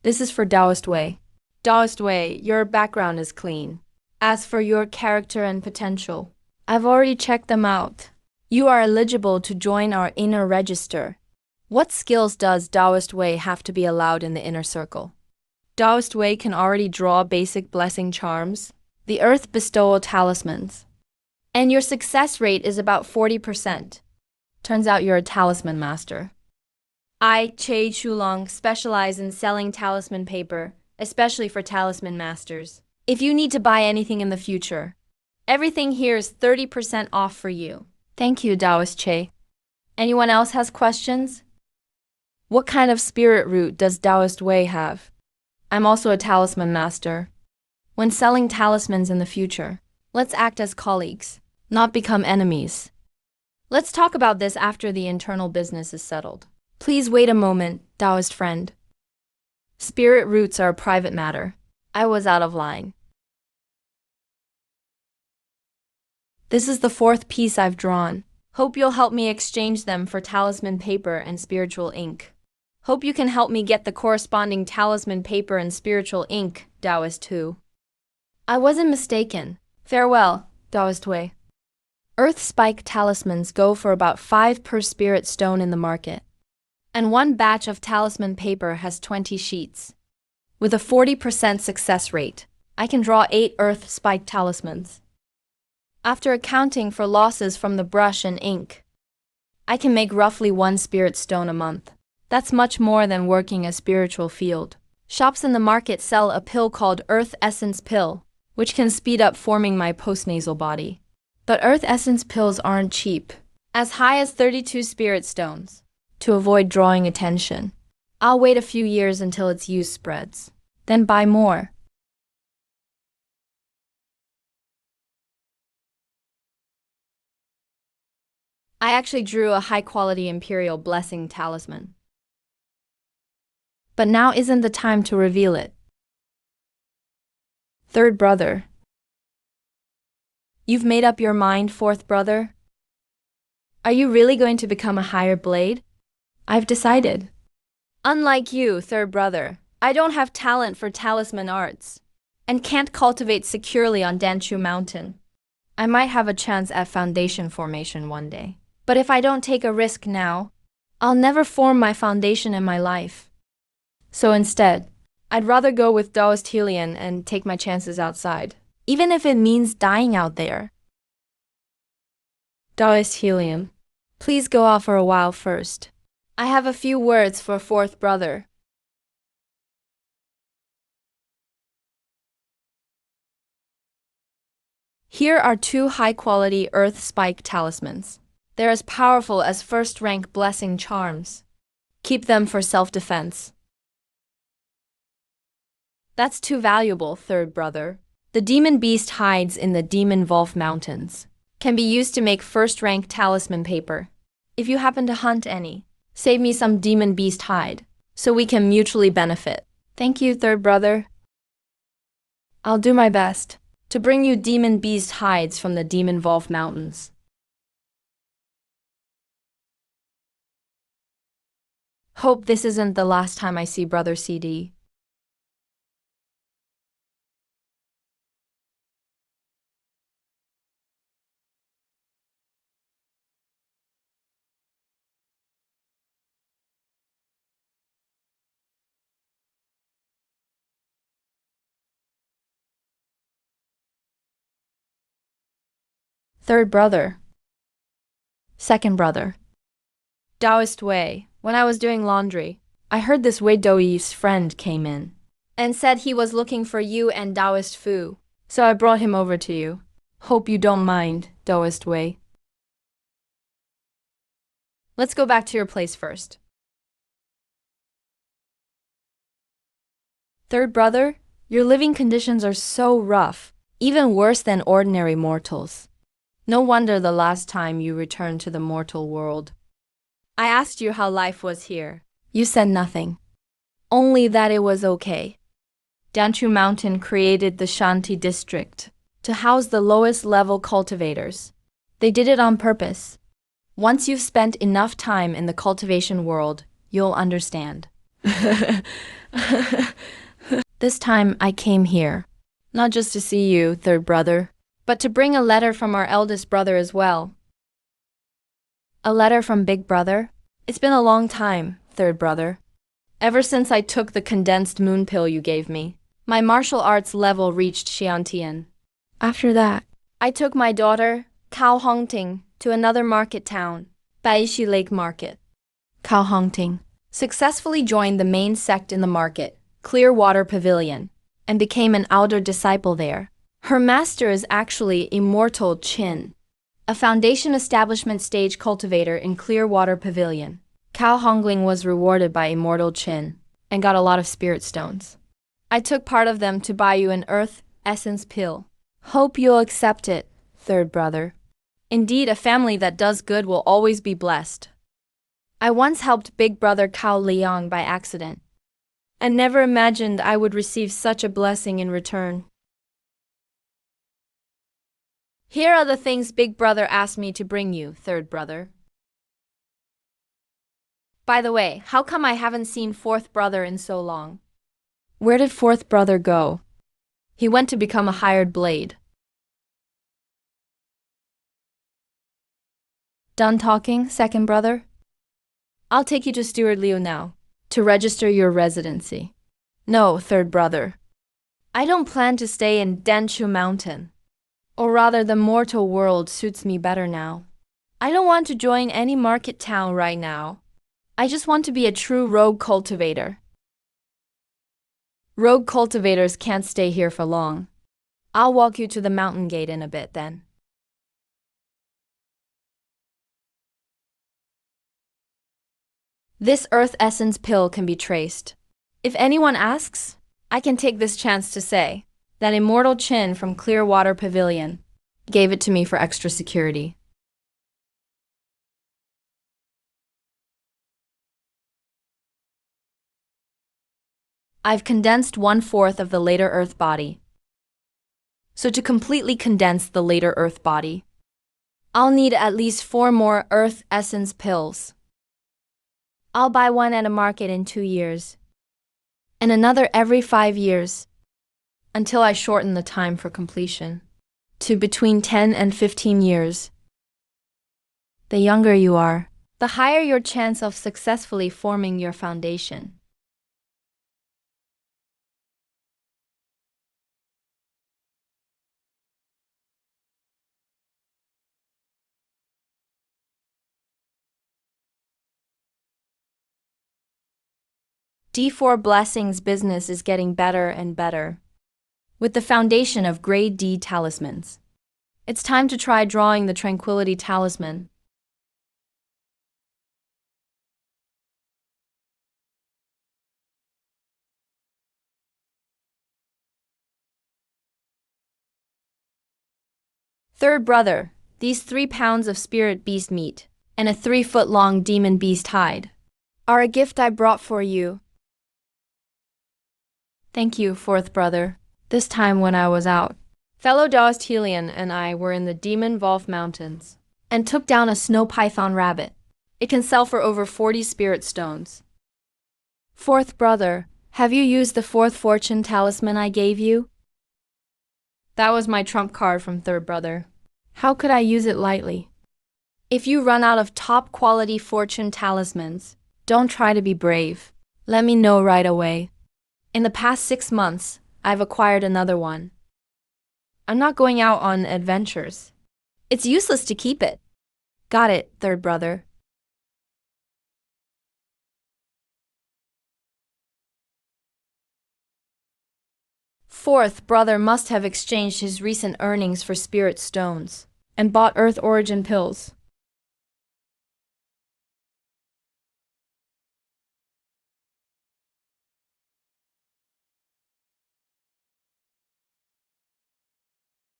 This is for Taoist Wei. Taoist Wei, your background is clean. As for your character and potential, I've already checked them out. You are eligible to join our inner register. What skills does Taoist Wei have to be allowed in the inner circle? Taoist Wei can already draw basic blessing charms, the earth bestowal talismans. And your success rate is about 40%. Turns out you're a talisman master. I, Che Chulong, specialize in selling talisman paper, especially for talisman masters. If you need to buy anything in the future, everything here is 30% off for you. Thank you, Taoist Che. Anyone else has questions? What kind of spirit root does Taoist Wei have? I'm also a talisman master. When selling talismans in the future, let's act as colleagues, not become enemies. Let's talk about this after the internal business is settled. Please wait a moment, Taoist friend. Spirit roots are a private matter. I was out of line. This is the fourth piece I've drawn. Hope you'll help me exchange them for talisman paper and spiritual ink. Hope you can help me get the corresponding talisman paper and spiritual ink, Taoist Hu. I wasn't mistaken. Farewell, Taoist Wei. Earth spike talismans go for about 5 per spirit stone in the market. And one batch of talisman paper has 20 sheets. With a 40% success rate, I can draw 8 earth spike talismans. After accounting for losses from the brush and ink, I can make roughly 1 spirit stone a month. That's much more than working a spiritual field. Shops in the market sell a pill called Earth Essence Pill, which can speed up forming my postnasal body. But Earth Essence pills aren't cheap, as high as 32 spirit stones. To avoid drawing attention, I'll wait a few years until its use spreads, then buy more. I actually drew a high-quality Imperial Blessing talisman. But now isn't the time to reveal it. Third brother. You've made up your mind, fourth brother? Are you really going to become a higher blade? I've decided. Unlike you, third brother, I don't have talent for talisman arts, and can't cultivate securely on Danchu Mountain. I might have a chance at foundation formation one day. But if I don't take a risk now, I'll never form my foundation in my life. So instead, I'd rather go with Taoist Helion and take my chances outside, even if it means dying out there. Taoist Helion, please go off for a while first. I have a few words for fourth brother. Here are 2 high-quality earth spike talismans. They're as powerful as first-rank blessing charms. Keep them for self-defense. That's too valuable, third brother. The demon beast hides in the Demon Wolf Mountains. Can be used to make first-rank talisman paper. If you happen to hunt any, save me some demon beast hide, so we can mutually benefit. Thank you, third brother. I'll do my best to bring you demon beast hides from the Demon Wolf Mountains. Hope this isn't the last time I see Brother CD. Third brother. Second brother. Taoist Wei. When I was doing laundry, I heard this Wei Douyi's friend came in and said he was looking for you and Taoist Fu, so I brought him over to you. Hope you don't mind, Taoist Wei. Let's go back to your place first. Third brother, your living conditions are so rough, even worse than ordinary mortals. No wonder the last time you returned to the mortal world, I asked you how life was here. You said nothing. Only that it was okay. Danchu Mountain created the Shanti district to house the lowest level cultivators. They did it on purpose. Once you've spent enough time in the cultivation world, you'll understand. This time I came here, not just to see you, third brother, but to bring a letter from our eldest brother as well. A letter from Big Brother? It's been a long time, third brother. Ever since I took the condensed moon pill you gave me, my martial arts level reached Xiantian. After that, I took my daughter, cow hunting, to another market town, Baishi Lake Market. Cow hunting. Successfully joined the main sect in the market, Clearwater Pavilion, and became an elder disciple there. Her master is actually Immortal Chin, a foundation establishment stage cultivator in Clearwater Pavilion. Cao Hongling was rewarded by Immortal Chin and got a lot of spirit stones. I took part of them to buy you an earth essence pill. Hope you'll accept it, third brother. Indeed, a family that does good will always be blessed. I once helped big brother Cao Liang by accident, and never imagined I would receive such a blessing in return. Here are the things big brother asked me to bring you, third brother. By the way, how come I haven't seen fourth brother in so long? Where did fourth brother go? He went to become a hired blade. Done talking, second brother? I'll take you to Steward Liu now, to register your residency. No, third brother. I don't plan to stay in Denshu Mountain. Or rather, the mortal world suits me better now. I don't want to join any market town right now. I just want to be a true rogue cultivator. Rogue cultivators can't stay here for long. I'll walk you to the mountain gate in a bit then. This earth essence pill can be traced. If anyone asks, I can take this chance to say that Immortal Chin from Clearwater Pavilion gave it to me for extra security. I've condensed 1/4 of the later Earth body. So to completely condense the later Earth body, I'll need at least 4 more Earth Essence pills. I'll buy one at a market in 2 years, and another every 5 years, until I shorten the time for completion to between 10 and 15 years. The younger you are, the higher your chance of successfully forming your foundation. D4 Blessings business is getting better and better, with the foundation of Grade D talismans. It's time to try drawing the Tranquility Talisman. Third brother, these 3 pounds of spirit beast meat and a 3-foot-long demon beast hide are a gift I brought for you. Thank you, fourth brother. This time when I was out, fellow Daoist Helion and I were in the Demon Wolf Mountains and took down a snow python rabbit. It can sell for over 40 spirit stones. Fourth brother, have you used the 4th fortune talisman I gave you? That was my trump card from third brother. How could I use it lightly? If you run out of top quality fortune talismans, don't try to be brave. Let me know right away. In the past 6 months, I've acquired another one. I'm not going out on adventures. It's useless to keep it. Got it, third brother. Fourth brother must have exchanged his recent earnings for spirit stones and bought Earth Origin pills.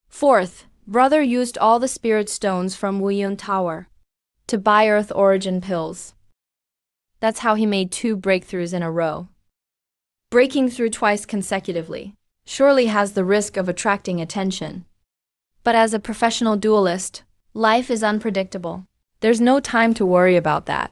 Fourth, brother used all the spirit stones from Wuyun Tower to buy Earth Origin pills. That's how he made 2 breakthroughs in a row. Breaking through twice consecutively surely has the risk of attracting attention. But as a professional duelist, life is unpredictable. There's no time to worry about that.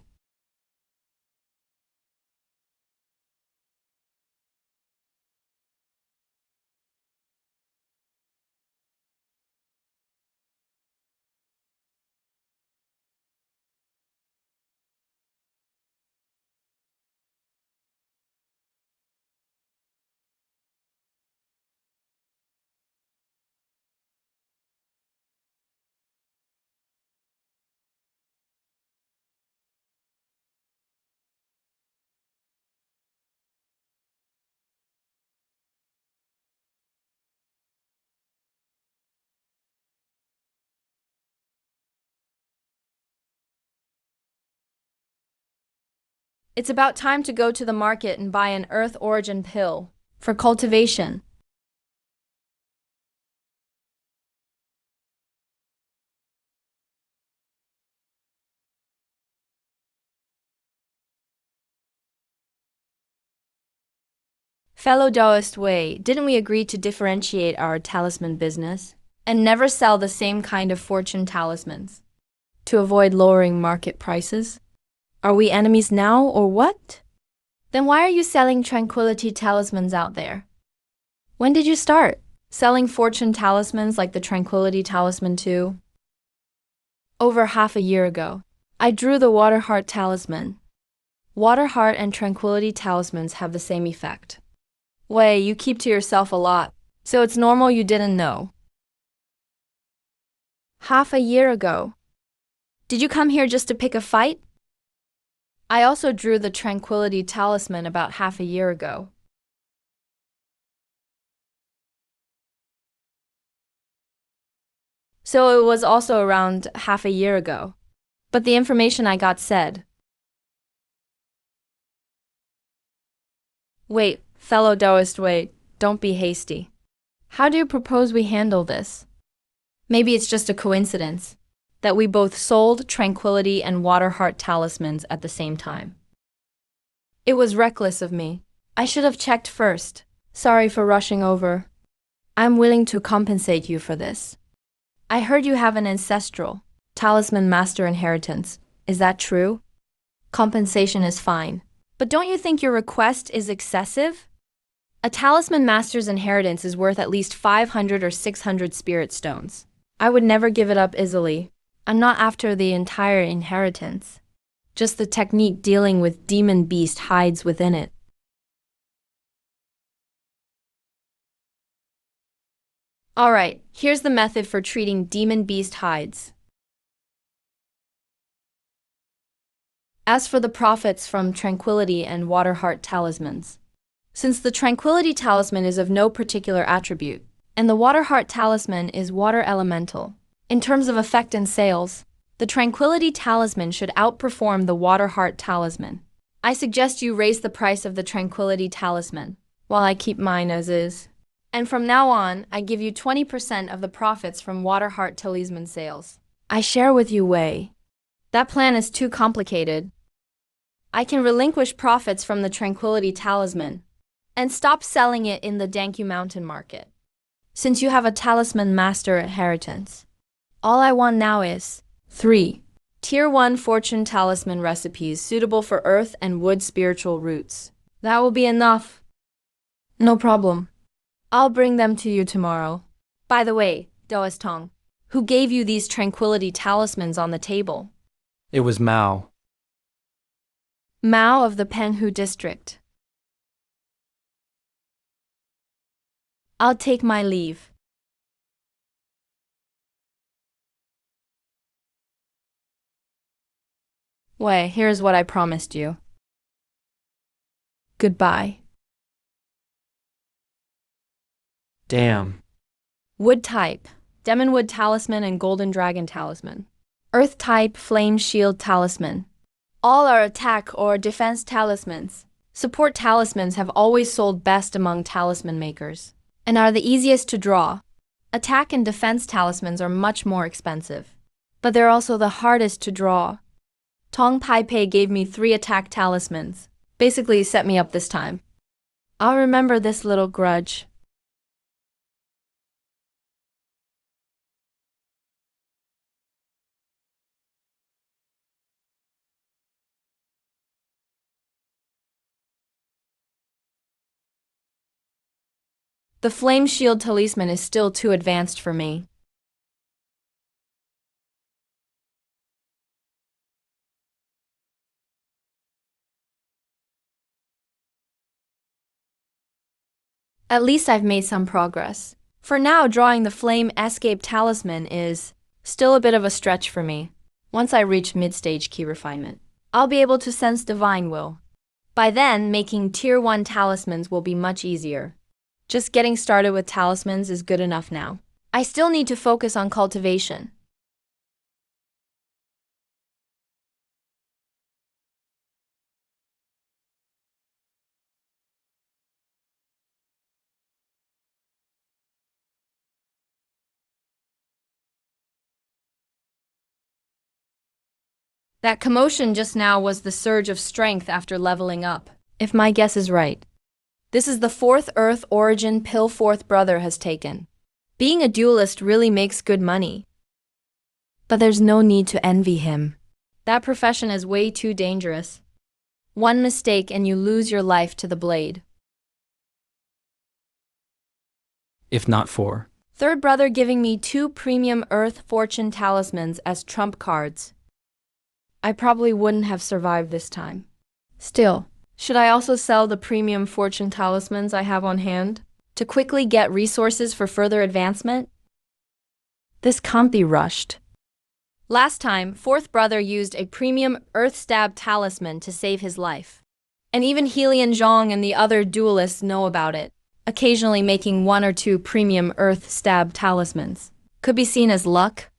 It's about time to go to the market and buy an Earth Origin pill for cultivation. Fellow Taoist Wei, didn't we agree to differentiate our talisman business and never sell the same kind of fortune talismans to avoid lowering market prices? Are we enemies now or what? Then why are you selling tranquility talismans out there? When did you start selling fortune talismans like the tranquility talisman too? Over half a year ago, I drew the water heart talisman. Water heart and tranquility talismans have the same effect. Wei, you keep to yourself a lot, so it's normal you didn't know. Half a year ago. Did you come here just to pick a fight? I also drew the tranquility talisman about half a year ago. So it was also around half a year ago. But the information I got said. Wait, fellow Taoist Wei, don't be hasty. How do you propose we handle this? Maybe it's just a coincidence that we both sold tranquility and water heart talismans at the same time. It was reckless of me. I should have checked first. Sorry for rushing over. I'm willing to compensate you for this. I heard you have an ancestral talisman master inheritance. Is that true? Compensation is fine. But don't you think your request is excessive? A talisman master's inheritance is worth at least 500 or 600 spirit stones. I would never give it up easily. I'm not after the entire inheritance. Just the technique dealing with demon beast hides within it. Alright, here's the method for treating demon beast hides. As for the profits from tranquility and water heart talismans, since the tranquility talisman is of no particular attribute, and the water heart talisman is water elemental, in terms of effect and sales, the tranquility talisman should outperform the water heart talisman. I suggest you raise the price of the tranquility talisman, while I keep mine as is. And from now on, I give you 20% of the profits from water heart talisman sales. I share with you Wei. That plan is too complicated. I can relinquish profits from the tranquility talisman and stop selling it in the Dankyu Mountain market. Since you have a talisman master inheritance, all I want now is 3. Tier 1 fortune talisman recipes suitable for earth and wood spiritual roots. That will be enough. No problem. I'll bring them to you tomorrow. By the way, Taoist Tong, who gave you these tranquility talismans on the table? It was Mao. Mao of the Penghu district. I'll take my leave. Wei, here's what I promised you. Goodbye. Damn. Wood type, Demon Wood Talisman and Golden Dragon Talisman. Earth type, Flame Shield Talisman. All are attack or defense talismans. Support talismans have always sold best among talisman makers and are the easiest to draw. Attack and defense talismans are much more expensive, but they're also the hardest to draw. Tong Pai Pei gave me 3 attack talismans. Basically set me up this time. I'll remember this little grudge. The Flame Shield Talisman is still too advanced for me. At least I've made some progress. For now, drawing the Flame Escape Talisman is still a bit of a stretch for me. Once I reach mid-stage key refinement, I'll be able to sense divine will. By then, making Tier 1 talismans will be much easier. Just getting started with talismans is good enough now. I still need to focus on cultivation. That commotion just now was the surge of strength after leveling up. If my guess is right, this is the fourth Earth origin pill fourth brother has taken. Being a duelist really makes good money. But there's no need to envy him. That profession is way too dangerous. One mistake and you lose your life to the blade. If not for. Third brother giving me 2 premium Earth fortune talismans as trump cards. I probably wouldn't have survived this time. Still, should I also sell the premium fortune talismans I have on hand to quickly get resources for further advancement? This can't be rushed. Last time, fourth brother used a premium Earth Stab talisman to save his life. And even Helian Zhong and the other duelists know about it, occasionally making 1 or 2 premium Earth Stab talismans. Could be seen as luck.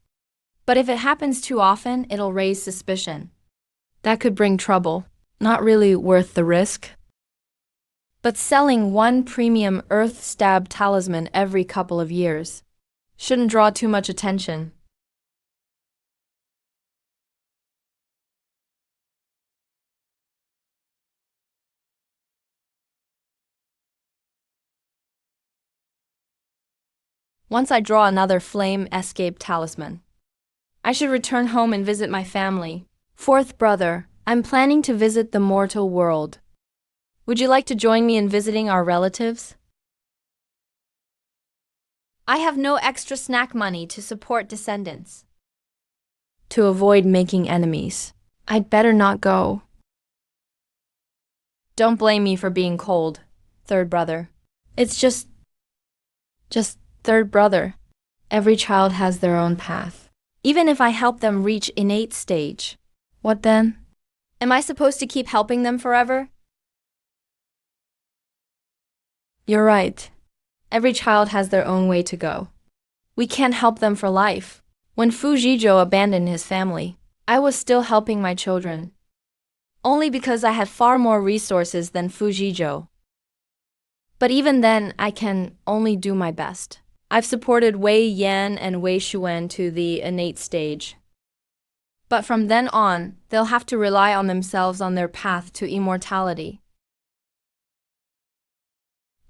But if it happens too often, it'll raise suspicion. That could bring trouble. Not really worth the risk. But selling 1 premium Earth Stab talisman every couple of years shouldn't draw too much attention. Once I draw another flame escape talisman, I should return home and visit my family. Fourth brother, I'm planning to visit the mortal world. Would you like to join me in visiting our relatives? I have no extra snack money to support descendants. To avoid making enemies, I'd better not go. Don't blame me for being cold, third brother. It's just third brother. Every child has their own path. Even if I help them reach innate stage, what then? Am I supposed to keep helping them forever? You're right. Every child has their own way to go. We can't help them for life. When Fu Zhizhou abandoned his family, I was still helping my children. Only because I had far more resources than Fu Zhizhou. But even then, I can only do my best. I've supported Wei Yan and Wei Xuan to the innate stage. But from then on, they'll have to rely on themselves on their path to immortality.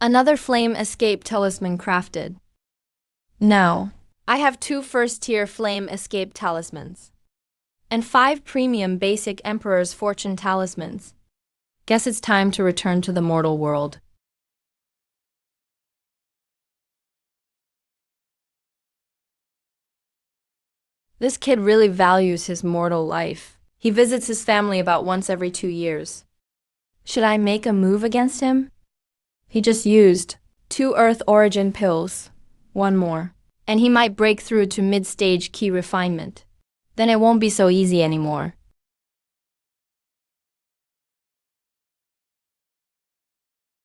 Another flame escape talisman crafted. Now, I have 2 first-tier flame escape talismans. And 5 premium basic Emperor's Fortune talismans. Guess it's time to return to the mortal world. This kid really values his mortal life. He visits his family about once every 2 years. Should I make a move against him? He just used 2 Earth origin pills, 1 more, and he might break through to mid-stage key refinement. Then it won't be so easy anymore.